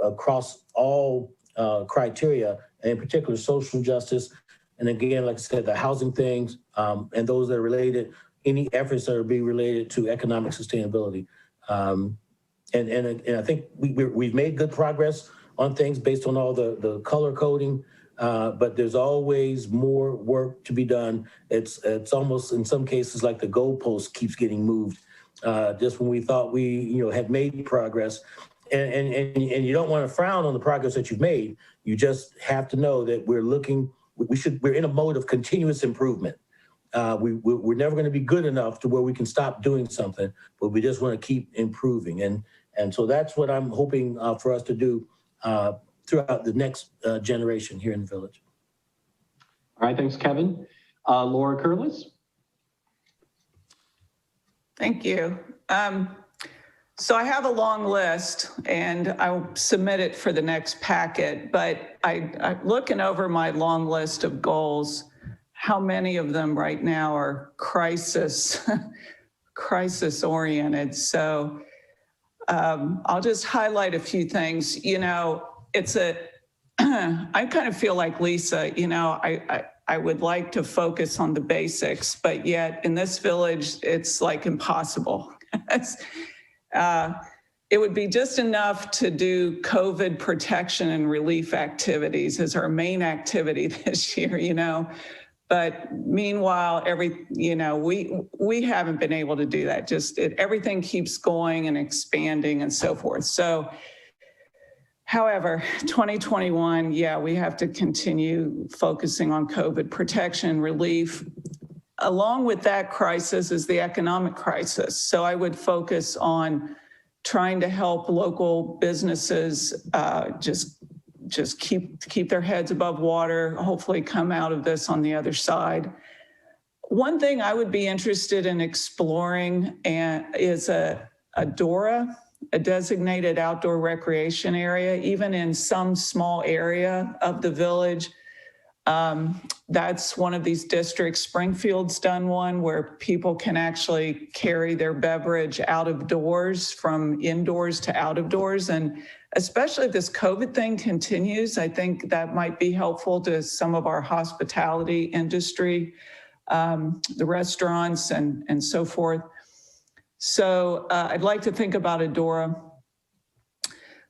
across all criteria, and in particular social justice. And again, like I said, the housing things and those that are related, any efforts that are being related to economic sustainability. And I think we've made good progress on things based on all the color coding, but there's always more work to be done. It's almost in some cases like the goalpost keeps getting moved. Just when we thought we had made progress, and you don't want to frown on the progress that you've made. You just have to know that we're in a mode of continuous improvement. We're never going to be good enough to where we can stop doing something, but we just want to keep improving. And so that's what I'm hoping for us to do throughout the next generation here in the village. All right, thanks, Kevin. Laura Curlis. Thank you. So I have a long list and I'll submit it for the next packet, but I'm looking over my long list of goals, how many of them right now are crisis oriented. So I'll just highlight a few things. I kind of feel like Lisa, I would like to focus on the basics, but yet in this village, it's like impossible. It would be just enough to do COVID protection and relief activities as our main activity this year, But meanwhile, we haven't been able to do that. Everything keeps going and expanding and so forth. So, however, 2021, we have to continue focusing on COVID protection, relief. Along with that crisis is the economic crisis. So I would focus on trying to help local businesses just keep their heads above water, hopefully come out of this on the other side. One thing I would be interested in exploring is a DORA, a designated outdoor recreation area, even in some small area of the village. That's one of these districts. Springfield's done one where people can actually carry their beverage out of doors, from indoors to out of doors. And especially if this COVID thing continues, I think that might be helpful to some of our hospitality industry, the restaurants and so forth. So I'd like to think about a DORA.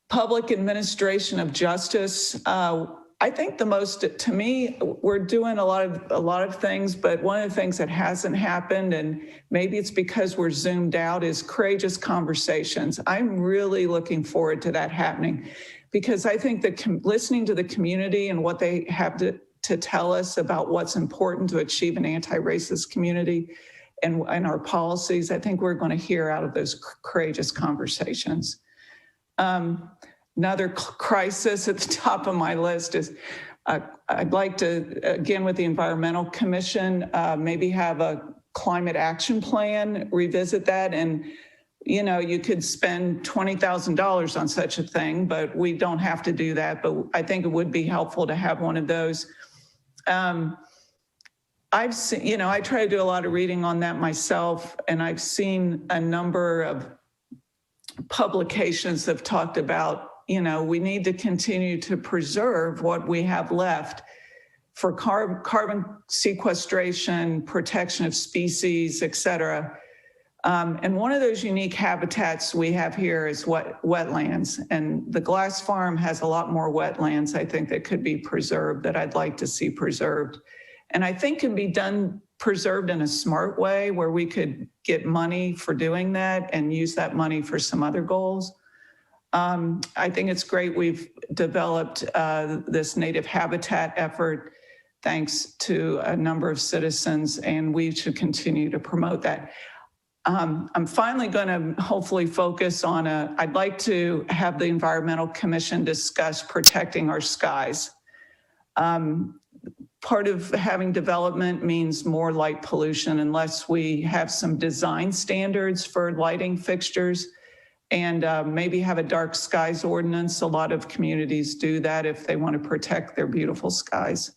Public administration of justice. I think to me, we're doing a lot of things, but one of the things that hasn't happened, and maybe it's because we're zoomed out, is courageous conversations. I'm really looking forward to that happening, because I think that listening to the community and what they have to tell us about what's important to achieve an anti-racist community and our policies, I think we're going to hear out of those courageous conversations. Another crisis at the top of my list is I'd like to, again, with the Environmental Commission, maybe have a climate action plan, revisit that. And, you could spend $20,000 on such a thing, but we don't have to do that. But I think it would be helpful to have one of those. I've seen, I try to do a lot of reading on that myself, and I've seen a number of publications that have talked about we need to continue to preserve what we have left for carbon sequestration, protection of species, et cetera. And one of those unique habitats we have here is wetlands. And the glass farm has a lot more wetlands, I think, that could be preserved, that I'd like to see preserved. And I think can be preserved in a smart way where we could get money for doing that and use that money for some other goals. I think it's great we've developed this native habitat effort thanks to a number of citizens, and we should continue to promote that. I'm finally going to hopefully focus on I'd like to have the Environmental Commission discuss protecting our skies. Part of having development means more light pollution unless we have some design standards for lighting fixtures and maybe have a dark skies ordinance. A lot of communities do that if they want to protect their beautiful skies.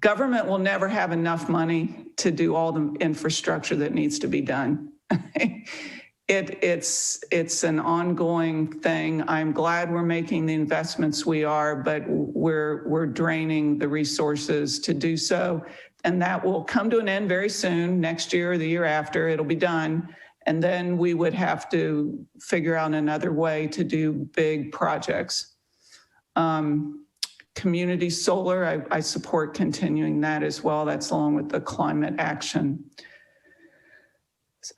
Government will never have enough money to do all the infrastructure that needs to be done. It's an ongoing thing. I'm glad we're making the investments we are, but we're draining the resources to do so. And that will come to an end very soon, next year or the year after, it'll be done. And then we would have to figure out another way to do big projects. Community solar, I support continuing that as well. That's along with the climate action.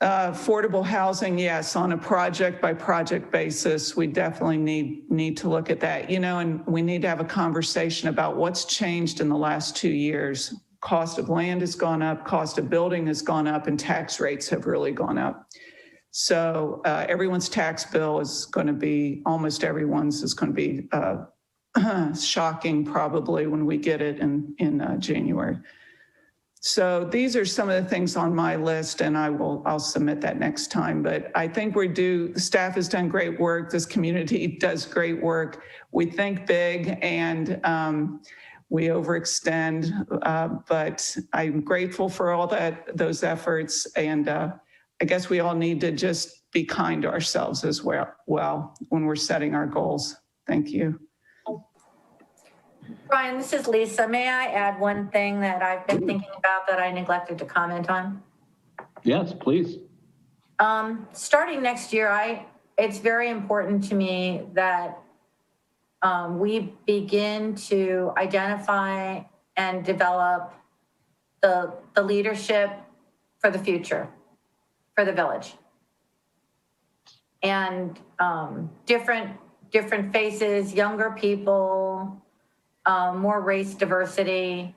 Affordable housing, yes, on a project by project basis, we definitely need to look at that, and we need to have a conversation about what's changed in the last 2 years. Cost of land has gone up, cost of building has gone up, and tax rates have really gone up. So everyone's tax bill is going to be, almost everyone's is going to be shocking probably when we get it in January. So these are some of the things on my list, and I'll submit that next time. But I think the staff has done great work. This community does great work. We think big and we overextend, but I'm grateful for all those efforts. And I guess we all need to just be kind to ourselves as well when we're setting our goals. Thank you. Brian, this is Lisa. May I add one thing that I've been thinking about that I neglected to comment on? Yes, please. Starting next year, it's very important to me that we begin to identify and develop the leadership for the future, for the village. And different faces, younger people, more race diversity.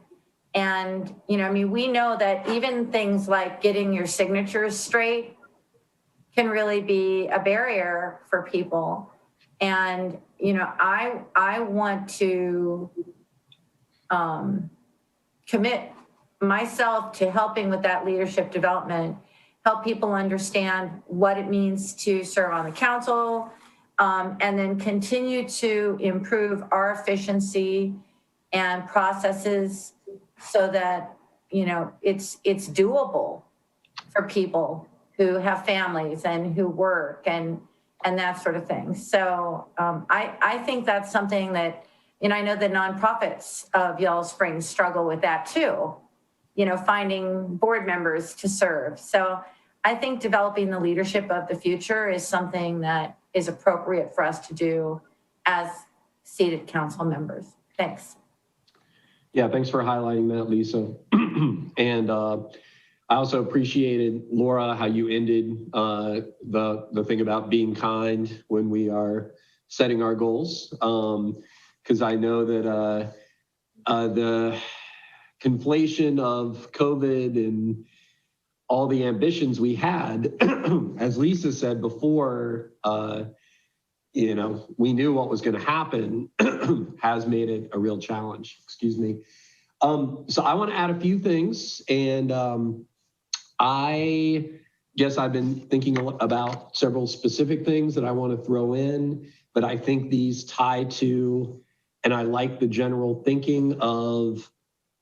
And, we know that even things like getting your signatures straight can really be a barrier for people. And, I want to commit myself to helping with that leadership development, help people understand what it means to serve on the council, and then continue to improve our efficiency and processes so that, it's doable for people who have families and who work and that sort of thing. So I think that's something that, I know the nonprofits of Yellow Springs struggle with that too, finding board members to serve. So I think developing the leadership of the future is something that is appropriate for us to do as seated council members. Thanks. Yeah, thanks for highlighting that, Lisa. And I also appreciated, Laura, how you ended the thing about being kind when we are setting our goals. Because I know that the conflation of COVID and all the ambitions we had, as Lisa said before, we knew what was going to happen, has made it a real challenge. Excuse me. So I want to add a few things, and I guess I've been thinking about several specific things that I want to throw in, but I think these tie to, and I like the general thinking of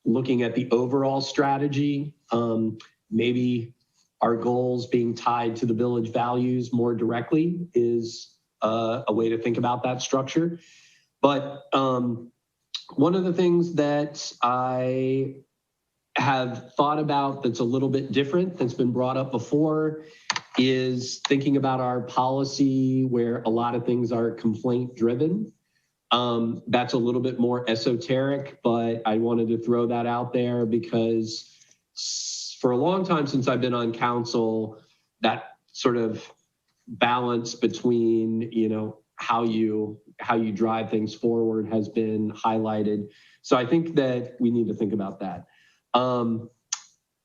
looking at the overall strategy. Maybe our goals being tied to the village values more directly is a way to think about that structure. But one of the things that I have thought about that's a little bit different, that's been brought up before, is thinking about our policy where a lot of things are complaint driven. That's a little bit more esoteric, but I wanted to throw that out there because for a long time since I've been on council, that sort of balance between, how you drive things forward has been highlighted. So I think that we need to think about that.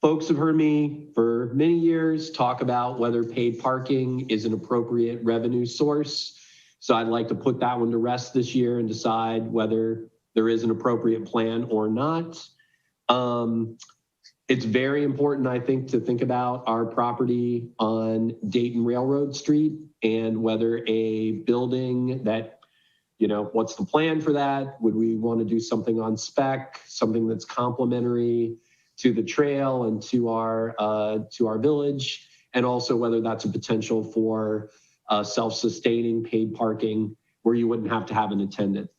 Folks have heard me for many years talk about whether paid parking is an appropriate revenue source. So I'd like to put that one to rest this year and decide whether there is an appropriate plan or not. It's very important, I think, to think about our property on Dayton Railroad Street and whether a building that, what's the plan for that? Would we want to do something on spec, something that's complementary to the trail and to our village, and also whether that's a potential for self-sustaining paid parking where you wouldn't have to have an attendant.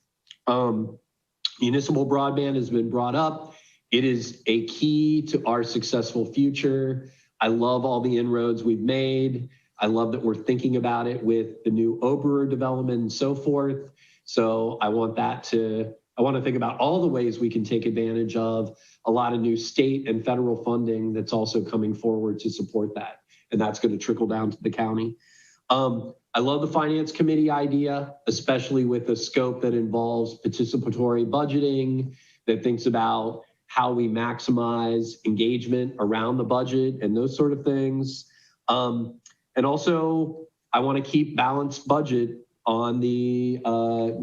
Municipal broadband has been brought up. It is a key to our successful future. I love all the inroads we've made. I love that we're thinking about it with the new Oberer development and so forth. So I want to think about all the ways we can take advantage of a lot of new state and federal funding that's also coming forward to support that. And that's going to trickle down to the county. I love the finance committee idea, especially with the scope that involves participatory budgeting, that thinks about how we maximize engagement around the budget and those sort of things. And also, I want to keep balanced budget on the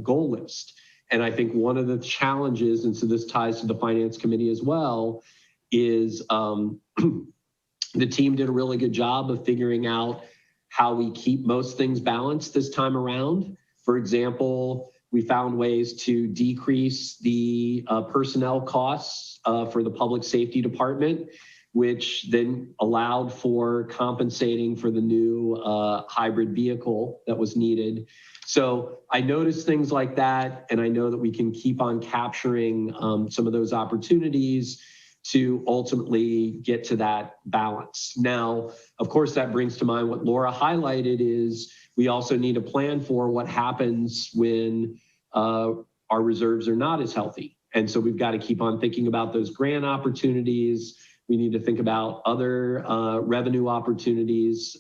goal list. And I think one of the challenges, and so this ties to the finance committee as well, is the team did a really good job of figuring out how we keep most things balanced this time around. For example, we found ways to decrease the personnel costs for the public safety department, which then allowed for compensating for the new hybrid vehicle that was needed. So I noticed things like that, and I know that we can keep on capturing some of those opportunities to ultimately get to that balance. Now, of course, that brings to mind what Laura highlighted is we also need a plan for what happens when our reserves are not as healthy. And so we've got to keep on thinking about those grant opportunities. We need to think about other revenue opportunities.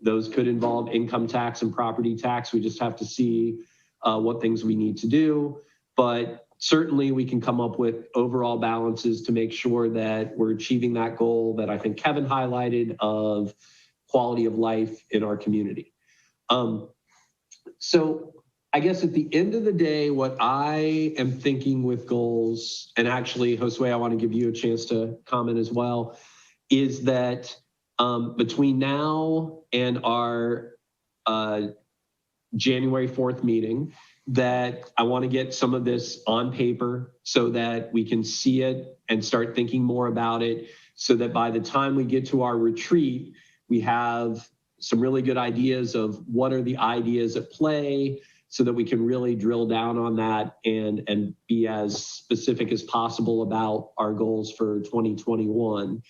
Those could involve income tax and property tax. We just have to see what things we need to do. But certainly we can come up with overall balances to make sure that we're achieving that goal that I think Kevin highlighted of quality of life in our community. So I guess at the end of the day, what I am thinking with goals, and actually, Josue, I want to give you a chance to comment as well, is that between now and our January 4th meeting, that I want to get some of this on paper so that we can see it and start thinking more about it, so that by the time we get to our retreat, we have some really good ideas of what are the ideas at play, so that we can really drill down on that and be as specific as possible about our goals for 2021.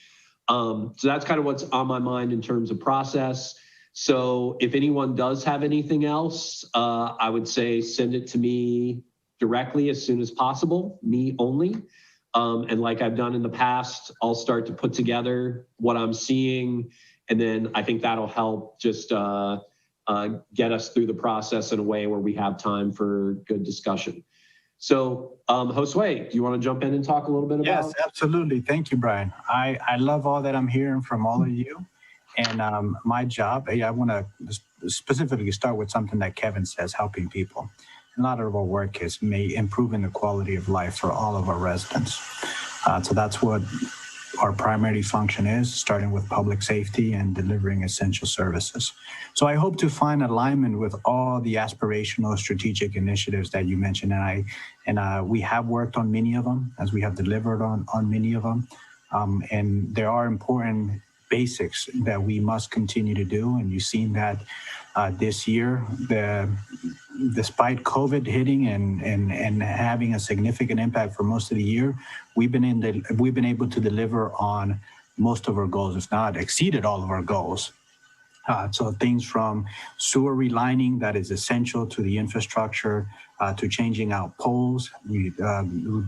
So that's kind of what's on my mind in terms of process. So if anyone does have anything else, I would say send it to me directly as soon as possible, me only. And like I've done in the past, I'll start to put together what I'm seeing. And then I think that'll help just get us through the process in a way where we have time for good discussion. So Josue, do you want to jump in and talk a little bit about? Yes, absolutely. Thank you, Brian. I love all that I'm hearing from all of you. And my job, I want to specifically start with something that Kevin says, helping people. A lot of our work is improving the quality of life for all of our residents. So that's what our primary function is, starting with public safety and delivering essential services. So I hope to find alignment with all the aspirational strategic initiatives that you mentioned. And we have worked on many of them, as we have delivered on many of them. And there are important basics that we must continue to do. And you've seen that this year, despite COVID hitting and having a significant impact for most of the year, we've been able to deliver on most of our goals, if not exceeded all of our goals. So things from sewer relining that is essential to the infrastructure, to changing out poles, we're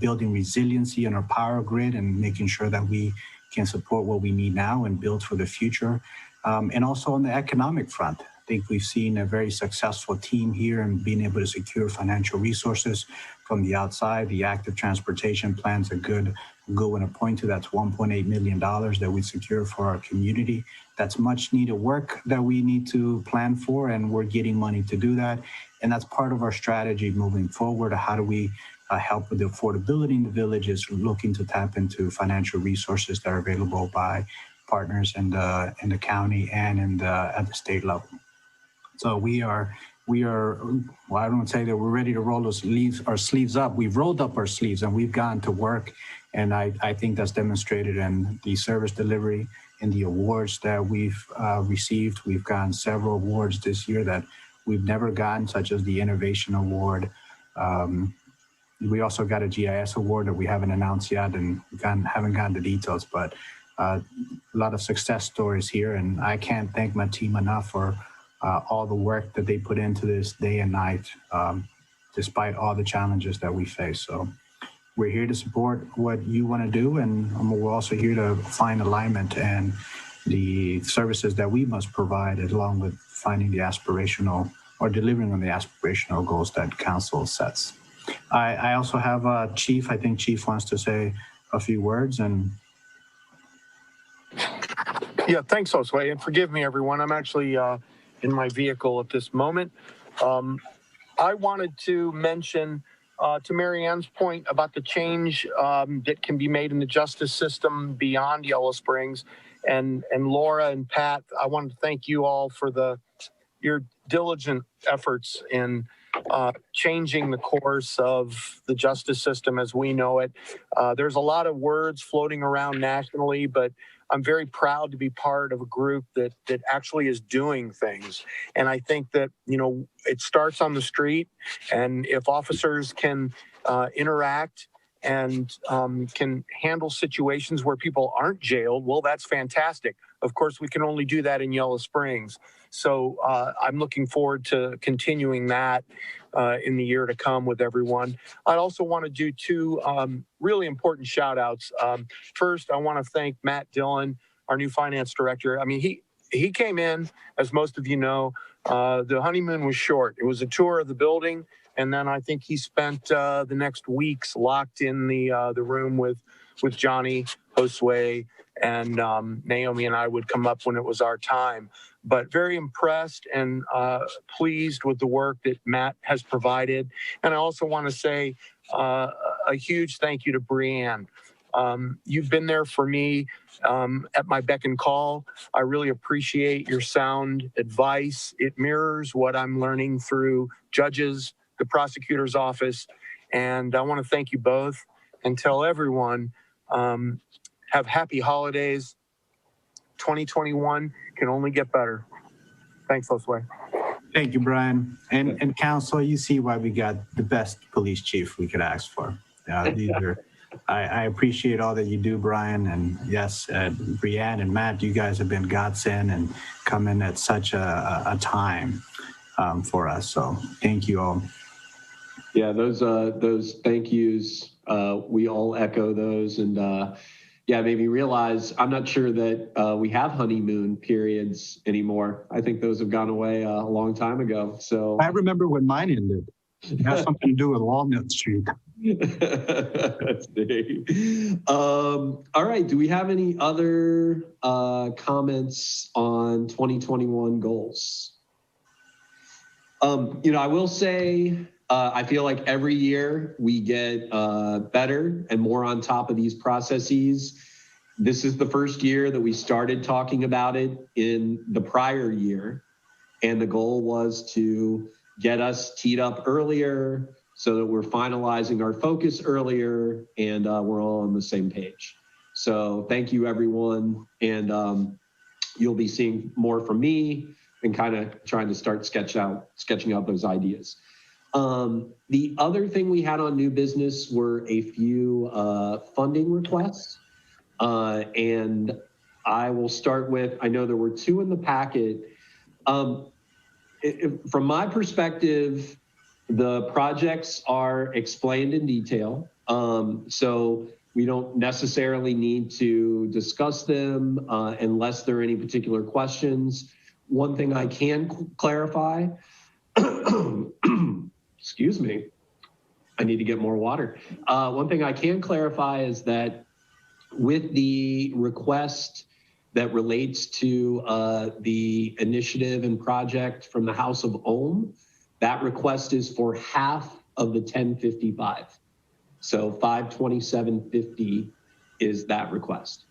building resiliency in our power grid and making sure that we can support what we need now and build for the future. And also on the economic front, I think we've seen a very successful team here and being able to secure financial resources from the outside. The active transportation plan's a good one to point to. That's $1.8 million that we secure for our community. That's much needed work that we need to plan for, and we're getting money to do that. And that's part of our strategy moving forward. How do we help with the affordability in the villages, looking to tap into financial resources that are available by partners in the county and at the state level. So we are, well, I don't say that we're ready to roll our sleeves up. We've rolled up our sleeves and we've gone to work. And I think that's demonstrated in the service delivery and the awards that we've received. We've gotten several awards this year that we've never gotten, such as the Innovation Award. We also got a GIS award that we haven't announced yet and haven't gotten the details, but a lot of success stories here. And I can't thank my team enough for all the work that they put into this day and night, despite all the challenges that we face. So we're here to support what you want to do, and we're also here to find alignment and the services that we must provide, along with finding the aspirational or delivering on the aspirational goals that council sets. I also have Chief. I think Chief wants to say a few words. And yeah, thanks, Josue, and forgive me, everyone. I'm actually in my vehicle at this moment. I wanted to mention to Mary Ann's point about the change that can be made in the justice system beyond Yellow Springs. And Laura and Pat, I wanted to thank you all for your diligent efforts in changing the course of the justice system as we know it. There's a lot of words floating around nationally, but I'm very proud to be part of a group that actually is doing things. And I think that, it starts on the street, and if officers can interact and can handle situations where people aren't jailed, well, that's fantastic. Of course, we can only do that in Yellow Springs. So I'm looking forward to continuing that in the year to come with everyone. I also want to do two really important shout outs. First, I want to thank Matt Dillon, our new finance director. I mean, he came in, as most of you know, the honeymoon was short. It was a tour of the building. And then I think he spent the next weeks locked in the room with Johnny, Josue, and Naomi and I would come up when it was our time. But very impressed and pleased with the work that Matt has provided. And I also want to say a huge thank you to Brianne. You've been there for me at my beck and call. I really appreciate your sound advice. It mirrors what I'm learning through judges, the prosecutor's office. And I want to thank you both and tell everyone, have happy holidays. 2021 can only get better. Thanks, Josue. thank you, Brian. And council, you see why we got the best police chief we could ask for. I appreciate all that you do, Brian. And yes, Brianne and Matt, you guys have been godsend and come in at such a time for us. So thank you all. Yeah, those thank yous, we all echo those. And yeah, made me realize I'm not sure that we have honeymoon periods anymore. I think those have gone away a long time ago. So I remember when mine ended. It has something to do with Walnut Street. All right. Do we have any other comments on 2021 goals? I will say, I feel like every year we get better and more on top of these processes. This is the first year that we started talking about it in the prior year. And the goal was to get us teed up earlier so that we're finalizing our focus earlier and we're all on the same page. So thank you, everyone. And you'll be seeing more from me and kind of trying to start sketching out those ideas. The other thing we had on new business were a few funding requests. And I will start with, I know there were two in the packet. From my perspective, the projects are explained in detail. So we don't necessarily need to discuss them unless there are any particular questions. One thing I can clarify, excuse me, I need to get more water. One thing I can clarify is that with the request that relates to the initiative and project from the House of Ohm, that request is for half of the 1055. So 52750 is that request.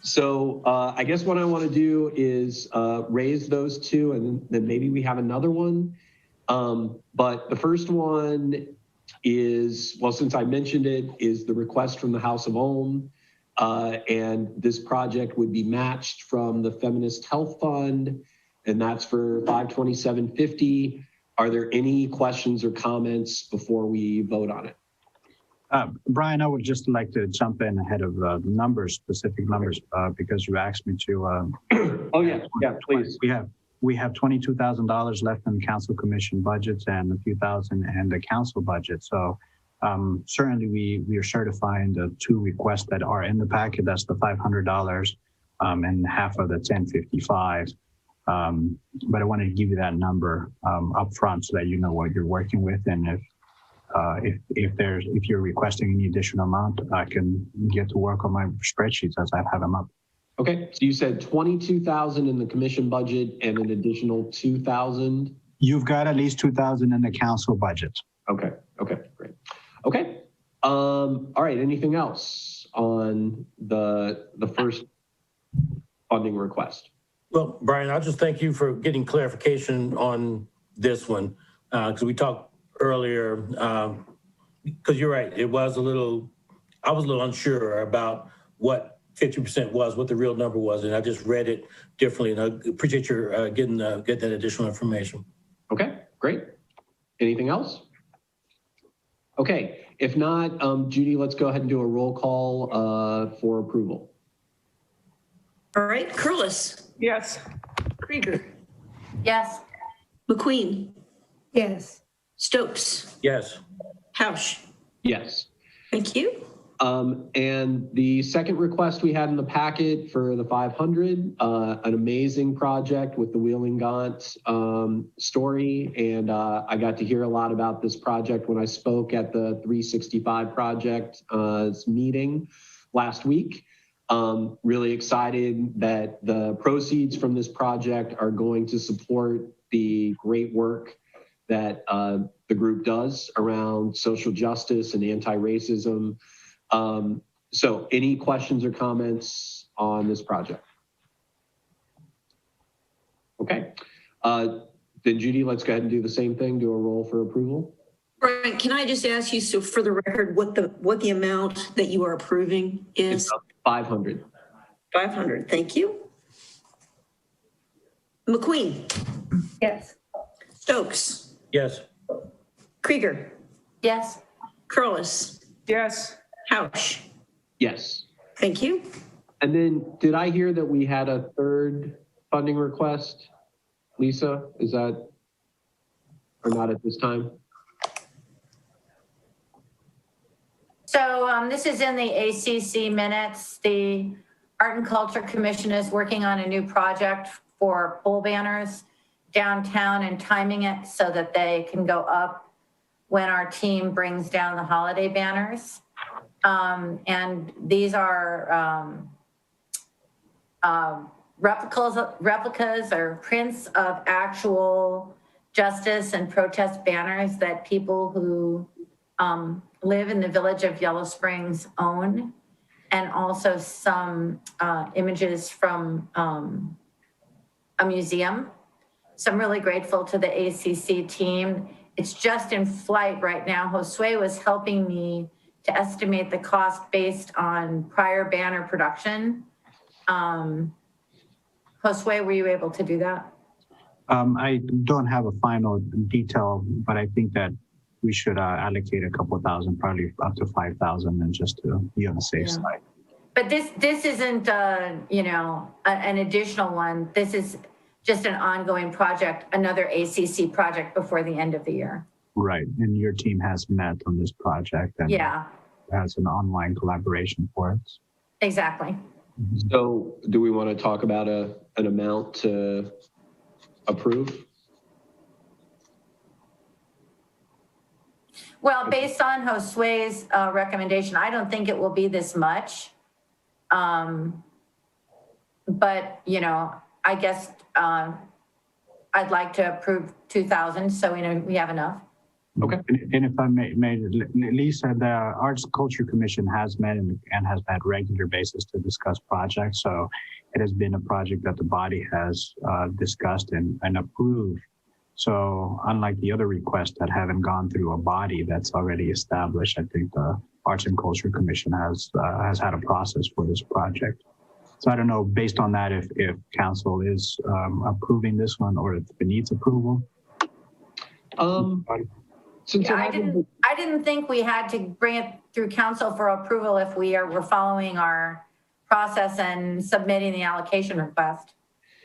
So I guess what I want to do is raise those two, and then maybe we have another one. But the first one is, well, since I mentioned it, is the request from the House of Ohm. And this project would be matched from the Feminist Health Fund, and that's for 52750. Are there any questions or comments before we vote on it? Brian, I would just like to jump in ahead of numbers, specific numbers, because you asked me to. Oh yeah, please. We have $22,000 left in the council commission budgets and a few thousand in the council budget. So certainly we are certifying the two requests that are in the packet. That's the $500 and half of the 1055. But I wanted to give you that number up front so that you know what you're working with, and if you're requesting any additional amount, I can get to work on my spreadsheets as I have them up. Okay, so you said 22,000 in the commission budget and an additional 2,000. You've got at least 2,000 in the council budget. Okay, great. Okay, all right. Anything else on the first funding request? Well, Brian, I'll just thank you for getting clarification on this one, because we talked earlier, because you're right, I was a little unsure about what 50% was, what the real number was, and I just read it differently, and I appreciate your getting that additional information. Okay, great. Anything else? Okay, if not, Judy, let's go ahead and do a roll call for approval. All right, Curlis. Yes. Krieger. Yes. McQueen. Yes. Stokes. Yes. Hausch. Yes. Thank you. And the second request we had in the packet for the 500, an amazing project with the Wheeling Gaunt story. And I got to hear a lot about this project when I spoke at the 365 project meeting last week. Really excited that the proceeds from this project are going to support the great work that the group does around social justice and anti-racism. So any questions or comments on this project? Okay. Then Judy, let's go ahead and do the same thing, do a roll for approval. Brian, can I just ask you, so for the record, what the amount that you are approving is? It's 500. 500, thank you. McQueen. Yes. Stokes. Yes. Krieger. Yes. Curlis. Yes. Hausch. Yes. Thank you. And then did I hear that we had a third funding request? Lisa, is that, or not at this time? So this is in the ACC minutes. The Art and Culture Commission is working on a new project for pole banners downtown and timing it so that they can go up when our team brings down the holiday banners. And these are replicas or prints of actual justice and protest banners that people who live in the village of Yellow Springs own, and also some images from a museum. So I'm really grateful to the ACC team. It's just in flight right now. Josue was helping me to estimate the cost based on prior banner production. Josue, were you able to do that? I don't have a final detail, but I think that we should allocate a couple thousand, probably up to 5,000, and just to be on the safe Yeah. side. But this isn't, you know, an additional one. This is just an ongoing project, another ACC project before the end of the year. Right, and your team has met on this project and Yeah, has an online collaboration for it. exactly. So do we want to talk about an amount to approve? Well, based on Josue's recommendation, I don't think it will be this much. But, you know, I guess I'd like to approve 2,000, so we know we have enough. Okay. And if I may, Lisa, the Arts Culture Commission has met and has had regular basis to discuss projects. So it has been a project that the body has discussed and approved. So unlike the other requests that haven't gone through a body that's already established, I think the Arts and Culture Commission has had a process for this project. So I don't know, based on that, if council is approving this one or if it needs approval. Since Yeah, I didn't think we had to bring it through council for approval if we're following our process and submitting the allocation request.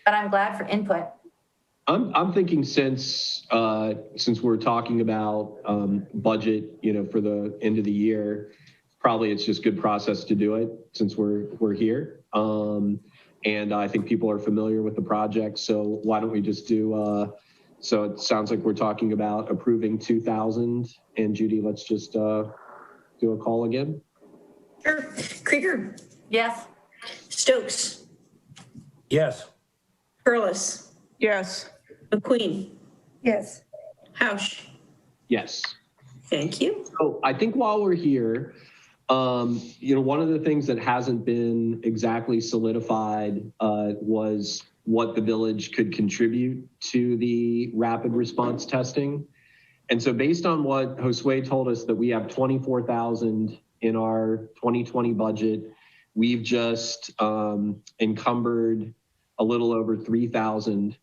But I'm glad for input. I'm thinking since we're talking about budget, you know, for the end of the year, probably it's just good process to do it since we're here. And I think people are familiar with the project. So why don't we just do, so it sounds like we're talking about approving 2,000. And Judy, let's just do a call again. Sure. Krieger, Yes. Stokes, Yes. Perlis, Yes. McQueen, Yes. Hausch. Yes. Thank you. So I think while we're here, you know, one of the things that hasn't been exactly solidified was what the village could contribute to the rapid response testing. And so based on what Josue told us that we have 24,000 in our 2020 budget, we've just encumbered a little over 3,000.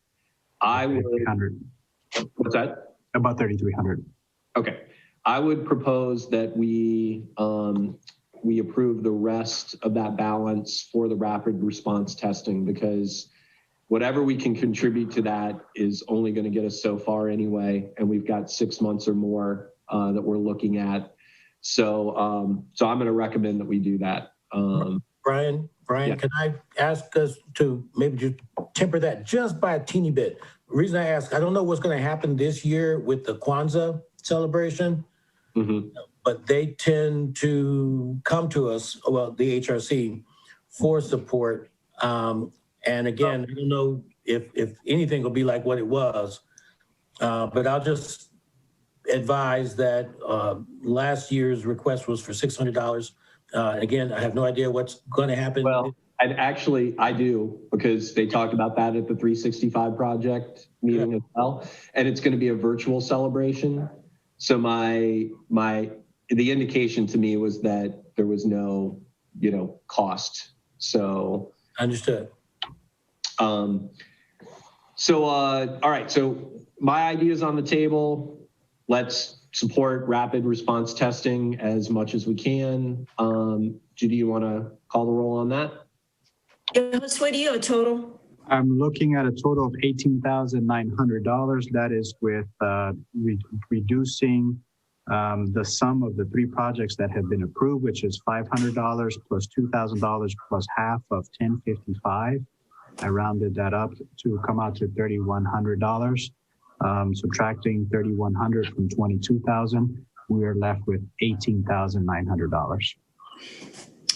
I would, what's that? About 3,300. Okay. I would propose that we approve the rest of that balance for the rapid response testing, because whatever we can contribute to that is only going to get us so far anyway. And we've got 6 months or more that we're looking at. So I'm going to recommend that we do that. Brian, Yeah. Can I ask us to maybe just temper that just by a teeny bit? The reason I ask, I don't know what's going to happen this year with the Kwanzaa celebration, but they tend to come to us, well, the HRC, for support. And again, I don't know if anything will be like what it was, but I'll just advise that last year's request was for $600. Again, I have no idea what's going to happen. Well, and actually I do, because they talked about that at the 365 project meeting as well. And it's going to be a virtual celebration. So the indication to me was that there was no, you know, cost. So Understood. all right. So my idea is on the table. Let's support rapid response testing as much as we can. Judy, you want to call the roll on that? Yeah, Josue, do you have a total? I'm looking at a total of $18,900. That is with reducing the sum of the 3 projects that have been approved, which is $500 plus $2,000 plus half of $1,055. I rounded that up to come out to $3,100. Subtracting $3,100 from $22,000, we are left with $18,900.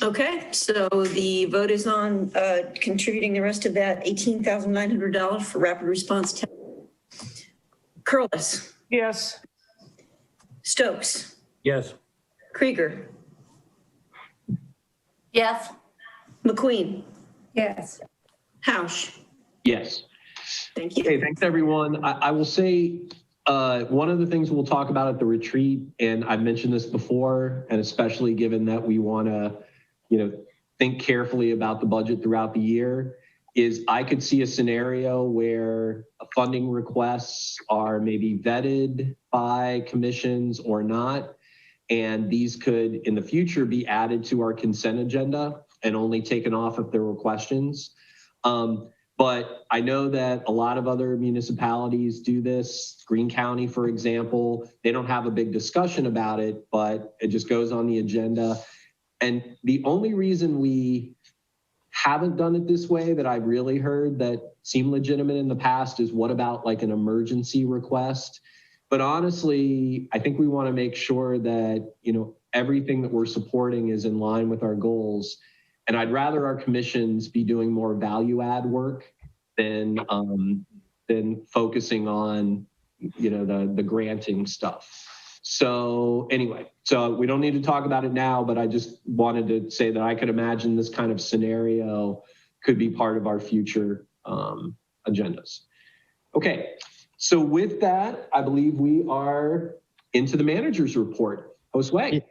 Okay, so the vote is on contributing the rest of that $18,900 for rapid response testing. Curlis, Yes. Stokes, Yes. Krieger, Yes. McQueen, Yes. Hausch. Yes. Thank you. Okay, thanks everyone. I will say one of the things we'll talk about at the retreat, and I've mentioned this before, and especially given that we want to, you know, think carefully about the budget throughout the year, is I could see a scenario where funding requests are maybe vetted by commissions or not. And these could, in the future, be added to our consent agenda and only taken off if there were questions. But I know that a lot of other municipalities do this. Greene County, for example, they don't have a big discussion about it, but it just goes on the agenda. And the only reason we haven't done it this way that I've really heard that seemed legitimate in the past is what about like an emergency request? But honestly, I think we want to make sure that, you know, everything that we're supporting is in line with our goals. And I'd rather our commissions be doing more value add work than focusing on, you know, the granting stuff. So anyway, so we don't need to talk about it now, but I just wanted to say that I could imagine this kind of scenario could be part of our future agendas. Okay, so with that, I believe we are into the manager's report. Josue.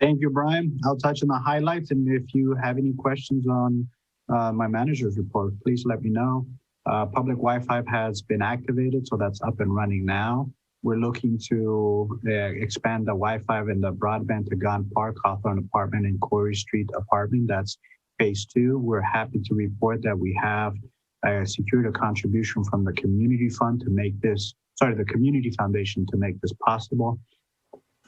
Thank you, Brian. I'll touch on the highlights, and if you have any questions on my manager's report, please let me know. Public Wi-Fi has been activated, so that's up and running now. We're looking to expand the Wi-Fi in the broadband to Gun Park, Hawthorne Apartment, and Corey Street Apartment. That's phase 2. We're happy to report that we have secured a contribution from the community fund to make this, the community foundation to make this possible.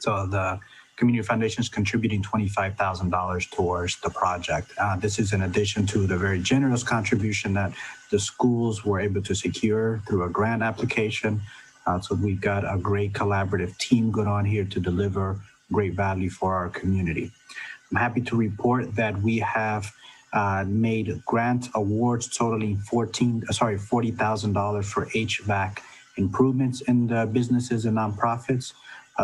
So the community foundation is contributing $25,000 towards the project. This is in addition to the very generous contribution that the schools were able to secure through a grant application. So we've got a great collaborative team going on here to deliver great value for our community. I'm happy to report that we have made grant awards totaling $40,000 for HVAC improvements in the businesses and nonprofits.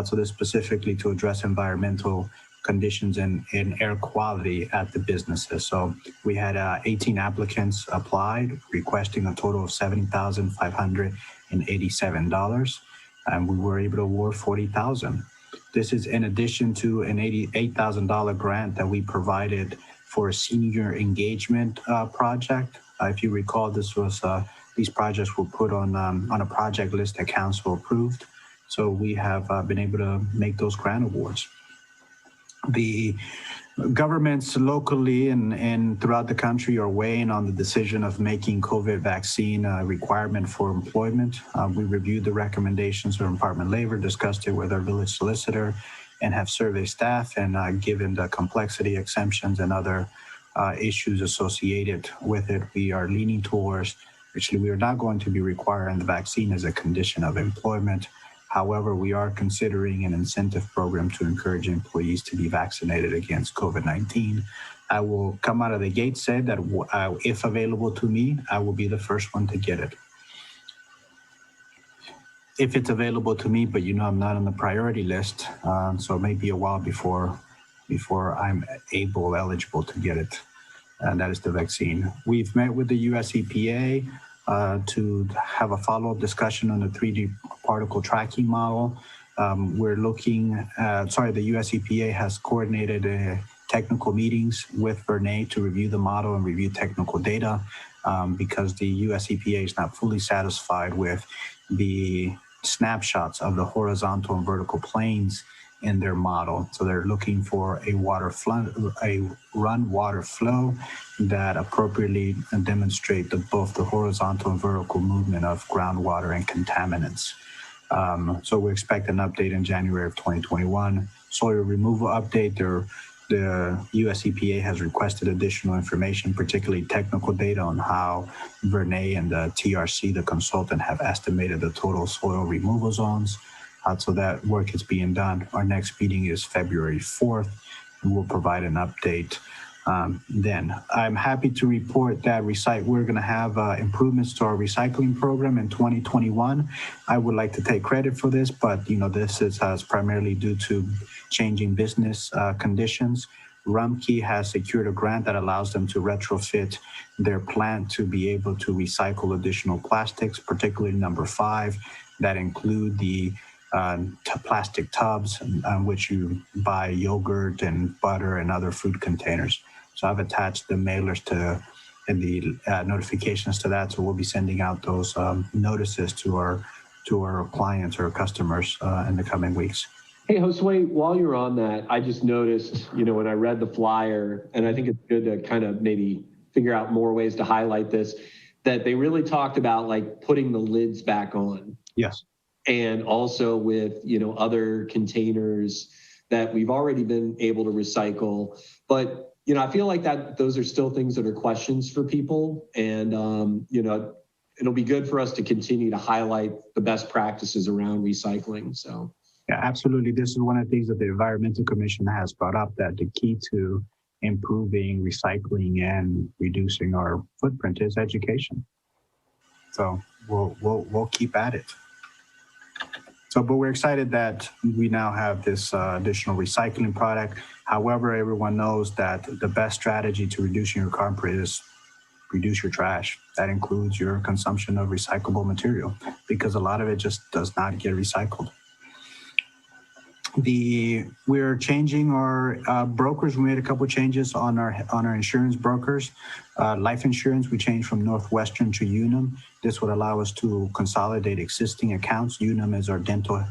So this specifically to address environmental conditions and air quality at the businesses. So we had 18 applicants applied, requesting a total of $70,587, and we were able to award $40,000. This is in addition to an $88,000 grant that we provided for a senior engagement project. If you recall, this was these projects were put on a project list that council approved. So we have been able to make those grant awards. The governments locally and throughout the country are weighing on the decision of making COVID vaccine a requirement for employment. We reviewed the recommendations from Department of Labor, discussed it with our village solicitor, and have surveyed staff. And given the complexity, exemptions, and other issues associated with it, we are leaning towards, actually, we are not going to be requiring the vaccine as a condition of employment. However, we are considering an incentive program to encourage employees to be vaccinated against COVID-19. I will come out of the gate say that if available to me, I will be the first one to get it. If it's available to me, but you know I'm not on the priority list, so it may be a while before I'm eligible to get it, and that is the vaccine. We've met with the US EPA to have a follow-up discussion on the 3D particle tracking model. We're looking, the US EPA has coordinated technical meetings with Vernay to review the model and review technical data because the US EPA is not fully satisfied with the snapshots of the horizontal and vertical planes in their model. So they're looking for a run water flow that appropriately demonstrate both the horizontal and vertical movement of groundwater and contaminants. So we expect an update in January of 2021. Sawyer removal update, the US EPA has requested additional information, particularly technical data on how Vernay and the TRC, the consultant, have estimated the total soil removal zones. So that work is being done. Our next meeting is February 4th, and we'll provide an update then. I'm happy to report that we're going to have improvements to our recycling program in 2021. I would like to take credit for this, but this is primarily due to changing business conditions. Rumpke has secured a grant that allows them to retrofit their plant to be able to recycle additional plastics, particularly number 5, that include the plastic tubs on which you buy yogurt and butter and other food containers. So I've attached the mailers to notifications to that. So we'll be sending out those notices to our clients or customers in the coming weeks. Hey, Josue, while you're on that, I just noticed, when I read the flyer, and I think it's good to kind of maybe figure out more ways to highlight this, that they really talked about like putting the lids back on. Yes. And also with, other containers that we've already been able to recycle. But, I feel like that those are still things that are questions for people. And, it'll be good for us to continue to highlight the best practices around recycling. So. Yeah, absolutely. This is one of the things that the Environmental Commission has brought up, that the key to improving recycling and reducing our footprint is education. So we'll keep at it. So, but we're excited that we now have this additional recycling product. However, everyone knows that the best strategy to reducing your carbon footprint is reduce your trash. That includes your consumption of recyclable material, because a lot of it just does not get recycled. We're changing our brokers. We made a couple of changes on our insurance brokers. Life insurance, we changed from Northwestern to Unum. This would allow us to consolidate existing accounts. Unum is our dental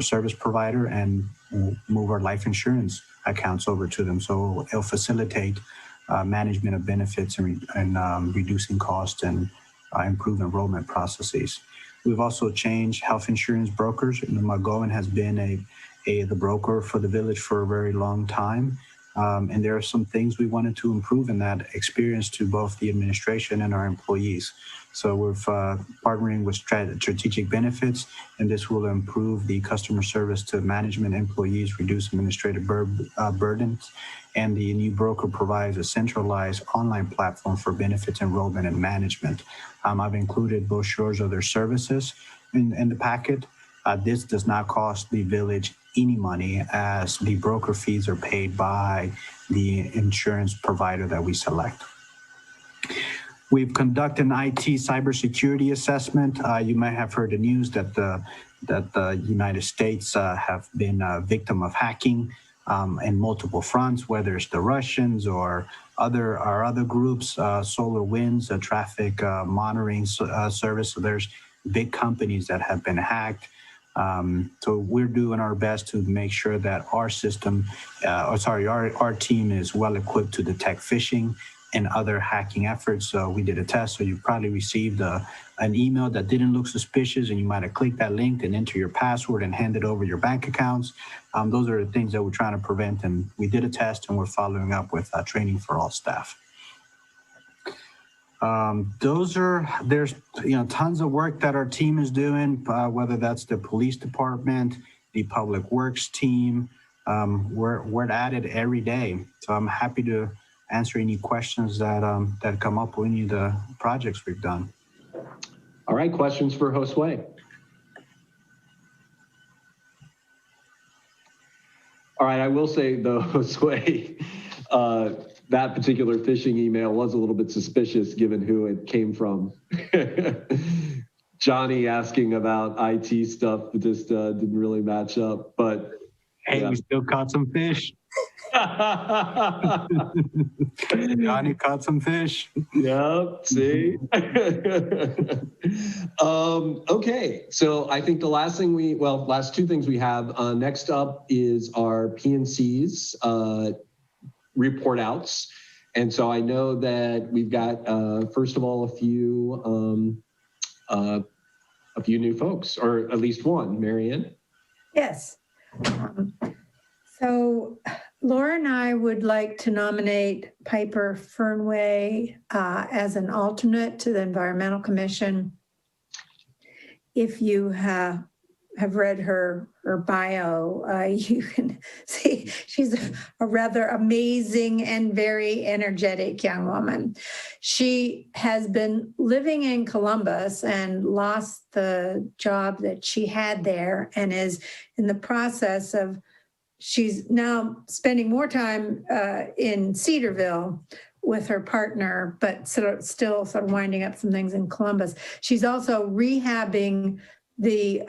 service provider, and we'll move our life insurance accounts over to them. So it'll facilitate management of benefits and reducing costs and improve enrollment processes. We've also changed health insurance brokers. McGowan has been the broker for the village for a very long time. And there are some things we wanted to improve in that experience to both the administration and our employees. So we're partnering with strategic benefits, and this will improve the customer service to management employees, reduce administrative burdens. And the new broker provides a centralized online platform for benefits enrollment and management. I've included brochures of their services in the packet. This does not cost the village any money, as the broker fees are paid by the insurance provider that we select. We've conducted an IT cybersecurity assessment. You might have heard the news that the United States have been a victim of hacking in multiple fronts, whether it's the Russians or other groups, SolarWinds, a traffic monitoring service. So there's big companies that have been hacked. So we're doing our best to make sure that our system, our team is well equipped to detect phishing and other hacking efforts. So we did a test. So you probably received an email that didn't look suspicious, and you might have clicked that link and enter your password and handed over your bank accounts. Those are the things that we're trying to prevent. And we did a test, and we're following up with training for all staff. There's tons of work that our team is doing, whether that's the police department, the public works team. We're at it every day. So I'm happy to answer any questions that come up with any of the projects we've done. All right, questions for Josue? All right, I will say though, Josue, that particular phishing email was a little bit suspicious given who it came from. Johnny asking about IT stuff just didn't really match up, but hey, yeah. We still caught some fish. Johnny caught some fish. Yep, see? Okay, so I think the last two things we have next up is our PNCs report outs. And so I know that we've got, first of all, a few new folks, or at least one. Marianne? Yes. So Laura and I would like to nominate Piper Fernway as an alternate to the Environmental Commission. If you have read her bio, you can see she's a rather amazing and very energetic young woman. She has been living in Columbus and lost the job that she had there, and is in the process of, she's now spending more time in Cedarville with her partner, but still sort of winding up some things in Columbus. She's also rehabbing the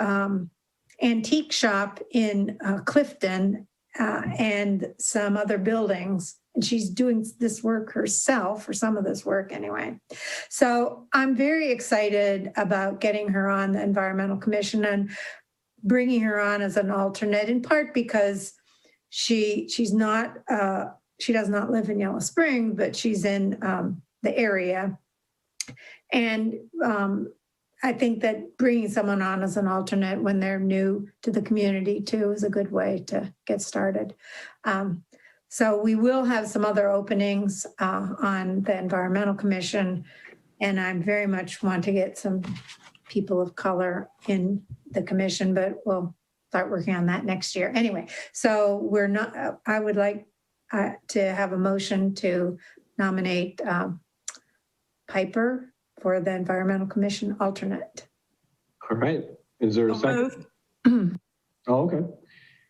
antique shop in Clifton and some other buildings and she's doing this work herself, or some of this work anyway. So I'm very excited about getting her on the Environmental Commission and bringing her on as an alternate, in part because she's not, she does not live in Yellow Spring, but she's in the area. And I think that bringing someone on as an alternate when they're new to the community too is a good way to get started. So we will have some other openings on the Environmental Commission, and I very much want to get some people of color in the commission, but we'll start working on that next year. Anyway, so we're not, I would like to have a motion to nominate Piper for the Environmental Commission alternate. All right. Is there a second? Oh, okay.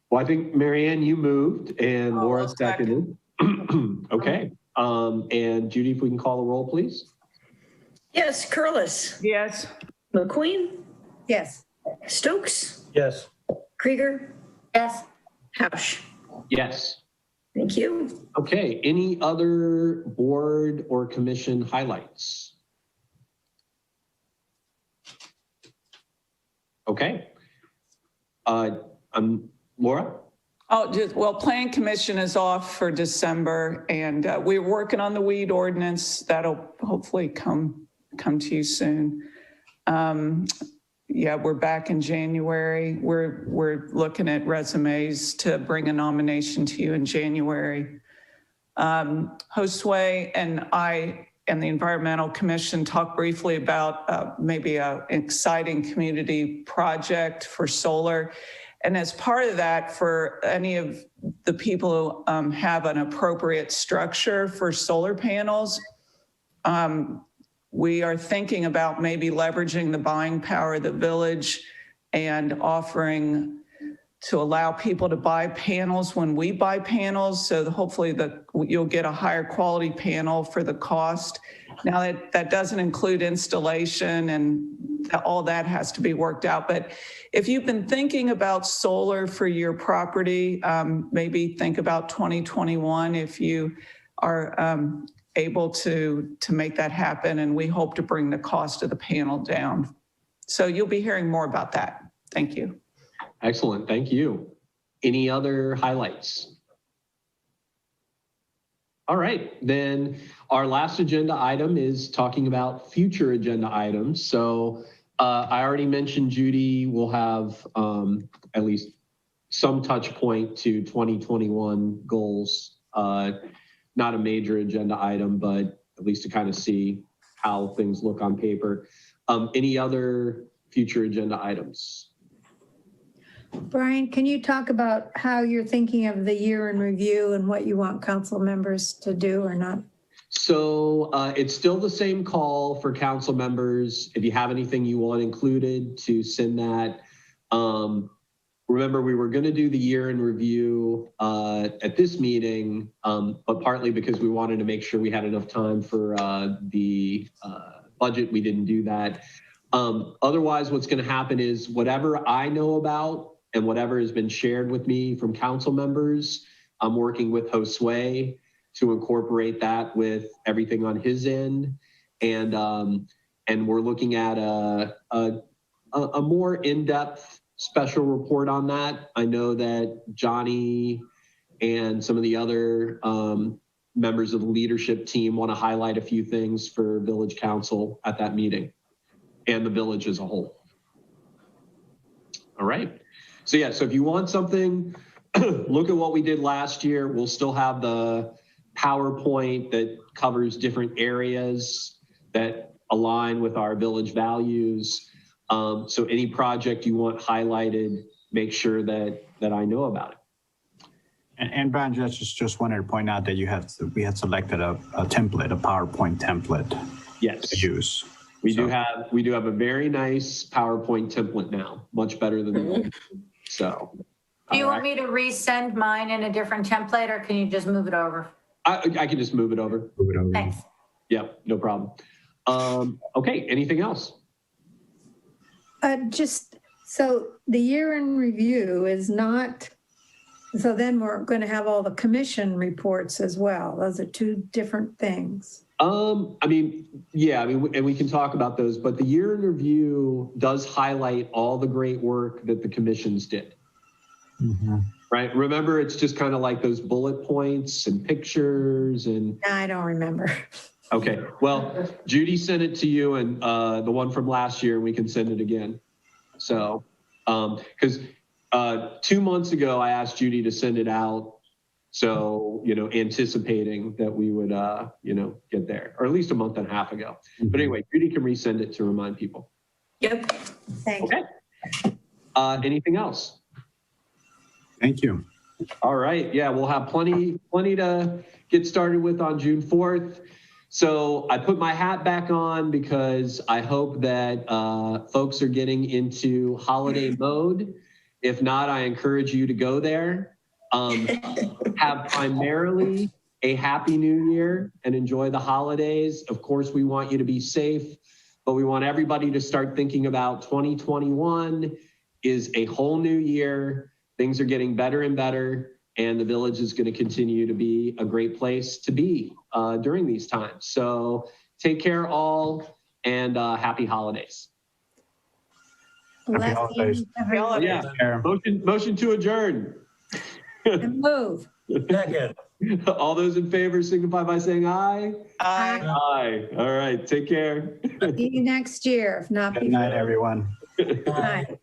Well, I think Marianne, you moved and Laura seconded. Okay. And Judy, if we can call the roll, please. Yes, Curlis. Yes. McQueen. Yes. Stokes. Yes. Krieger. Yes. Hausch. Yes. Thank you. Okay. Any other board or commission highlights? Okay. Laura? Oh, well, Plan Commission is off for December, and we're working on the weed ordinance. That'll hopefully come to you soon. Yeah, we're back in January. We're looking at resumes to bring a nomination to you in January. Josue and I and the Environmental Commission talked briefly about maybe an exciting community project for solar. And as part of that, for any of the people who have an appropriate structure for solar panels, we are thinking about maybe leveraging the buying power of the village and offering to allow people to buy panels when we buy panels. So hopefully you'll get a higher quality panel for the cost. Now that doesn't include installation, and all that has to be worked out. But if you've been thinking about solar for your property, maybe think about 2021 if you are able to make that happen. And we hope to bring the cost of the panel down. So you'll be hearing more about that. Thank you. Excellent. Thank you. Any other highlights? All right, then our last agenda item is talking about future agenda items. So I already mentioned Judy will have at least some touch point to 2021 goals. Not a major agenda item, but at least to kind of see how things look on paper. Any other future agenda items? Brian, can you talk about how you're thinking of the year in review and what you want council members to do or not? So it's still the same call for council members. If you have anything you want included, to send that. Remember, we were going to do the year in review at this meeting, but partly because we wanted to make sure we had enough time for the budget, we didn't do that. Otherwise, what's going to happen is whatever I know about and whatever has been shared with me from council members, I'm working with Josue to incorporate that with everything on his end. And we're looking at a more in-depth special report on that. I know that Johnny and some of the other members of the leadership team want to highlight a few things for village council at that meeting and the village as a whole. All right. So yeah, so if you want something, look at what we did last year. We'll still have the PowerPoint that covers different areas that align with our village values. So any project you want highlighted, make sure that I know about it. And Brian, just wanted to point out that we had selected a template, a PowerPoint template. Yes. To use. We do have a very nice PowerPoint template now, much better than the one. So. Do you want me to resend mine in a different template, or can you just move it over? I can just move it over. Move it over. Thanks. Yeah, no problem. Okay, anything else? Just so the year in review is not So then we're going to have all the commission reports as well. Those are two different things. I mean, yeah, I mean, and we can talk about those, but the year in review does highlight all the great work that the commissions did. Right? Remember, it's just kind of like those bullet points and pictures and. I don't remember. Okay, well, Judy sent it to you and the one from last year, we can send it again. So, because 2 months ago, I asked Judy to send it out. So, anticipating that we would, get there, or at least a month and a half ago. But anyway, Judy can resend it to remind people. Yep. Thank you. Okay. Anything else? Thank you. All right. Yeah, we'll have plenty to get started with on June 4th. So I put my hat back on because I hope that folks are getting into holiday mode. If not, I encourage you to go there. Have primarily a happy new year and enjoy the holidays. Of course, we want you to be safe, but we want everybody to start thinking about 2021 is a whole new year. Things are getting better and better, and the village is going to continue to be a great place to be during these times. So take care all, and happy holidays. Happy holidays. Yeah. Motion to adjourn. And move. Second. All those in favor signify by saying aye. Aye. Aye. All right. Take care. See you next year, if not Good before. night, everyone. Good night.